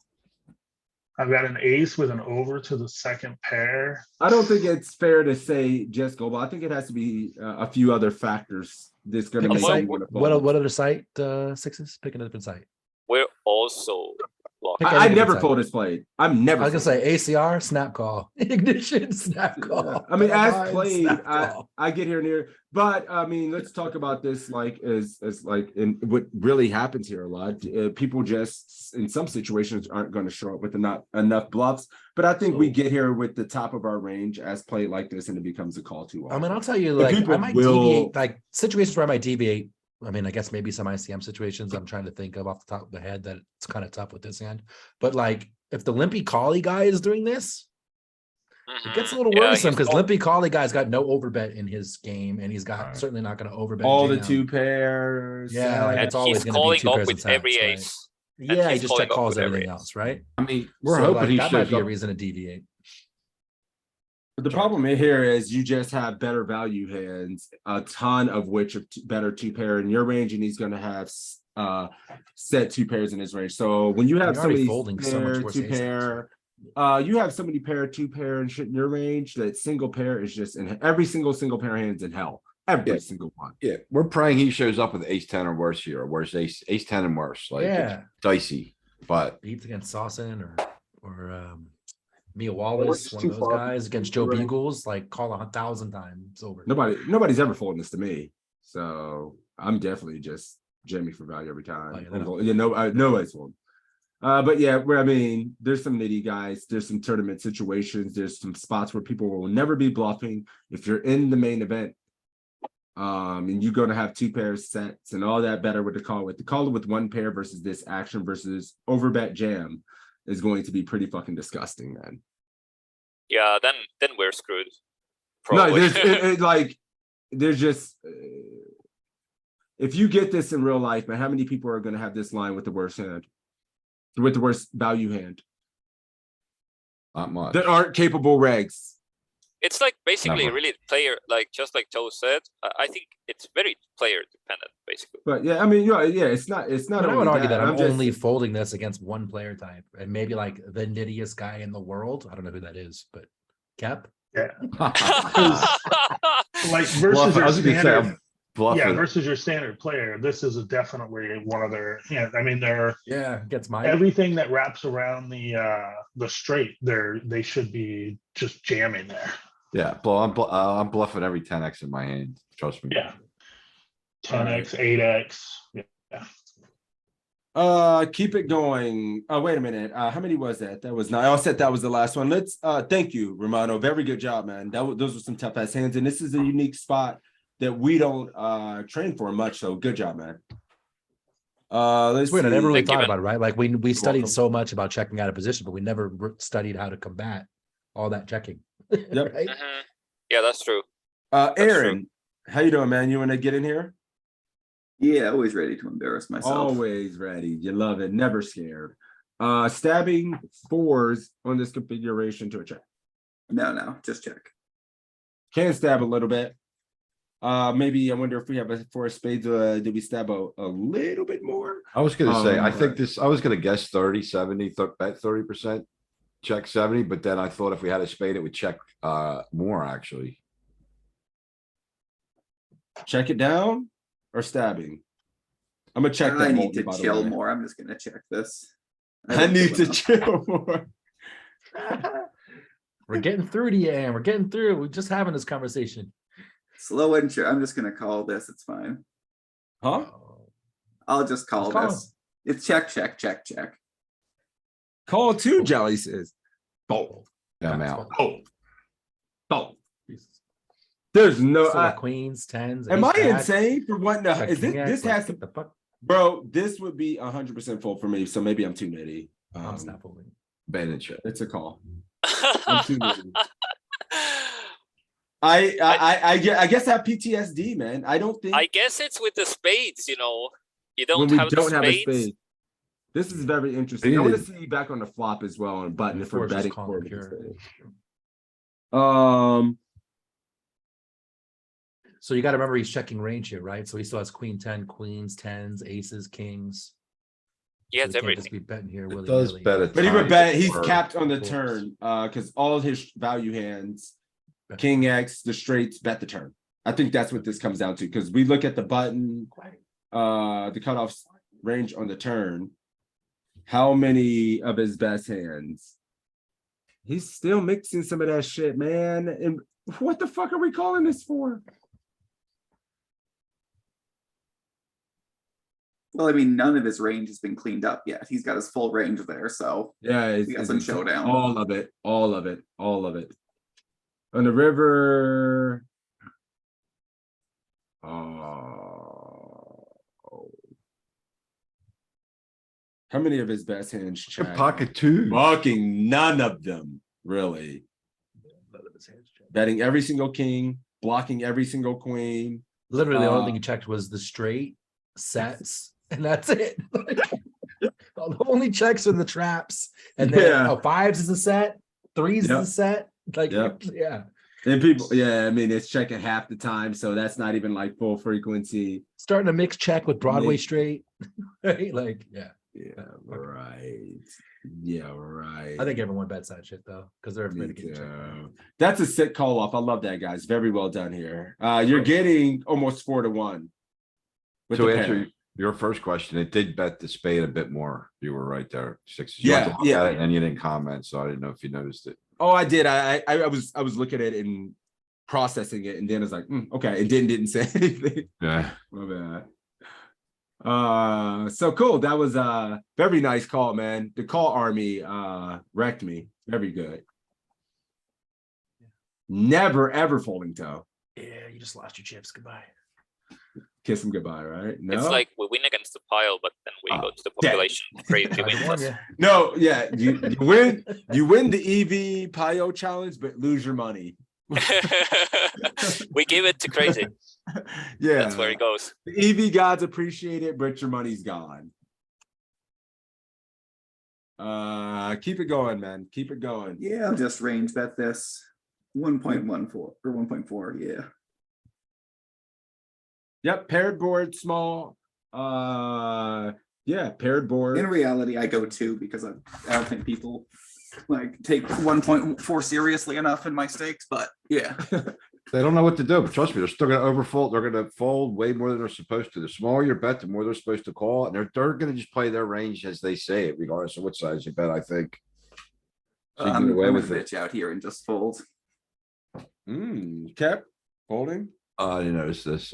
I've got an ace with an over to the second pair. I don't think it's fair to say just global. I think it has to be a few other factors that's going to Pick a make site. you want to What fold. what other site? Sixes. Pick a different site. We're also blocking. Pick I any never different fold site. his played. I'm never. I was gonna folded. say ACR. Snap call. Ignition. Snap call. I mean, as Combined, played, snap call. I get here near, but I mean, let's talk about this like as like in what really happens here a lot. People just in some situations aren't going to show up with not enough bluffs. But I think we So- get here with the top of our range as played like this, and it becomes a call too. I mean, often. I'll tell you, The like, I people might will- deviate, like situations where I might deviate. I mean, I guess maybe some ICM situations I'm trying to think of off the top of the head that it's kind of tough with this hand. But like, if the limpy collie guy is doing this, It gets a Mhm. little Yeah, worrisome he's because call- Limpy Collie guy's got no overbet in his game, and he's got certainly not going to overbet. All the jam. 2 pairs. Yeah, like and it's always he's going to be calling 2 up pairs with and sets, every right? ace. And Yeah, he he's just calling check up calls with every everything ace. else, right? I mean, we're So, hoping like, he that might shows be a up. reason to deviate. But the problem here is you just have better value hands, a ton of which are better 2 pair in your range, and he's going to have set 2 pairs in his range. So when you have You're already somebody folding so much pair, worse 2 ace-outs, pair, you have somebody pair, 2 pair and shit in your range, that single pair is just in every single pair hands in hell. Every Yeah. single one. Yeah, we're praying he shows up with ace 10 or worse here, or worse ace 10 and worse, like it's Yeah. dicey, but. Beats against Saucin or Mia Wallace, just one too of those far guys from against the Joe range. Beagles, like call 1,000 times over. Nobody's ever folding this to me. So I'm definitely just jamming for value every time. Oh, yeah, You know, nobody's folding. But yeah, where I mean, there's some nitty guys, there's some tournament situations, there's some spots where people will never be bluffing. If you're in the main event, and you're gonna have 2 pairs sets and all that better with the call with 1 pair versus this action versus overbet jam is going to be pretty fucking disgusting, man. Yeah, then we're screwed. No, Probably. there's just if you get this in real life, man, how many people are gonna have this line with the worst hand? With the worst value hand Not much. that aren't capable regs. It's like basically Never. really player, like just like Joe said. I think it's very player dependent, basically. But yeah, I mean, yeah, it's not I mean, I only would argue that I'm just- only folding this against one player type, and maybe like the nittiest guy in the world. I don't know who that is, but Cap. Yeah. Bluff- Like versus I your was gonna say, standard, I'm bluffing. versus your standard player, this is definitely one of their. Yeah, I mean they're Gets my everything that wraps around the straight. They should be just jamming there. Yeah, I'm bluffing every 10x in my hand, trust me. Yeah. 10x, 8x. Yeah. Keep it going. Oh, wait a minute. How many was that? That was 9. I said that was the last one. Let's thank you, Romano. Very good job, man. Those were some tough ass hands, and this is a unique spot that we don't train for much. So good job, man. Let's It's weird. I see. never really Thank you, thought man. about it, right? Like we studied welcome. so much about checking out of position, but we never studied how to combat all that checking. Yep. Right? Mhm. Yeah, that's true. Aaron, how you doing, man? You want to get in here? Yeah, always ready to embarrass myself. Always ready. You love it. Never scared. Stabbing 4s on this configuration to a check. No, just check. Can stab a little bit. Maybe I wonder if we have a 4 of spades. Do we stab a little bit more? I was gonna say, I think but- I was gonna guess 30, 70, bet 30%, check 70, but then I thought if we had a spade, it would check more actually. Check it down or stabbing? I'm gonna check that. I need multi, to by the chill way. more. I'm just gonna check this. I don't need to know. chill more. We're getting through to you, and we're getting through. We're just having this conversation. Slow and sure. I'm just gonna call this. It's fine. Huh? I'll just call Just call this. It's check. Call 2, Jelly says. Bold. Yeah, I'm out. Bold. There's no. Still got queens, tens. Am I ace-jack, insane for what? No, check is king this X, has like, to, what the fuck? bro? This would be 100% full for me. So maybe I'm too nitty. I'm not folding. Bandit check. It's a call. I'm too nitty. I guess I have PTSD, man. I don't think I guess it's with the spades, you know. You when don't we have don't the have a spades. spade. This is very interesting. I want to Spade. see back on the flop as well and button if we're Fours just betting call for them pure. So you got to remember he's checking range here, right? So he still has queen 10, queens, tens, aces, kings. He So has he can't just everything. be betting here. It does willy-nilly. bet a But he would ton bet. He's more. capped on the Fours. turn because all his value hands, King X, the straights, bet the turn. I think that's what this comes down to because we look at the button, the cutoff range on the turn. How many of his best hands? He's still mixing some of that shit, man. And what the fuck are we calling this for? Well, I mean, none of his range has been cleaned up yet. He's got his full range there, so Yeah, we got some showdown. All of it, all of it, all of it. On the river. How many of his best hands check? Pocket 2. Fucking none of them, really. Betting every single king, blocking every single queen. Literally, the only thing he checked was the straight sets, and that's it. The only checks are the traps, and then Yeah. fives is a set, threes is Yep. a set. Like, Yep. yeah, And people, yeah, I mean, it's checking half the time, so that's not even like full frequency. starting to mix check with Broadway Mix. straight. Right? Like, yeah. Yeah, right. Yeah, right. I think everyone bets that shit though, because they're Me afraid to get checked. too. That's a sick call off. I love that, guys. Very well done here. You're getting almost 4-1. With To the answer pair. your first question, it did bet the spade a bit more. You were right there. Sixes. Yeah, You went to look yeah. at it And you didn't comment, so I didn't know if you noticed it. Oh, I did. I was looking at it and processing it, and then I was like, okay, and didn't say anything. Yeah. My bad. So cool. That was a very nice call, man. The call army wrecked me. Very good. Never ever folding toe. Yeah, you just lost your chips. Goodbye. Kiss him goodbye, right? No. It's like we win against the pile, but then we go to the dead. population. Crazy win plus. No, yeah, you win. You win the EV Pio challenge, but lose your money. We give it to crazy. Yeah, That's where it goes. the EV gods appreciate it, but your money's gone. Keep it going, man. Keep it going. Yeah, I'll just range bet this 1.14 or 1.4. Yeah. Yep, paired board, small. Yeah, paired board. In reality, I go 2 because I don't think people like take 1.4 seriously enough in my stakes. But yeah, They don't know what to do, but trust me, they're still gonna overfold. They're gonna fold way more than they're supposed to. The smaller your bet, the more they're supposed to call, and they're gonna just play their range as they say it, regardless of what size you bet, I think. So you I'm get away gonna with it. bitch out here and just fold. Kept holding. I didn't notice this.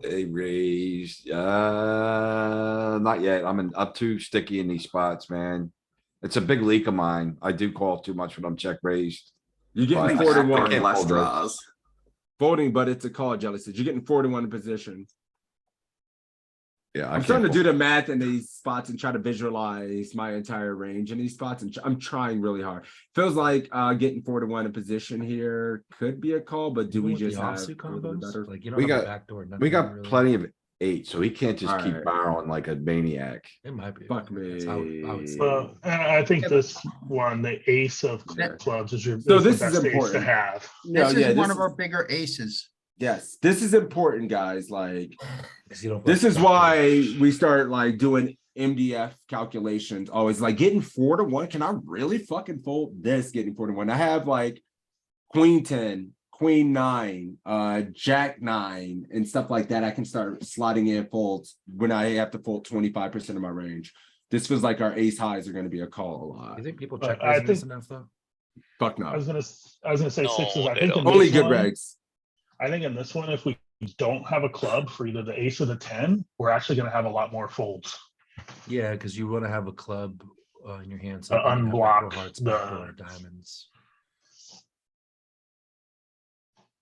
They raised, not yet. I'm up too sticky in these spots, man. It's a big leak of mine. I do call too much when I'm check raised. You're getting But 4-1. I can't Flush fold draws. those. Folding, but it's a call, jealousy. You're getting 4-1 in position. Yeah, I'm starting to do the math in these spots and try to visualize my entire range in these spots, and I'm trying really hard. Feels like getting 4-1 in position here could be a call, but do Even we with the just have offsuit a little bit combos? better? Like, you don't We have a got- backdoor. We nothing got really. plenty of 8, so he can't just keep Alright. barreling like a maniac. It might be. Fuck That's how I would see me. it. And I think this one, the ace of clubs is your So is the this is best ace to important. have. No, This yeah, is one this of our bigger aces. yes, this is important, guys. Like, 'Cause you don't this flush is the why backdoors. we start like doing MDF calculations. Always like getting 4-1. Can I really fucking fold this? Getting 4-1. I have like Queen 10, Queen 9, Jack 9, and stuff like that. I can start slotting in folds when I have to fold 25% of my range. This feels like our ace highs are going to be a call a lot. You think people But check I raising this think- enough though? Fuck I was no. gonna say No, sixes. I they think in don't. Only this good one, regs. I think in this one, if we don't have a club for either the ace or the 10, we're actually gonna have a lot more folds. Yeah, because you want to have a club in your hand. To you can have unblock backdoor hearts, the- backdoor diamonds.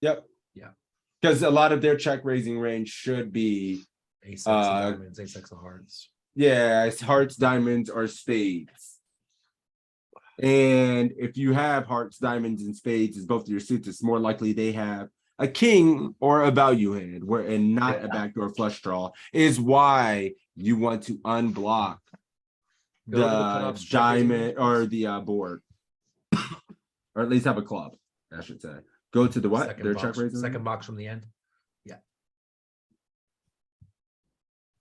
Yep. Yeah. Because a lot of their check raising range should be, Ace X of diamonds, ace X of hearts. yeah, it's hearts, diamonds, or spades. And if you have hearts, diamonds, and spades as both of your suits, it's more likely they have a king or a value hand, where and not a backdoor flush draw, is why you want to unblock Go to the the cutoffs, check raising diamond range. or the board, or at least have a club, I should say. Go to the what? Second Their box, check raising. second box from the end.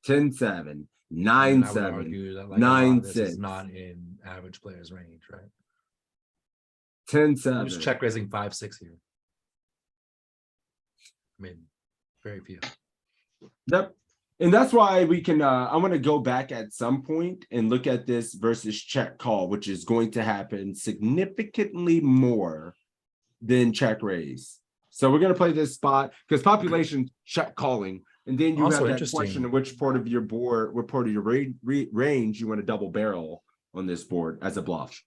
10-7, And 9-7. I would argue that, like, a lot of this 9-6. is not in average player's range, right? 10-7. Who's check raising 5-6 here? I mean, very few. Yep. And that's why we can I want to go back at some point and look at this versus check call, which is going to happen significantly more than check raise. So we're going to play this spot because population check calling, and then you Also have that interesting. question of which part of your board, what part of your range you want to double barrel on this board as a bluff.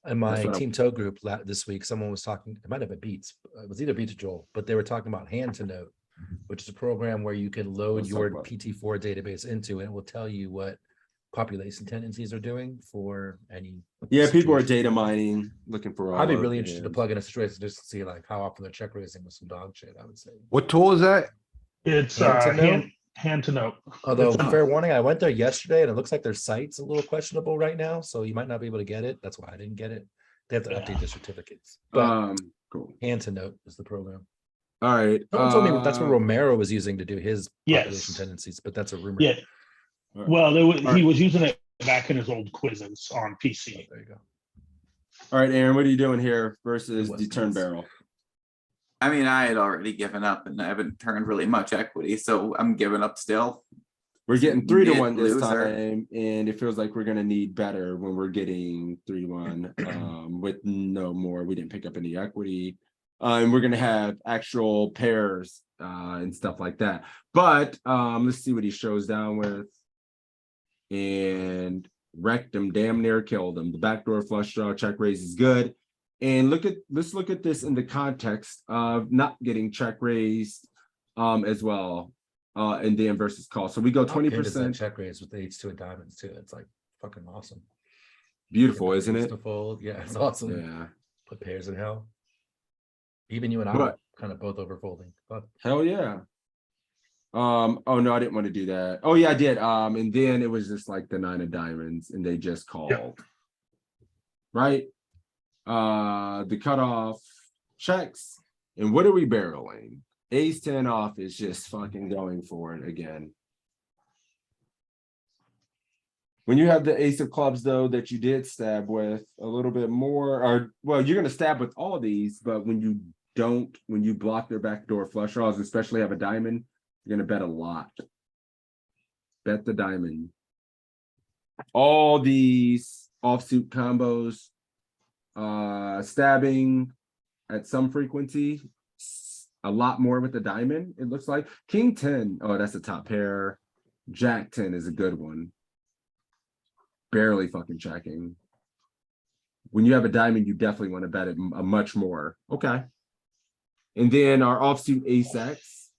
In my That's what I- Team Toe group this week, someone was talking, it might have been Beats, it was either Beats or Joel, but they were talking about Hand to Note, which is a program where you can load Let's talk your about it. PT4 database into, and it will tell you what population tendencies are doing for any. Yeah, people are situation. data mining, looking for all. I'd be of really the interested to hands. plug in a situation just to see like how often they're check raising with some dog shit, I would say. What tool is that? It's Hand to note? hand to note. Although, It's fair warning, I went there yesterday and it looks like their site's a little questionable right now, so you might not be able to get it. That's why I didn't get it. They have to update the certificates. But Cool. hand to note is the program. All right. Someone told me that's what Romero was using to do his population Yes. tendencies, but that's a rumor. Yeah. All right. Well, All he right. was using it back in his old quizzes on PC. There you go. All right, Aaron, what are you doing here versus It the was turn nice. barrel? I mean, I had already given up and I haven't turned really much equity, so I'm giving up still. We're getting 3-1 Mid this loser. time, and it feels like we're gonna need better when we're getting 3-1 with no more. We didn't pick up any equity, and we're gonna have actual pairs and stuff like that. But let's see what he shows down with, and wrecked him, damn near killed him. The backdoor flush draw check raise is good, and let's look at this in the context of not getting check raised as well. And then versus call. So we go How good is that 20%. check raise with the H2 of diamonds too. It's like fucking awesome. Beautiful, Yeah, isn't ace it? to fold. Yeah, it's awesome. Yeah. Put pairs in hell. Even you and I But- were kind of both over folding. But Hell yeah. Oh no, I didn't want to do that. Oh yeah, I did. And then it was just like the 9 of diamonds, and they just called. Right? The cutoff checks. And what are we barreling? Ace 10 off is just fucking going for it again. When you have the ace of clubs, though, that you did stab with a little bit more, or well, you're gonna stab with all these, but when you don't, when you block their backdoor flush draws, especially have a diamond, you're gonna bet a lot. Bet the diamond. All these offsuit combos, stabbing at some frequency, a lot more with the diamond, it looks like. King 10, oh, that's a top pair. Jack 10 is a good one. Barely fucking checking. When you have a diamond, you definitely want to bet it much more. Okay. And then our offsuit ace X.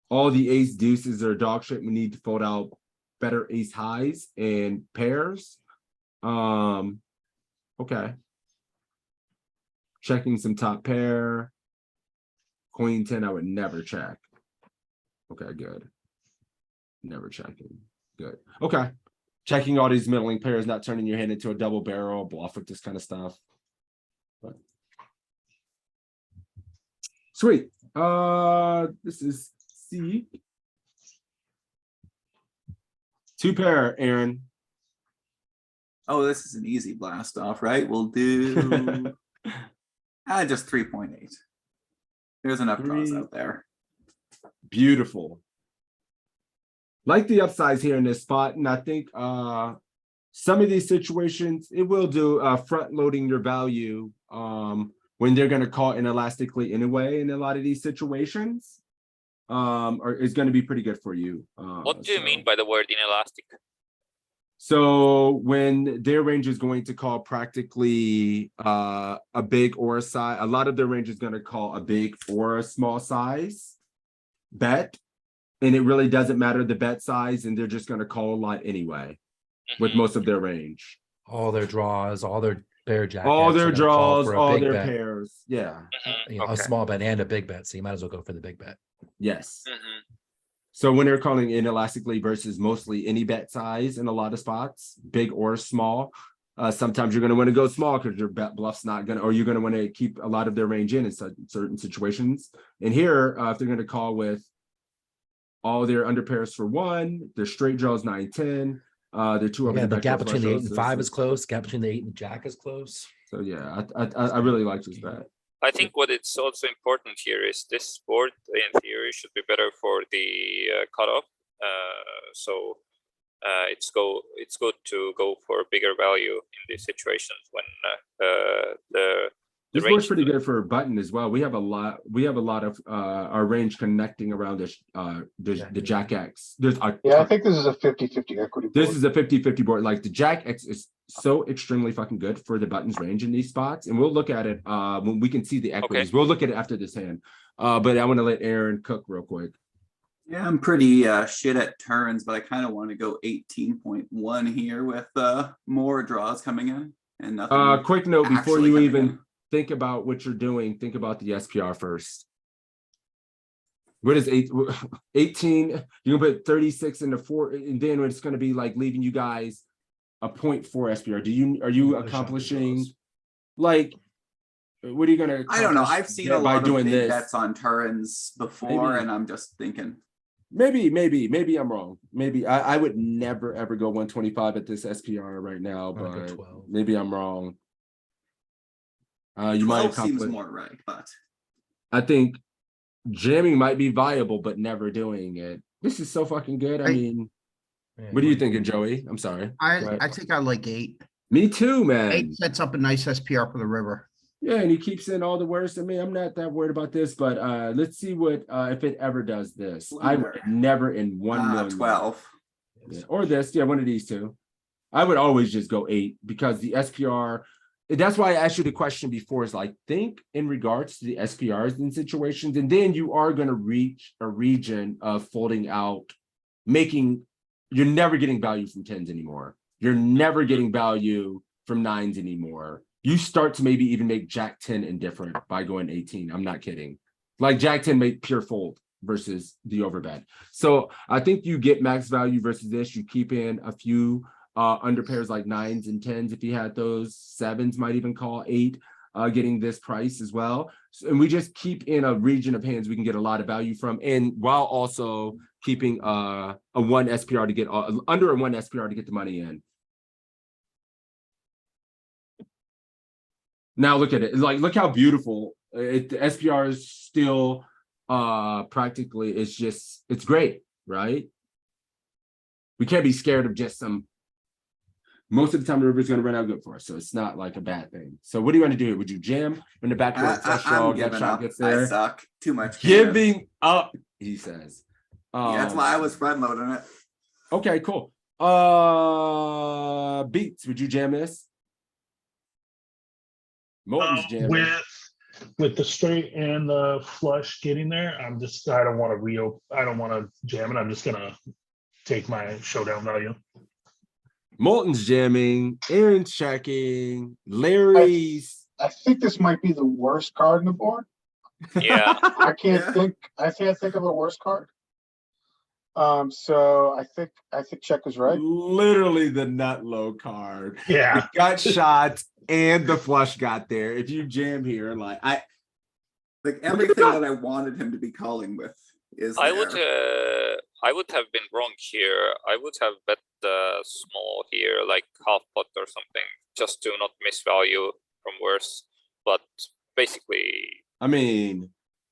All the ace deuces are dog shit. We need to fold out better ace highs and pairs. Okay. Checking some top pair. Queen 10, I would never check. Okay, good. Never checking. Good. Okay. Checking all these middling pairs, not turning your hand into a double barrel, bluff with this kind of stuff. But sweet. This is C. 2 pair, Aaron. Oh, this is an easy blast off, right? We'll do just 3.8. There's enough draws 3. out there. Beautiful. Like the upsides here in this spot, and I think some of these situations it will do front loading your value when they're going to call inelastically anyway in a lot of these situations or is going to be pretty good for you. What do you mean by the word inelastic? So when their range is going to call practically a big or a size, a lot of their range is going to call a big or a small size bet. And it really doesn't matter the bet size, and they're just going to call a lot anyway with most of their range. all their draws, all their pair jack. All their draws, all their bet. pairs. Yeah. You know, a small bet and a big bet, so you might as well go for the big bet. Yes. So when they're calling inelastically versus mostly any bet size in a lot of spots, big or small, sometimes you're going to want to go small because your bet bluff's not going to, or you're going to want to keep a lot of their range in certain situations. And here, if they're going to call with all their under pairs for 1, their straight draws 9, 10, their 2 over Yeah, the gap backdoor between the 8 flush and draws, 5 is close. Gap between the 8 and jack is close. So yeah, I really like this bet. I think what it's also important here is this board in theory should be better for the cutoff. So it's good to go for bigger value in these situations when the This works pretty good for button as well. We have a lot of our range connecting around the Jack X. There's a Yeah, I think this is a 50-50 equity board. This is a 50-50 board. Like the Jack X is so extremely fucking good for the buttons range in these spots. And we'll look at it when we can see the equities. Okay. We'll look at it after this hand. But I want to let Aaron cook real quick. Yeah, I'm pretty shit at turns, but I kind of want to go 18.1 here with more draws coming in and nothing. Quick note before actually you coming even in. think about what you're doing, think about the SPR first. What is 18? You're gonna put 36 into 4, and then it's gonna be like leaving you guys a 0.4 SPR. Are you accomplishing like what are you gonna I don't know. accomplish I've seen there a by lot of doing big this? bets on turns before, Maybe. and I'm just thinking. Maybe I'm wrong. Maybe I would never ever go 125 at this SPR right now, I'll go but 12. maybe I'm wrong. You might 12 seems accomplish. more right, but I think jamming might be viable, but never doing it. This is so fucking good. I mean, what are you thinking, Joey? I'm sorry. I think I like 8. Me too, man. 8 sets up a nice SPR for the river. Yeah, and he keeps in all the worst. I mean, I'm not that worried about this, but let's see what if it ever does this. I would never in 1 million. 12. Yeah, or this, yeah, one of these two. I would always just go 8 because the SPR. That's why I asked you the question before. Is like think in regards to the SPRs in situations, and then you are going to reach a region of folding out, making. You're never getting value from 10s anymore. You're never getting value from 9s anymore. You start to maybe even make Jack 10 indifferent by going 18. I'm not kidding. Like Jack 10 make pure fold versus the overbet. So I think you get max value versus this. You keep in a few under pairs like 9s and 10s if you had those. 7s might even call 8 getting this price as well. So, and we just keep in a region of hands we can get a lot of value from, and while also keeping a 1 SPR to get under a 1 SPR to get the money in. Now look at it. Like look how beautiful the SPR is still practically it's great, right? We can't be scared of just some. Most of the time the river's going to run out good for us, so it's not like a bad thing. So what do you want to do here? Would you jam in the backdoor flush draw, gut shot gets there? I suck. Too much. Giving up, he says. Yeah, that's why I was front loading it. Okay, cool. Beats, would you jam this? Molten's jamming. With the straight and the flush getting there, I don't want to jam it. I'm just gonna take my showdown value. Molten's jamming, Aaron's checking, Larry's. I think this might be the worst card in the board. Yeah. I can't think of a worse card. So I think check is right. Literally the nut low card. Yeah. The gut shot and the flush got there. If you jam here, like everything that I wanted him to be calling with is I there. would have been wrong here. I would have bet small here, like half pot or something, just to not miss value from worse. But basically, I mean,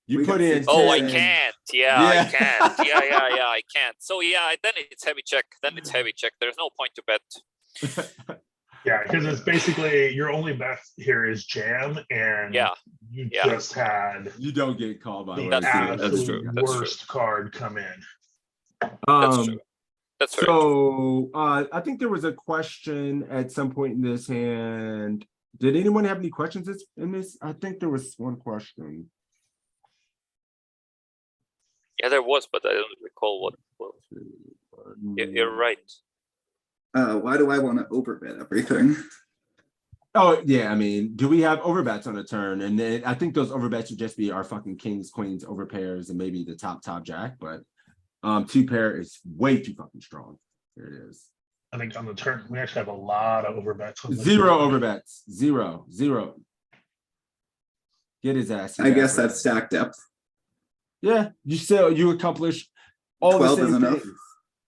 you We put got in. 16. oh, I 10. can't. Yeah, I can't. Yeah, I can't. So yeah, then it's heavy check. There's no point to bet. Yeah, because it's basically your only bet here is jam, and you just had You don't get called by the worse. absolute That's true. worst card come in. That's true. That's very true. So I think there was a question at some point in this hand. Did anyone have any questions in this? I think there was one question. Yeah, there was, but I don't recall what. You're right. Why do I want to overbet everything? Oh yeah, I mean, do we have overbets on a turn? And then I think those overbets would just be our fucking kings, queens, overpairs, and maybe the top jack. But 2 pair is way too fucking strong. There it is. I think on the turn we actually have a lot of overbets. On the 0 turn. overbets. 0. Get his ass. I guess that's stack depth. Yeah, you accomplish all the 12 same is enough. things.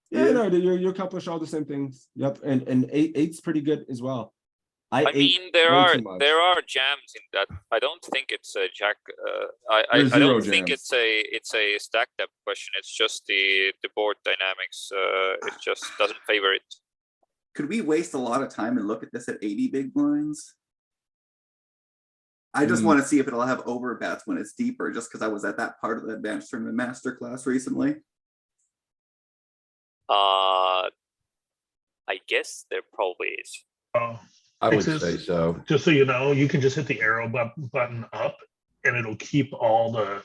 Yeah, no, you accomplish all the same things. Yep, and 8's pretty good as well. I mean, there are jams in that. I don't think it's a jack. I don't think it's a stack depth question. It's just the board dynamics. It just doesn't favor it. Could we waste a lot of time and look at this at 80 big blinds? I just want to see if it'll have overbets when it's deeper, just because I was at that part of the advanced tournament masterclass recently. I guess there probably is. I would say so. Just so you know, you can just hit the arrow button up and it'll keep all the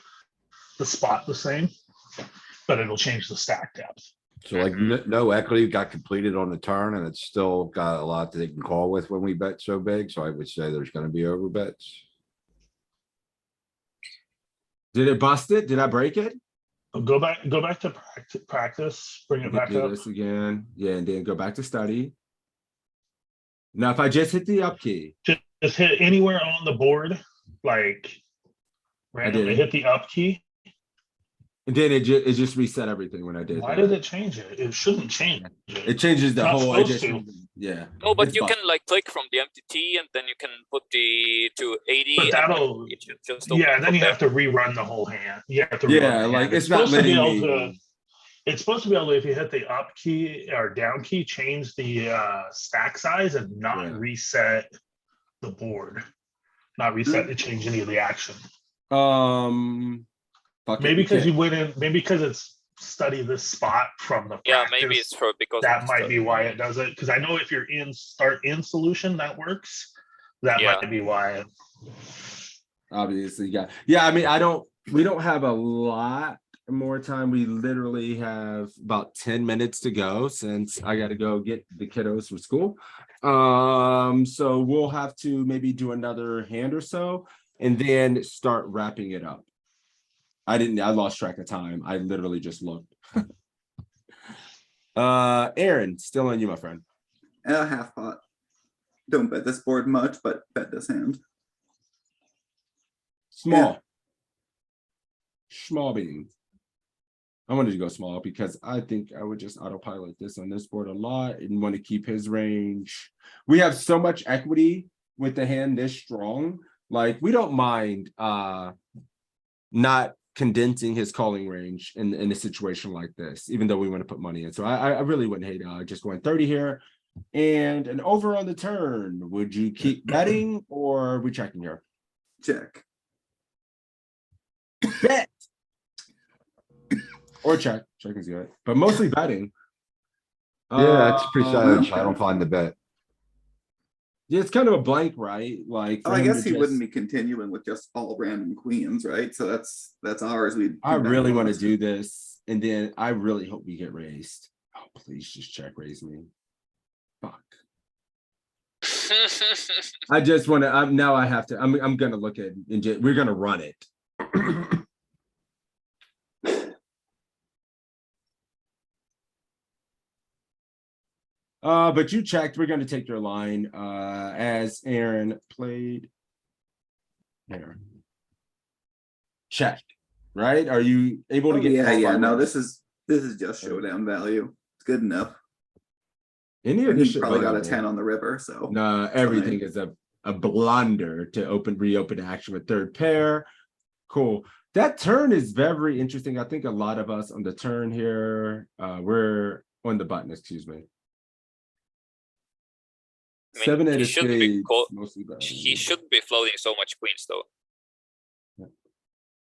spot the same. but it'll change the stack depth. So like no equity got completed on the turn and it's still got a lot that they can call with when we bet so big. So I would say there's gonna be over bets. Did it bust it? Did I break it? Go back to practice, bring it back Do up. this again. Yeah, and then go back to study. Now, if I just hit the up key, Just hit anywhere on the board, like randomly did. hit the up key. and then it just reset everything when I did Why that. did it change it? It shouldn't change it. It changes the Not whole. supposed to. Yeah. No, but It's you fine. can like click from the MTT and then you can put the to 80. But and then that'll, it should just open yeah, then from you there. have to rerun the whole hand. You have to rerun Yeah, the like hand. it's not supposed to be letting able me. to. It's supposed to be able to, if you hit the up key or down key, change the stack size and not Yeah. reset the board. Not reset to change any of the action. Fuck it, Maybe we because can't- you went in, maybe because it's study this spot from the Yeah, practice. maybe it's for because That of might the- be why it does it. Because I know if you're in start in solution, that works. That Yeah. might be why. Obviously, yeah. I mean, we don't have a lot more time. We literally have about 10 minutes to go since I got to go get the kiddos from school. So we'll have to maybe do another hand or so and then start wrapping it up. I lost track of time. I literally just looked. Aaron, still on you, my friend. Half pot. Don't bet this board much, but bet this hand. Small. Small beans. I wanted to go small because I think I would just autopilot this on this board a lot and want to keep his range. We have so much equity with the hand this strong. Like we don't mind not condensing his calling range in a situation like this, even though we want to put money in. So I really wouldn't hate just going 30 here and an over on the turn. Would you keep betting or are we checking here? Check. Bet. Or check. Check is good, but mostly betting. Yeah, it's pretty Um, savage. I don't find the bet. Yeah, it's kind of a blank, right? Like, Oh, for I him guess to he wouldn't just- be continuing with just all random queens, right? So that's ours. I really want to do this, and then I really hope we get raised. Oh, please just check raise me. Fuck. I just want to. Now I have to. I'm gonna look at and we're gonna run it. But you checked. We're gonna take your line. As Aaron played. There. Check. Right? Are you able to get? Yeah, called yeah. by No, raise? this is just showdown value. It's good enough. Any of And this he shit probably got a valuable. 10 on the river, so No, everything is a blunder to reopen action with third pair. Cool. That turn is very interesting. I think a lot of us on the turn here, we're on the button, excuse me. I mean, 7 8 he of shouldn't be spades, call- mostly bad. He shouldn't be floating so much queens though.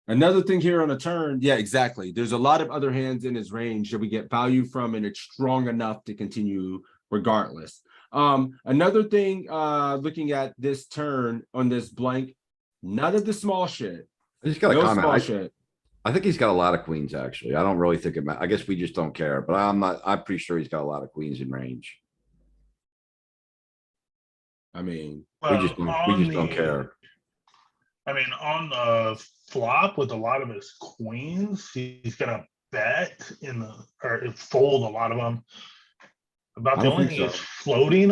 Another thing here on a turn, yeah, exactly. There's a lot of other hands in his range that we get value from, and it's strong enough to continue regardless. Another thing, looking at this turn on this blank, none of the small shit. He's got a No comment. small I shit. I think he's got a lot of queens, actually. I don't really think it I guess we just don't care, but I'm pretty sure he's got a lot of queens in range. I mean, We just don't care. I mean, on the flop with a lot of his queens, he's gonna bet or fold a lot lot. About I the don't only think thing so. is floating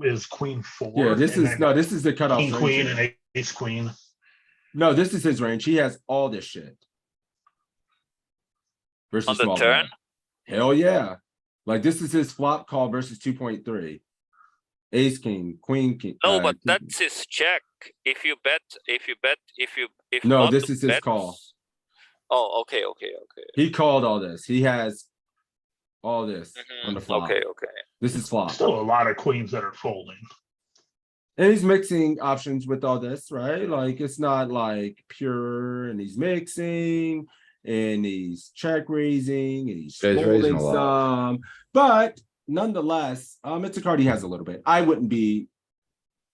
is queen 4. yeah, this and is then no, this is the cutoff. king range queen here. and ace queen. No, this is his range. He has all this shit. Versus On the small turn? blind. Hell yeah. Like this is his flop call versus 2.3. Ace king, queen king. No, but king- that's his check. If No, bottom this is his bets- call. Oh, okay. He called all this. He has all this on the flop. Okay. This is flop. Still a lot of queens that are folding. And he's mixing options with all this, right? Like it's not like pure and he's mixing and he's check raising and he's Yeah, he's raising folding a lot. some, but nonetheless, it's a card he has a little bit. I wouldn't be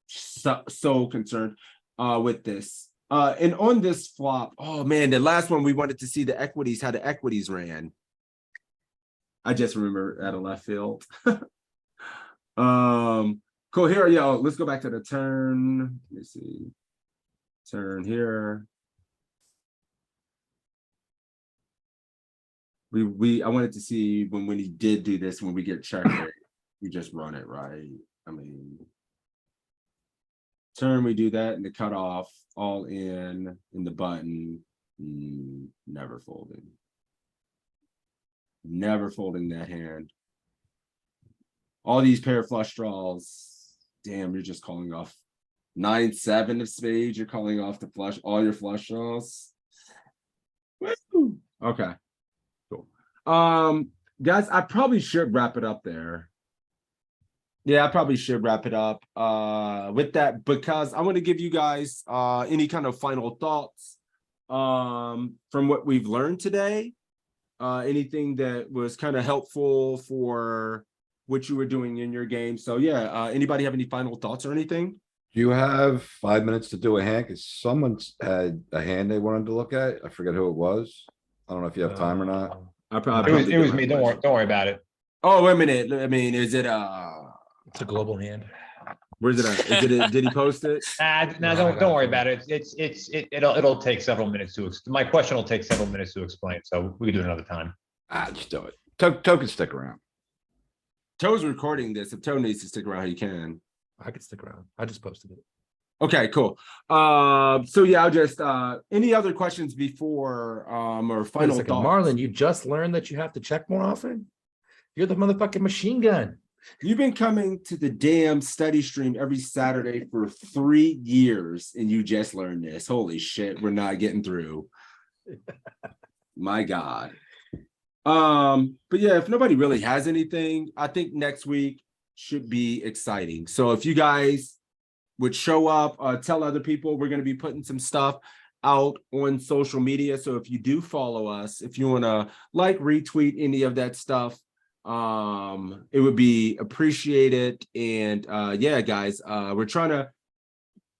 so concerned with this. And on this flop, oh man, the last one we wanted to see the equities, how the equities ran. I just remember out of left field. Cool. Here, yo, let's go back to the turn. Let me see. Turn here. I wanted to see when he did do this, when we get checked, we just run it right. I mean, turn, we do that, and the cutoff, all in the button, never folding. Never folding that hand. All these pair of flush draws, damn, you're just calling off 9-7 of spades. You're calling off the flush, all your flush draws. Woo! Okay, cool. Guys, I probably should wrap it up there. Yeah, I probably should wrap it up with that, because I want to give you guys any kind of final thoughts from what we've learned today. Anything that was kind of helpful for what you were doing in your game. So yeah, anybody have any final thoughts or anything? Do you have 5 minutes to do a hand? Cause someone's had a hand they wanted to look at. I forget who it was. I don't know if you have time or not. It was me. Don't worry about it. Oh, wait a minute. I mean, is it It's a global hand. where's it at? Is it did he post it? No, don't worry about it. It'll take several minutes my question will take several minutes to explain. So we can do it another time. Just do it. Token stick around. Toe's recording this. If Toe needs to stick around, he can. I could stick around. I just posted it. Okay, cool. So yeah, I'll just any other questions before or Wait a final second, thoughts? Marlon, you just learned that you have to check more often? You're the motherfucking machine gun. You've been coming to the damn study stream every Saturday for 3 years, and you just learned this. Holy shit, we're not getting through. My God. But yeah, if nobody really has anything, I think next week should be exciting. So if you guys would show up, tell other people, we're going to be putting some stuff out on social media. So if you do follow us, if you want to like, retweet any of that stuff, it would be appreciated. And yeah, guys, we're trying to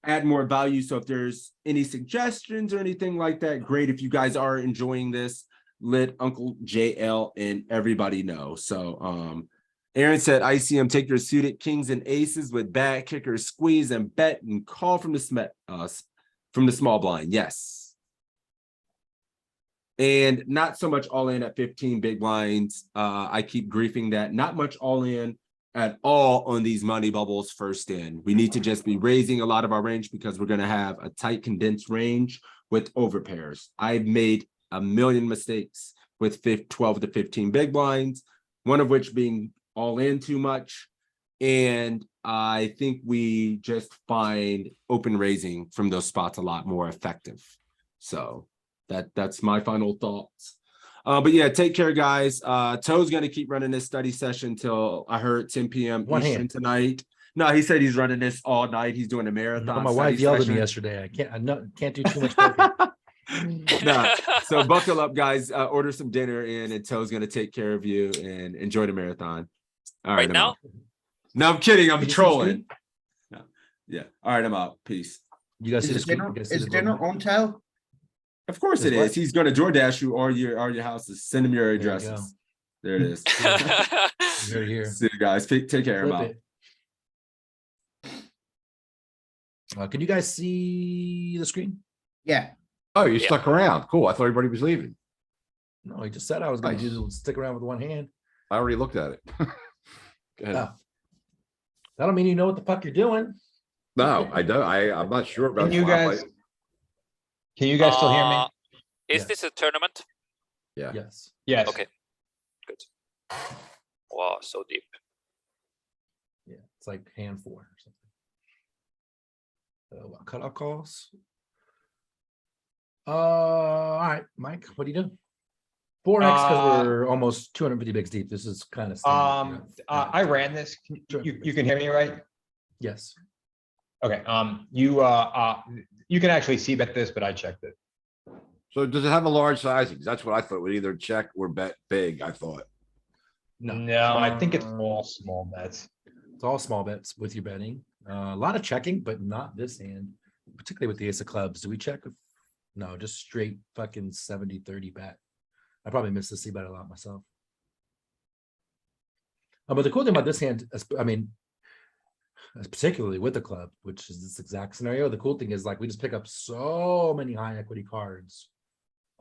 add more value. So if there's any suggestions or anything like that, great. If you guys are enjoying this, let Uncle JL and everybody know. So Aaron said, ICM, take your suited kings and aces with bad kickers, squeeze and bet and call from the small blind. Yes. And not so much all in at 15 big blinds. I keep griefing that. Not much all in at all on these money bubbles first in. We need to just be raising a lot of our range because we're going to have a tight condensed range with overpairs. I've made a million mistakes with 12 to 15 big blinds, one of which being all in too much. And I think we just find open raising from those spots a lot more effective. So that's my final thoughts. But yeah, take care, guys. Toe's going to keep running this study session till I heard 10 p.m. Eastern tonight. No, he said he's running this all night. He's doing a marathon. My wife yelled at me yesterday. I can't do too much poker. Nah, so buckle up, guys. Order some dinner in, and Toe's going to take care of you and enjoy the marathon. All right, Right now? out. No, I'm kidding. I'm trolling. No. Yeah. All right, I'm out. Peace. You guys see the screen? Is dinner on Tao? Of course it is. He's going to DoorDash you or your houses. Send him your addresses. There it is. Right here. See you guys. Take care. I'm out. Can you guys see the screen? Yeah. Oh, you stuck around. Cool. I thought everybody was leaving. No, he just said I was going to stick around with one hand. I already looked at it. Go ahead. Oh. That don't mean you know what the fuck you're doing. No, I don't. I'm not sure about Can you guys still hear me? Is this a tournament? Yeah. Yes. Yes. Okay. Good. Wow, so deep. Yeah, it's like hand 4 or something. Cutoff calls. All right, Mike, what do you do? 4x because we're almost 250 bigs deep. This is kind of I ran this. You can hear me, right? Yes. Okay. You can actually see bet this, but I checked it. So does it have a large sizing? That's what I thought. Would either check or bet big, I thought. No, I think it's all small bets. It's all small bets with your betting. A lot of checking, but not this hand, particularly with the ace of clubs. Do we check? No, just straight fucking 70-30 bet. I probably missed the C bet a lot myself. But the cool thing about this hand, I mean, particularly with the club, which is this exact scenario, the cool thing is like we just pick up so many high equity cards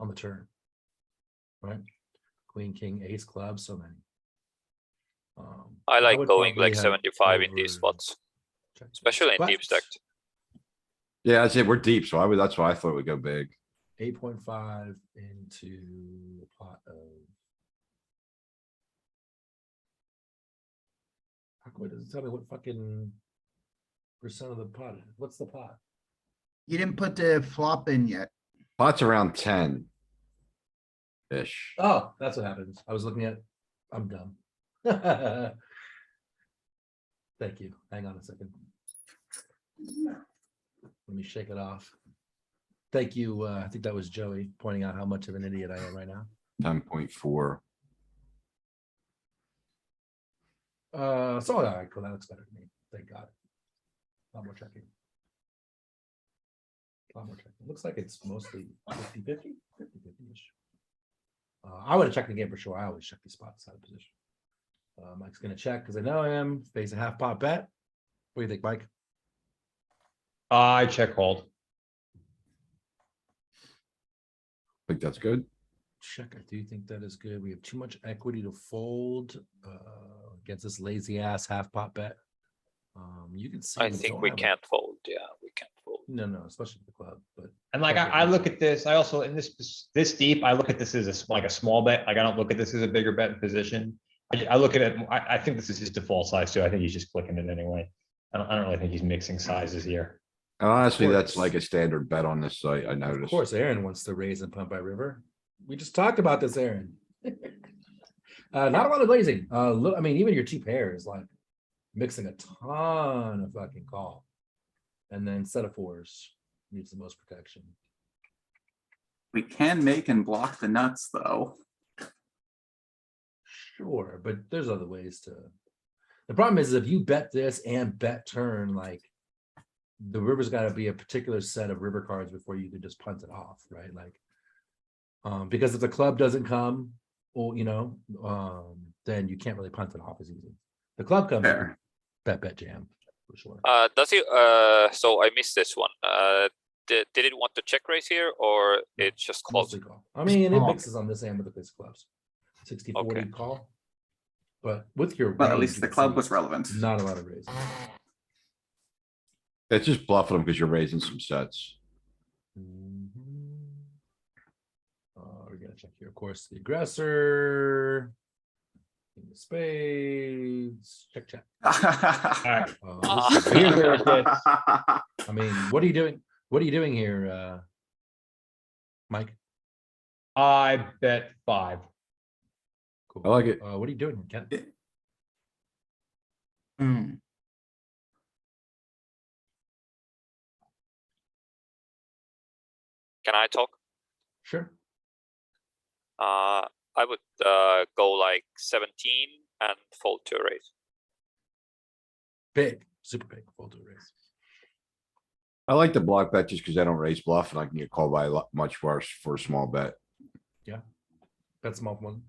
on the turn. Right? Queen, king, ace, club, so many. I like would going probably like have 75 in these over- spots, check this. especially in But deep stacked. Yeah, that's it. We're deep, so that's why I thought we'd go big. 8.5 into a pot of. How come it doesn't tell me what fucking percent of the pot is? What's the pot? You didn't put the flop in yet. Pot's around 10. Ish. Oh, that's what happens. I was looking at, I'm dumb. Thank you. Hang on a second. Let me shake it off. Thank you. I think that was Joey pointing out how much of an idiot I am right now. 10.4. So all right, cool. That looks better to me. Thank God. A lot more checking. A lot more checking. Looks like it's mostly 50-50, 50-50-ish. I would have checked the game for sure. I always check these spots out of position. Mike's gonna check because I know him. Face a half pot bet. What do you think, Mike? I check hold. Think that's good. Check. I do think that is good. We have too much equity to fold against this lazy ass half pot bet. You can see. I think we can't fold. Yeah, we can't fold. No, especially the club. But And like, I look at this, I also, in this deep, I look at this as like a small bet. Like, I don't look at this as a bigger bet in position. I look at it, I think this is his default size too. I think he's just clicking it anyway. I don't really think he's mixing sizes here. And honestly, that's course. like a standard bet on this site, I Of noticed. course, Aaron wants to raise and pump by river. We just talked about this, Aaron. Not a lot of glazing. Look, I mean, even your two pairs, like mixing a ton of fucking call. And then set of fours needs the most protection. We can make and block the nuts though. Sure, but there's other ways to. The problem is if you bet this and bet turn, like the river's got to be a particular set of river cards before you can just punt it off, right? Like, because if the club doesn't come, or then you can't really punt it off as easy. The club comes, Fair. bet jam for sure. Does he? So I missed this one. Did it want to check raise here, or it just calls? Mostly call. I mean, it Call. mixes on this hand with the face of clubs. 60-40 Okay. call. But with your Well, at range, least you the can club see was relevant. not a lot of raising. It's just bluffing them because you're raising some sets. We're gonna check here, of course, the aggressor. King of spades. Check. Alright, This is here's where it gets, I mean, what are you doing? What are you doing here, Mike? I bet 5. Cool. I like it. What are you doing, Ken? Hmm. Can I talk? Sure. I would go like 17 and fold to a raise. Big, super big, fold to a raise. I like the block bet just because I don't raise bluff and I can get called by a lot much worse for a small bet. Bet small one.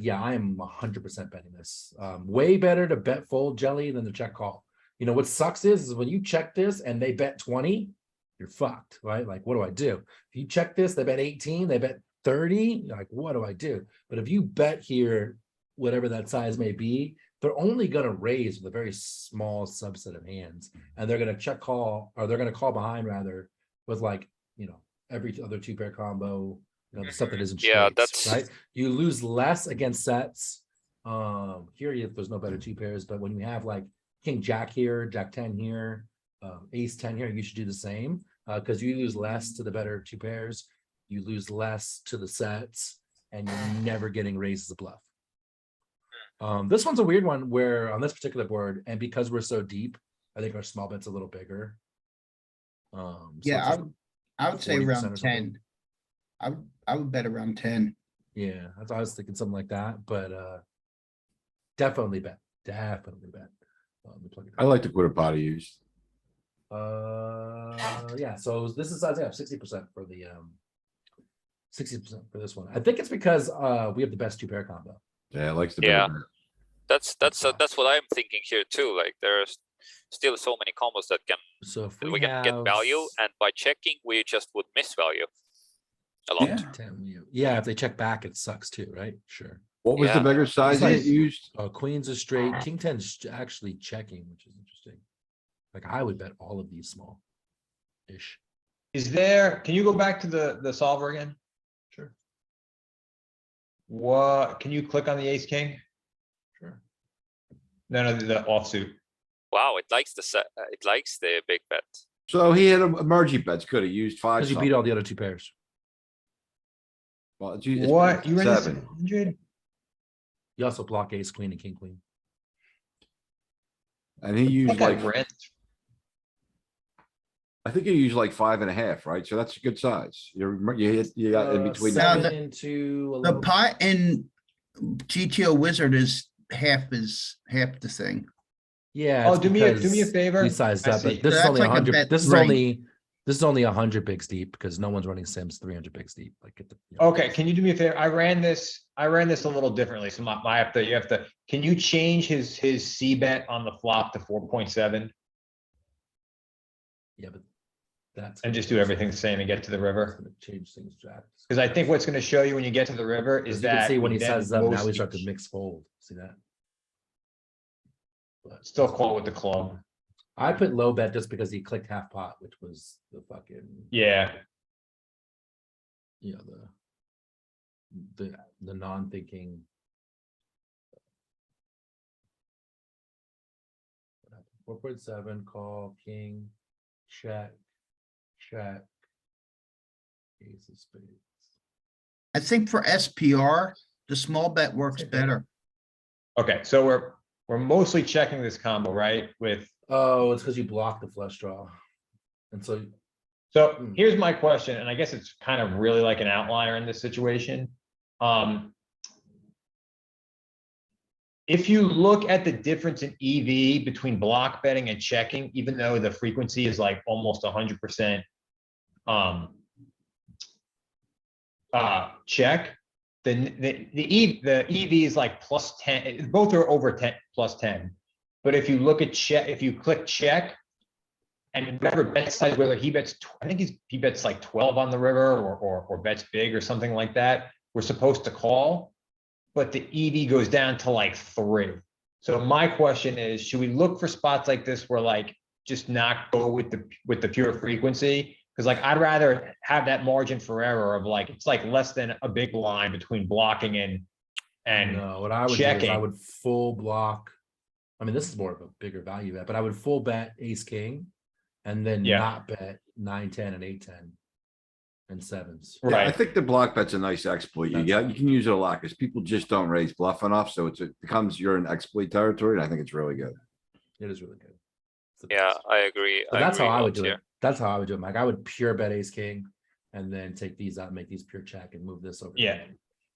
Yeah, I am 100% betting this. Way better to bet fold jelly than to check call. You know what sucks is when you check this and they bet 20, you're fucked, right? Like, what do I do? If you check this, they bet 18, they bet 30. You're like, what do I do? But if you bet here, whatever that size may be, they're only going to raise with a very small subset of hands, and they're going to check call, or they're going to call behind rather with like, every other two pair combo, the stuff that isn't Yeah, straights, that's- right. You lose less against sets. Here, there's no better two pairs, but when you have like King Jack here, Jack 10 here, Ace 10 here, you should do the same, because you lose less to the better two pairs. You lose less to the sets, and you're never getting raised as a bluff. This one's a weird one where on this particular board, and because we're so deep, I think our small bet's a little bigger. So Yeah, it's like I would say 40% or around something. 10. I would bet around 10. Yeah, that's I was thinking something like that, but definitely bet. Let me plug it I like the quarter pot he used. yeah, so this is size up 60% for the 60% for this one. I think it's because we have the best two pair combo. Yeah, likes the Yeah. better bet. That's what I'm thinking here too. Like there's still so many combos that So if we can get value, and by checking we just would miss value a lot. Yeah. 10, yeah, if they check back, it sucks too, right? Sure. What was the Yeah. bigger size like- it used? Queen's a straight, king 10's actually checking, which is interesting. Like I would bet all of these small-ish. Is there, can you go back to the solver again? Sure. What, can you click on the ace king? Sure. No, the offsuit. Wow, it likes the set. It likes the big bet. So he had a mergey bets, could have used five. Because you beat something. all the other two pairs. Well, it's What, you ran this seven. 100? You also block ace, queen, and king, queen. And he I used think I like, ran- I think he used like 5.5, right? So that's a good size. You got in between. Now, Seven the- into The 11. pot in GTO Wizard is half the thing. Yeah. Oh, it's do me a because favor. We sized I up, see. but this is That's only like a 100. bet This is three. only 100 bigs deep because no one's running Sims 300 bigs deep. Like at the. you know, Okay, can you do me a favor? I ran this a little differently. So you have to, can you change his C bet on the flop to 4.7 Yeah, but that's. and just do everything the same and get to the river? Gonna change things drastically. Because I think what's gonna show you when you get to the river is As you can that. see when we he bet sizes up, now we mostly- start to mix fold. See that? But Still call with the club. I put low bet just because he clicked half pot, which was the fucking, Yeah, you know, the non-thinking. 4.7 call, king, check, check. Ace of spades. I think for SPR, the small bet works better. okay, so we're mostly checking this combo, right? With, Oh, it's because you blocked the flush draw. And so so here's my question, and I guess it's kind of really like an outlier in this situation. If you look at the difference in EV between block betting and checking, even though the frequency is like almost 100%, check, the EV is like plus 10, both are over 10, plus 10. But if you look at check, if you click check, and whatever bet size, whether he bets, I think he bets like 12 on the river or bets big or something like that, we're supposed to call, but the EV goes down to like 3. So my question is, should we look for spots like this where like just not go with the pure frequency? Because like I'd rather have that margin for error of like, it's like less than a big line between blocking and no, what I would do is I checking. would full block. I mean, this is more of a bigger value bet, but I would full bet ace king and then Yeah. not bet 9, 10 and 8, 10 and sevens. Yeah, I Right. think the block bet's a nice exploit. You can use it a lot because people just don't raise bluff enough. So it becomes, you're in exploit territory. And I think it's really good. It is really good. It's the Yeah, best. I agree. But that's how I would do here. it. That's how I would do it, Mike. I would pure bet ace king and then take these out, make these pure check and move this over. Yeah.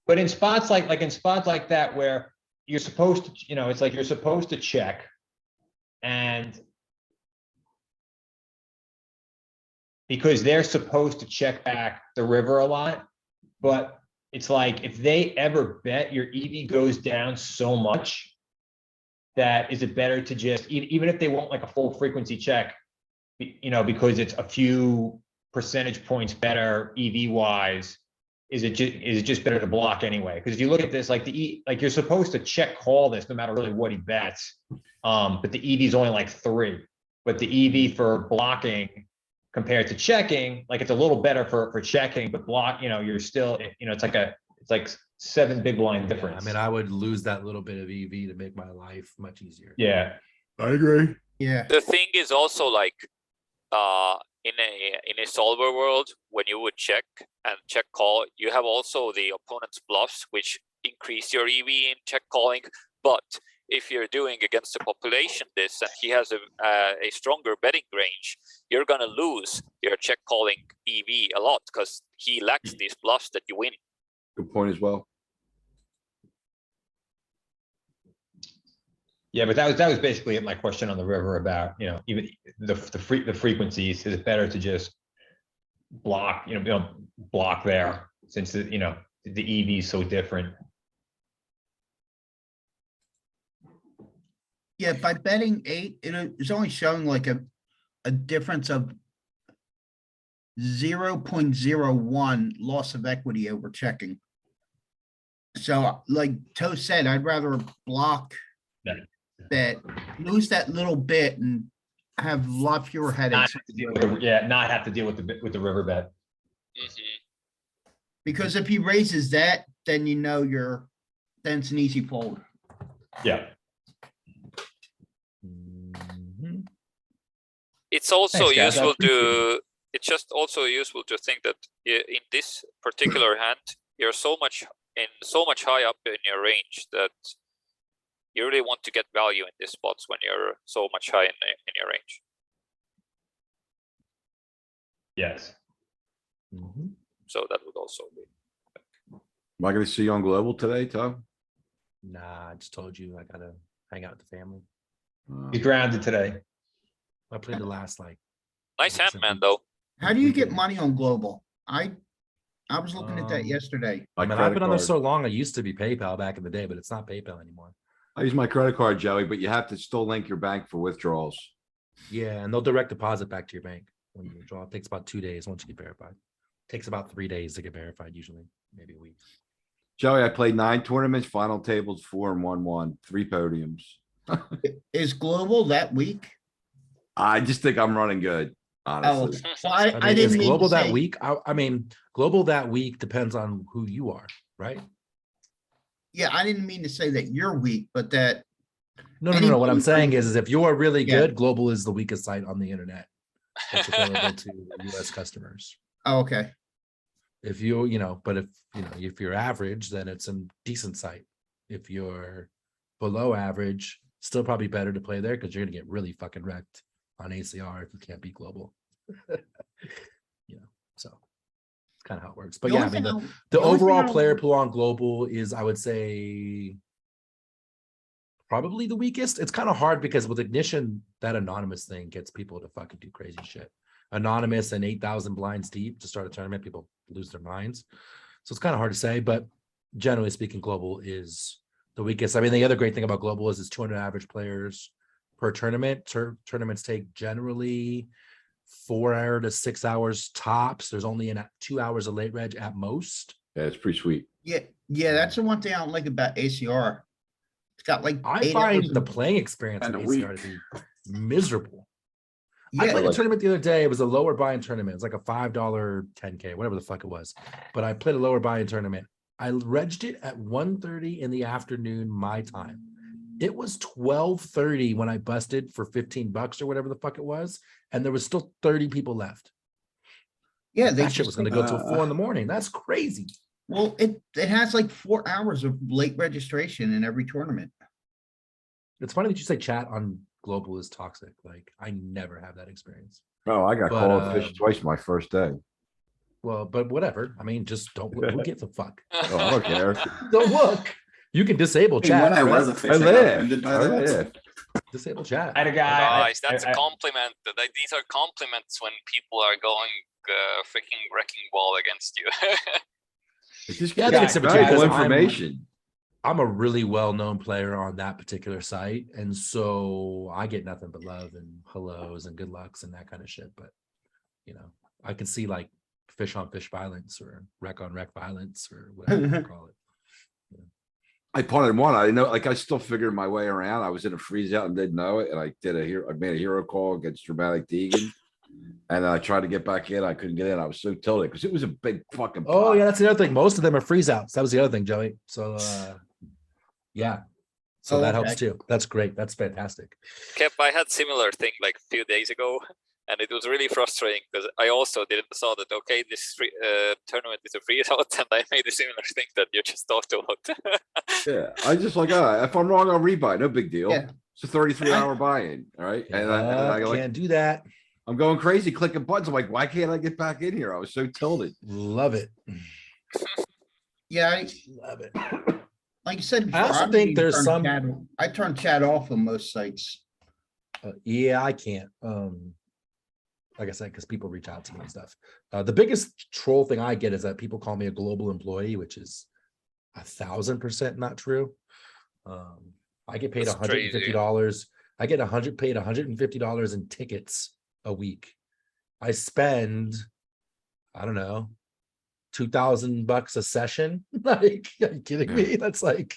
But in spots like in spots like that where you're supposed to, it's like you're supposed to check and because they're supposed to check back the river a lot, but it's like if they ever bet, your EV goes down so much that is it better to just, even if they want like a full frequency check, because it's a few percentage points better EV wise, is it just better to block anyway? Because if you look at this, like you're supposed to check call this no matter really what he bets. But the EV is only like 3, but the EV for blocking compared to checking, like it's a little better for checking, but block, you're still, it's like 7 big blind difference. I mean, I would lose that little bit of EV to make my life much easier. Yeah. I agree. Yeah. The thing is also like in a solver world, when you would check and check call, you have also the opponent's bluffs, which increase your EV in check calling. But if you're doing against the population this, and he has a stronger betting range, you're gonna lose your check calling EV a lot because he lacks these bluffs that you win. Good point as well. Yeah, but that was basically my question on the river about, even the frequencies. Is it better to just block, block there since the EV is so different? Yeah, by betting 8, it's only showing like a difference of 0.01 loss of equity over checking. So like Toe said, I'd rather block Yeah. bet, lose that little bit and have a lot fewer Not headaches. have to deal with the, yeah, not have to deal with the river bet. Because if he raises that, then you know then it's an easy fold. Yeah. It's also Thanks, guys. I useful appreciate to, it's just also useful to think that in this particular hand, you're so much high up in your range that you really want to get value in these spots when you're so much high in your range. Yes. So that would also be. Am I gonna see you on global today, Tom? Nah, I just told you I gotta hang out with the family. Be grounded today. I played the last like. Nice hand, man, though. How do you get money on global? I was looking at that Um, yesterday. I mean, I've been on there so long. I used to be PayPal back in the day, but it's not PayPal anymore. I use my credit card, Joey, but you have to still link your bank for withdrawals. Yeah, and they'll direct deposit back to your bank when you withdraw. It takes about 2 days once you get verified. Takes about 3 days to get verified, usually, maybe a week. Joey, I played 9 tournaments, final tables, 4 and 1-1, 3 podiums. Is global that week? I just think I'm running good, honestly. Well, I I mean, didn't is mean global to that say- week? I mean, global that week depends on who you are, right? Yeah, I didn't mean to say that you're weak, but that. No. What I'm anybody saying from- is if you are really Yeah. good, global is the weakest site on the internet. It's available to US customers. Oh, okay. If but if you're average, then it's a decent site. If you're below average, still probably better to play there because you're gonna get really fucking wrecked on ACR if you can't beat global. So it's kind of how it works. But The yeah, I only mean thing the the only thing overall I- player pool on global is, I would say, probably the weakest. It's kind of hard because with Ignition, that anonymous thing gets people to fucking do crazy shit. Anonymous and 8,000 blinds deep to start a tournament, people lose their minds. So it's kind of hard to say, but generally speaking, global is the weakest. I mean, the other great thing about global is it's 200 average players per tournament. Tournaments take generally 4 to 6 hours tops. There's only 2 hours of late reg at most. Yeah, it's pretty sweet. Yeah, that's the one thing I don't like about ACR. It's got like. I 8 find hours the of- playing experience in And a ACR to be miserable. I Yeah, played a like- tournament the other day. It was a lower buy-in tournament. It's like a $5 10K, whatever the fuck it was. But I played a lower buy-in tournament. I regged it at 1:30 in the afternoon, my time. It was 12:30 when I busted for $15 or whatever the fuck it was, and there was still 30 people left. yeah, they That shit was going to go till 4 in the morning. That's crazy. Well, it has like 4 hours of late registration in every tournament. It's funny that you say chat on global is toxic. Like, I never have that experience. Oh, I got But, called fish twice my first day. Well, but whatever. I mean, just don't look. Who gives a fuck? Oh, I don't care. Don't look. You can disable Hey, when chat. I right? was a I fish, I got live. offended by I that. live. Disable chat. I had a guy. Guys, that's a compliment. Like, these are compliments when people are going freaking wrecking ball against you. It's just Yeah, it's that's valuable because I'm- information. I'm a really well-known player on that particular site, and so I get nothing but love and hellos and good lucks and that kind of shit. But I can see like fish on fish violence or wreck on wreck violence or whatever you call it. I punted one. I didn't know, like I still figured my way around. I was in a freeze out and didn't know it. And I made a hero call against Dramatic Deegan. And I tried to get back in. I couldn't get in. I was so tilted because it was a big fucking. Oh pot. yeah, that's the other thing. Most of them are freeze outs. That was the other thing, Joey. So yeah. So Oh, that helps okay. too. That's great. That's fantastic. Kep, I had similar thing like a few days ago, and it was really frustrating because I also didn't saw that, okay, this tournament is a freeze out, and I made a similar thing that you just talked about. Yeah, I just like, if I'm wrong, I'll rebuy. No big deal. Yeah. It's a 33-hour buy-in. All right. And I like, can't do that. I'm going crazy clicking buttons. I'm like, why can't I get back in here? I was so tilted. Love it. Yeah, Love it. like you said. I before, also don't think even there's turn some- chat- I turn chat off on most sites. Yeah, I can't. Like I said, because people reach out to me and stuff. The biggest troll thing I get is that people call me a global employee, which is 1000% not true. I get paid That's $150. I get paid $150 in tickets a week. I spend, I don't know, $2,000 a session. Like, are you kidding me? That's like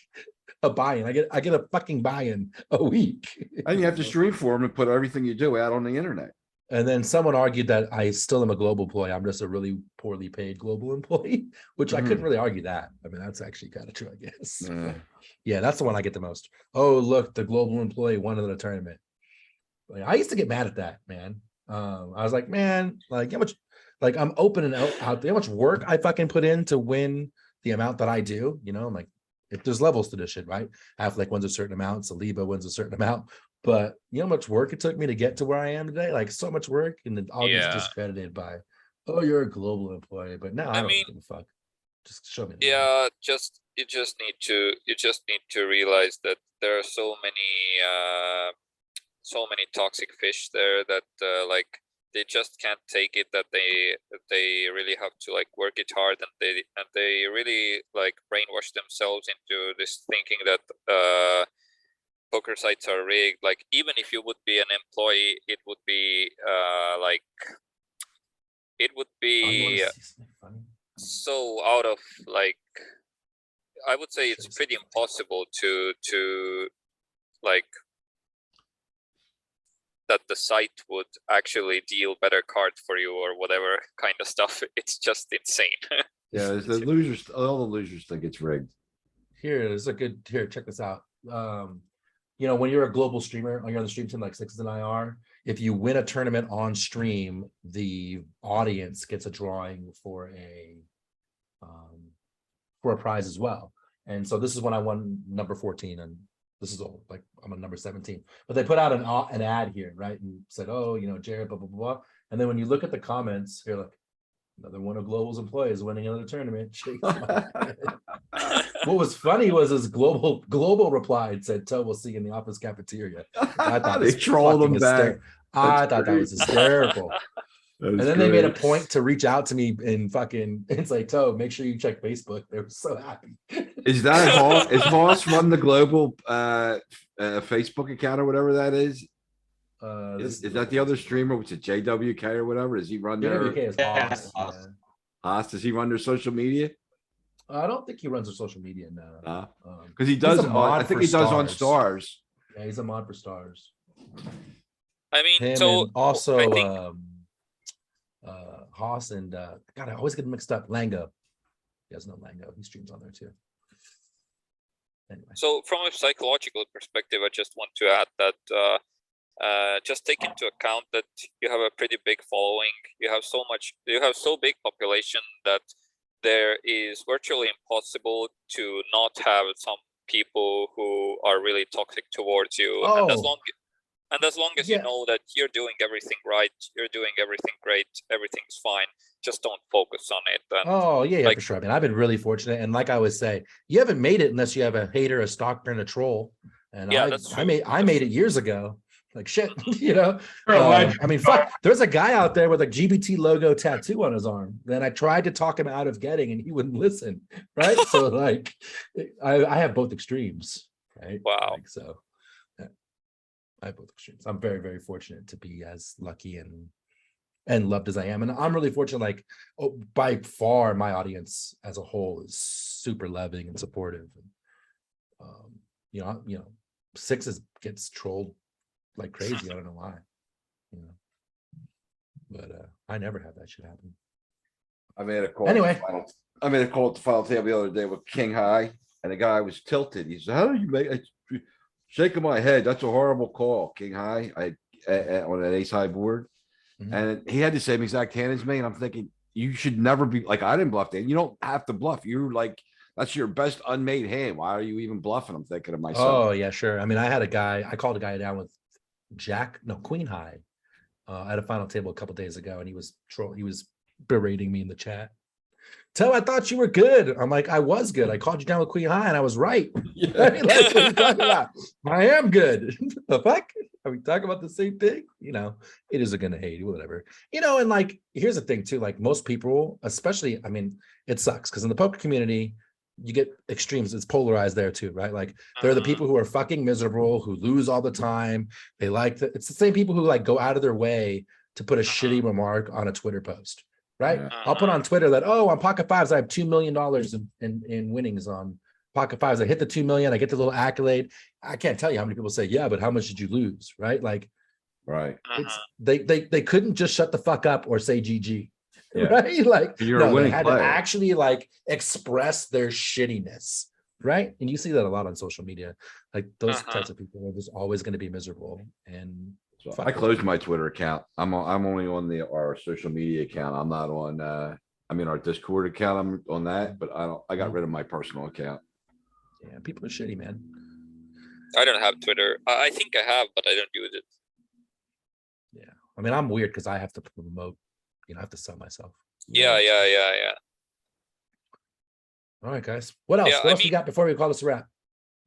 a buy-in. I get a fucking buy-in a week. And you have to stream for them and put everything you do out on the internet. And then someone argued that I still am a global employee. I'm just a really poorly paid global employee, which I couldn't really argue that. I mean, that's actually kind of true, I guess. Yeah. Yeah, that's the one I get the most. Oh, look, the global employee won in the tournament. Like, I used to get mad at that, man. I was like, man, like how much, like I'm open and out there, how much work I fucking put in to win the amount that I do. You know, I'm like, if there's levels to this shit, right? Affleck wins a certain amount, Saliba wins a certain amount. But you know how much work it took me to get to where I am today? Like so much work, and then all gets discredited by, oh, you're a global employee. But now I don't give a fuck. Just show me. Yeah, you just need to realize that there are so many toxic fish there that like they just can't take it, that they really have to like work it hard, and they really like brainwash themselves into this thinking that poker sites are rigged. Like even if you would be an employee, it would be so out of like, I would say it's pretty impossible to like that the site would actually deal better cards for you or whatever kind of stuff. It's just insane. Yeah, the losers, all the losers think it's rigged. Here check this out. You know, when you're a global streamer, you're on the stream team like Sixes and IR, if you win a tournament on stream, the audience gets a drawing for a prize as well. And so this is when I won number 14, and this is old, like I'm on number 17. But they put out an ad here, right? And said, oh, you know, Jared, blah, blah, blah. And then when you look at the comments, you're like, another one of Global's employees winning another tournament. What was funny was his global replied, said, "Toe, we'll see you in the office cafeteria." I thought they trolled him back. I thought that was hysterical. And then they made a point to reach out to me and fucking, it's like, Toe, make sure you check Facebook. They were so happy. Is that Hoss? Is Hoss run the global Facebook account or whatever that is? Is that the other streamer? Which is JWK or whatever? Does he run their? JWK is Hoss. Hoss, does he run their social media? I don't think he runs their social media now. Because he does. I think he does on Stars. Yeah, he's a mod for Stars. I mean, Him so and also I think Hoss and God, I always get mixed up. Lango. He has no Lango. He streams on there too. Anyway. So from a psychological perspective, I just want to add that just take into account that you have a pretty big following. You have so big population that there is virtually impossible to not have some people who are really toxic towards you. And as long as you know that you're doing everything right, you're doing everything great, everything's fine, just don't focus on it. And for sure. I mean, I've been really fortunate, and like I always say, you haven't made it unless you have a hater, a stalker, and a troll. And I made it years ago. Like shit, you know. I mean, fuck. There's a guy out there with a GBT logo tattoo on his arm. Then I tried to talk him out of getting, and he wouldn't listen. Right. So like, I have both extremes. Right. Wow. Like, so I have both extremes. I'm very, very fortunate to be as lucky and loved as I am, and I'm really fortunate. Like, by far, my audience as a whole is super loving and supportive. You know, Sixes gets trolled like crazy. I don't know why, you know, but I never had that shit happen. I made a call. Anyway, I made a call at the final table the other day with King High, and the guy was tilted. He said, "How do you make?" Shaking my head. That's a horrible call, King High. On an ace high board, and he had the same exact hand as me. And I'm thinking, you should never be like, I didn't bluff. You don't have to bluff. You're like, that's your best unmade hand. Why are you even bluffing? I'm thinking of myself. Oh yeah, sure. I mean, I called a guy down with Queen High at a final table a couple days ago, and he was berating me in the chat. Toe, I thought you were good. I'm like, I was good. I called you down with Queen High, and I was right. Yeah. I mean, like, what are you talking about? I am good. The fuck? Are we talking about the same thing? You know, it is gonna hate you, whatever. You know, and like, here's the thing too. Like most people, especially, I mean, it sucks because in the poker community, you get extremes. It's polarized there too, right? Like they're the people who are fucking miserable, who lose all the time. They like it's the same people who like go out of their way to put a shitty remark on a Twitter post, right? Yeah. I'll put on Twitter that, oh, on Pocket Fives, I have $2 million in winnings on Pocket Fives. I hit the 2 million, I get the little accolade. I can't tell you how many people say, yeah, but how much did you lose? Right? Like, Right. it's they couldn't just shut the fuck up or say GG. Yeah. Right? Like You're a no, they winning had player. to actually like express their shittiness. Right. And you see that a lot on social media. Like those types of people are just always going to be miserable. And So fuck I those closed people. my Twitter account. I'm only on our social media account. I'm not on, our Discord account. I'm on that, but I got rid of my personal account. Yeah, people are shitty, man. I don't have Twitter. I think I have, but I don't use it. Yeah. I mean, I'm weird because I have to promote, I have to sell myself. Yeah. All right, guys. What else? Yeah, What else we got before we call this a wrap?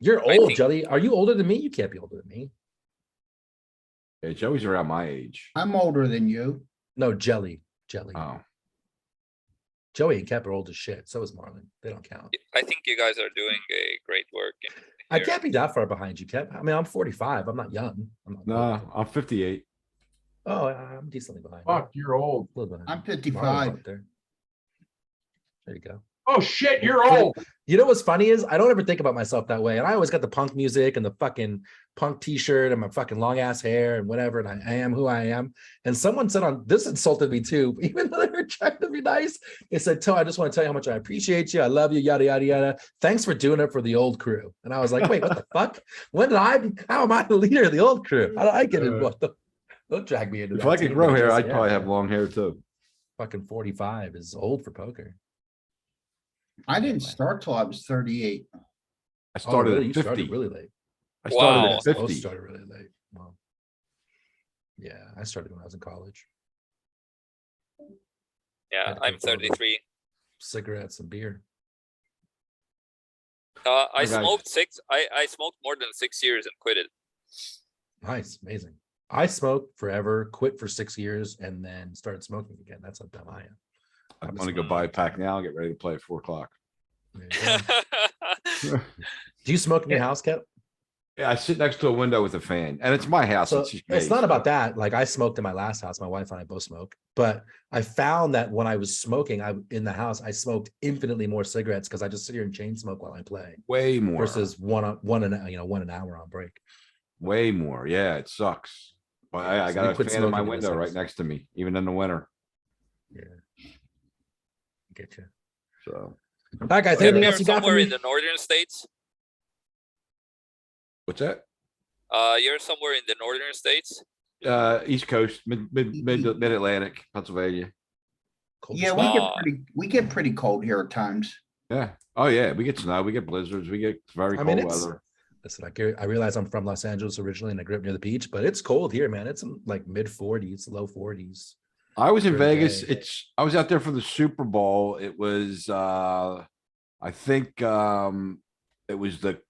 You're I old, think- Jelly. Are you older than me? You can't be older than me. Yeah, Joey's around my age. I'm older than you. No, Jelly. Oh, Joey and Kep are old as shit. So is Marlon. They don't count. I think you guys are doing a great work. I here. can't be that far behind you, Kep. I mean, I'm 45. I'm not young. I'm not no, old. I'm 58. Oh, I'm decently behind. Fuck, you're old. A little behind. I'm Marlon's 55. up there. There you go. Oh shit, you're old. You know what's funny is I don't ever think about myself that way. And I always got the punk music and the fucking punk t-shirt and my fucking long ass hair and whatever. And I am who I am. And someone said on this insulted me too, even though they were trying to be nice. They said, Toe, I just want to tell you how much I appreciate you. I love you, yada, yada, yada. Thanks for doing it for the old crew. And I was like, wait, what the fuck? When did how am I the leader of the old crew? How do I get involved? Don't drag me into If that. I could team. grow hair, Just- I'd yeah, probably have long hair too. Fucking 45 is old for poker. I didn't start till I was 38. I Oh, started really? at You 50. started really late. I started Wow. at Both 50. started really late. Wow. Yeah, I started when I was in college. Yeah, Had to I'm go for all the 33. Cigarettes and beer. I Hi, guys. smoked I smoked more than 6 years and quit it. Nice, amazing. I smoked forever, quit for 6 years, and then started smoking again. That's how dumb I am. I'm gonna go buy a pack now and get ready to play at 4 o'clock. There you go. Do you smoke in your house, Kev? Yeah, I sit next to a window with a fan, and it's my house. So It's just it's me, not so- about that. Like I smoked in my last house. My wife and I both smoke, but I found that when I was smoking, in the house, I smoked infinitely more cigarettes because I just sit here and chain smoke while I play way more. versus one an hour on break. Way more. Yeah, it sucks. But Yeah, I so got we a quit fan in my smoking in this window right house. next to me, even in the winter. Yeah, get you. So All right, guys. You're Anything else you got for somewhere me? in the northern states. what's that? You're somewhere in the northern states. East Coast, mid Atlantic, Pennsylvania. Cold Yeah, as we get pretty cold here at times. Yeah. Oh yeah, we get snow, we get blizzards, we get very I mean, cold it's- weather. Listen, I realize I'm from Los Angeles originally and I grew up near the beach, but it's cold here, man. It's in like mid 40s, low 40s. I was in during the Vegas. day. I was out there for the Super Bowl. It was, I think, it was the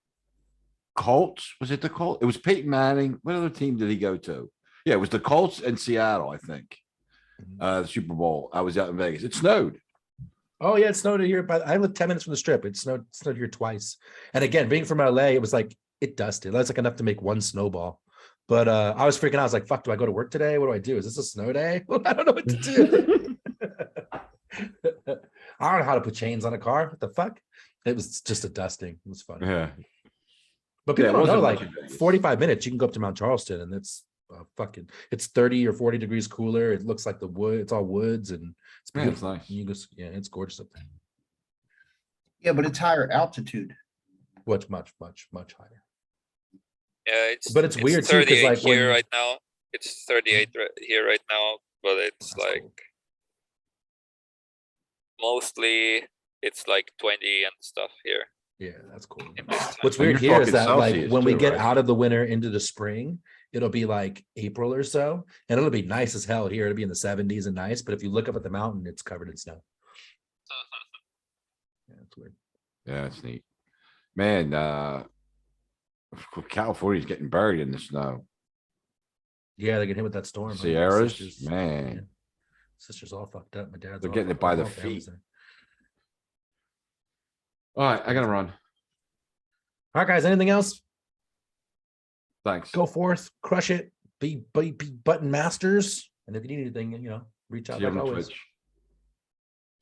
Colts. Was it the Colts? It was Peyton Manning. What other team did he go to? Yeah, it was the Colts and Seattle, I think. The Super Bowl. I was out in Vegas. It snowed. Oh yeah, it snowed here, but I live 10 minutes from the strip. It snowed here twice. And again, being from LA, it was like it dusted. That's like enough to make one snowball. But I was freaking out. I was like, fuck, do I go to work today? What do I do? Is this a snow day? I don't know what to do. I don't know how to put chains on a car. What the fuck? It was just a dusting. It was funny. Yeah. But Yeah, people it don't know, wasn't like much in Vegas. 45 minutes, you can go up to Mount Charleston and it's it's 30 or 40 degrees cooler. It looks like the wood, it's all woods and it's Yeah, it's beautiful. nice. You just, yeah, it's gorgeous up there. Yeah, but it's higher altitude. Much higher. Yeah, it's But it's weird too, 'cause, 38 like, here when- right now. It's 38 here right now, but it's That's like cool. mostly it's like 20 and stuff here. Yeah, that's cool. in this What's And weird you're here is talking that like Celsius when we too, get right? out of the winter into the spring, it'll be like April or so, and it'll be nice as hell here. It'll be in the 70s and nice, but if you look up at the mountain, it's covered in snow. Yeah, it's weird. Yeah, it's neat. Man, California's getting buried in the snow. Yeah, they get hit with that storm. huh? My Sierras, sisters- man. yeah. Sisters all fucked up. My dad's They're all getting it fucked by up. the All family's feet. there. All right, I gotta run. All right, guys, anything else? Thanks. Go forth, crush it, be button masters. And if you need anything, reach out See you like on always. Twitch.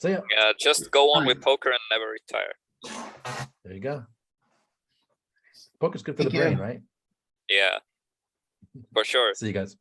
See ya. Yeah, just go on with poker and never retire. There you go. Poker's good for the Thank you. brain, right? Yeah, for sure. See you guys.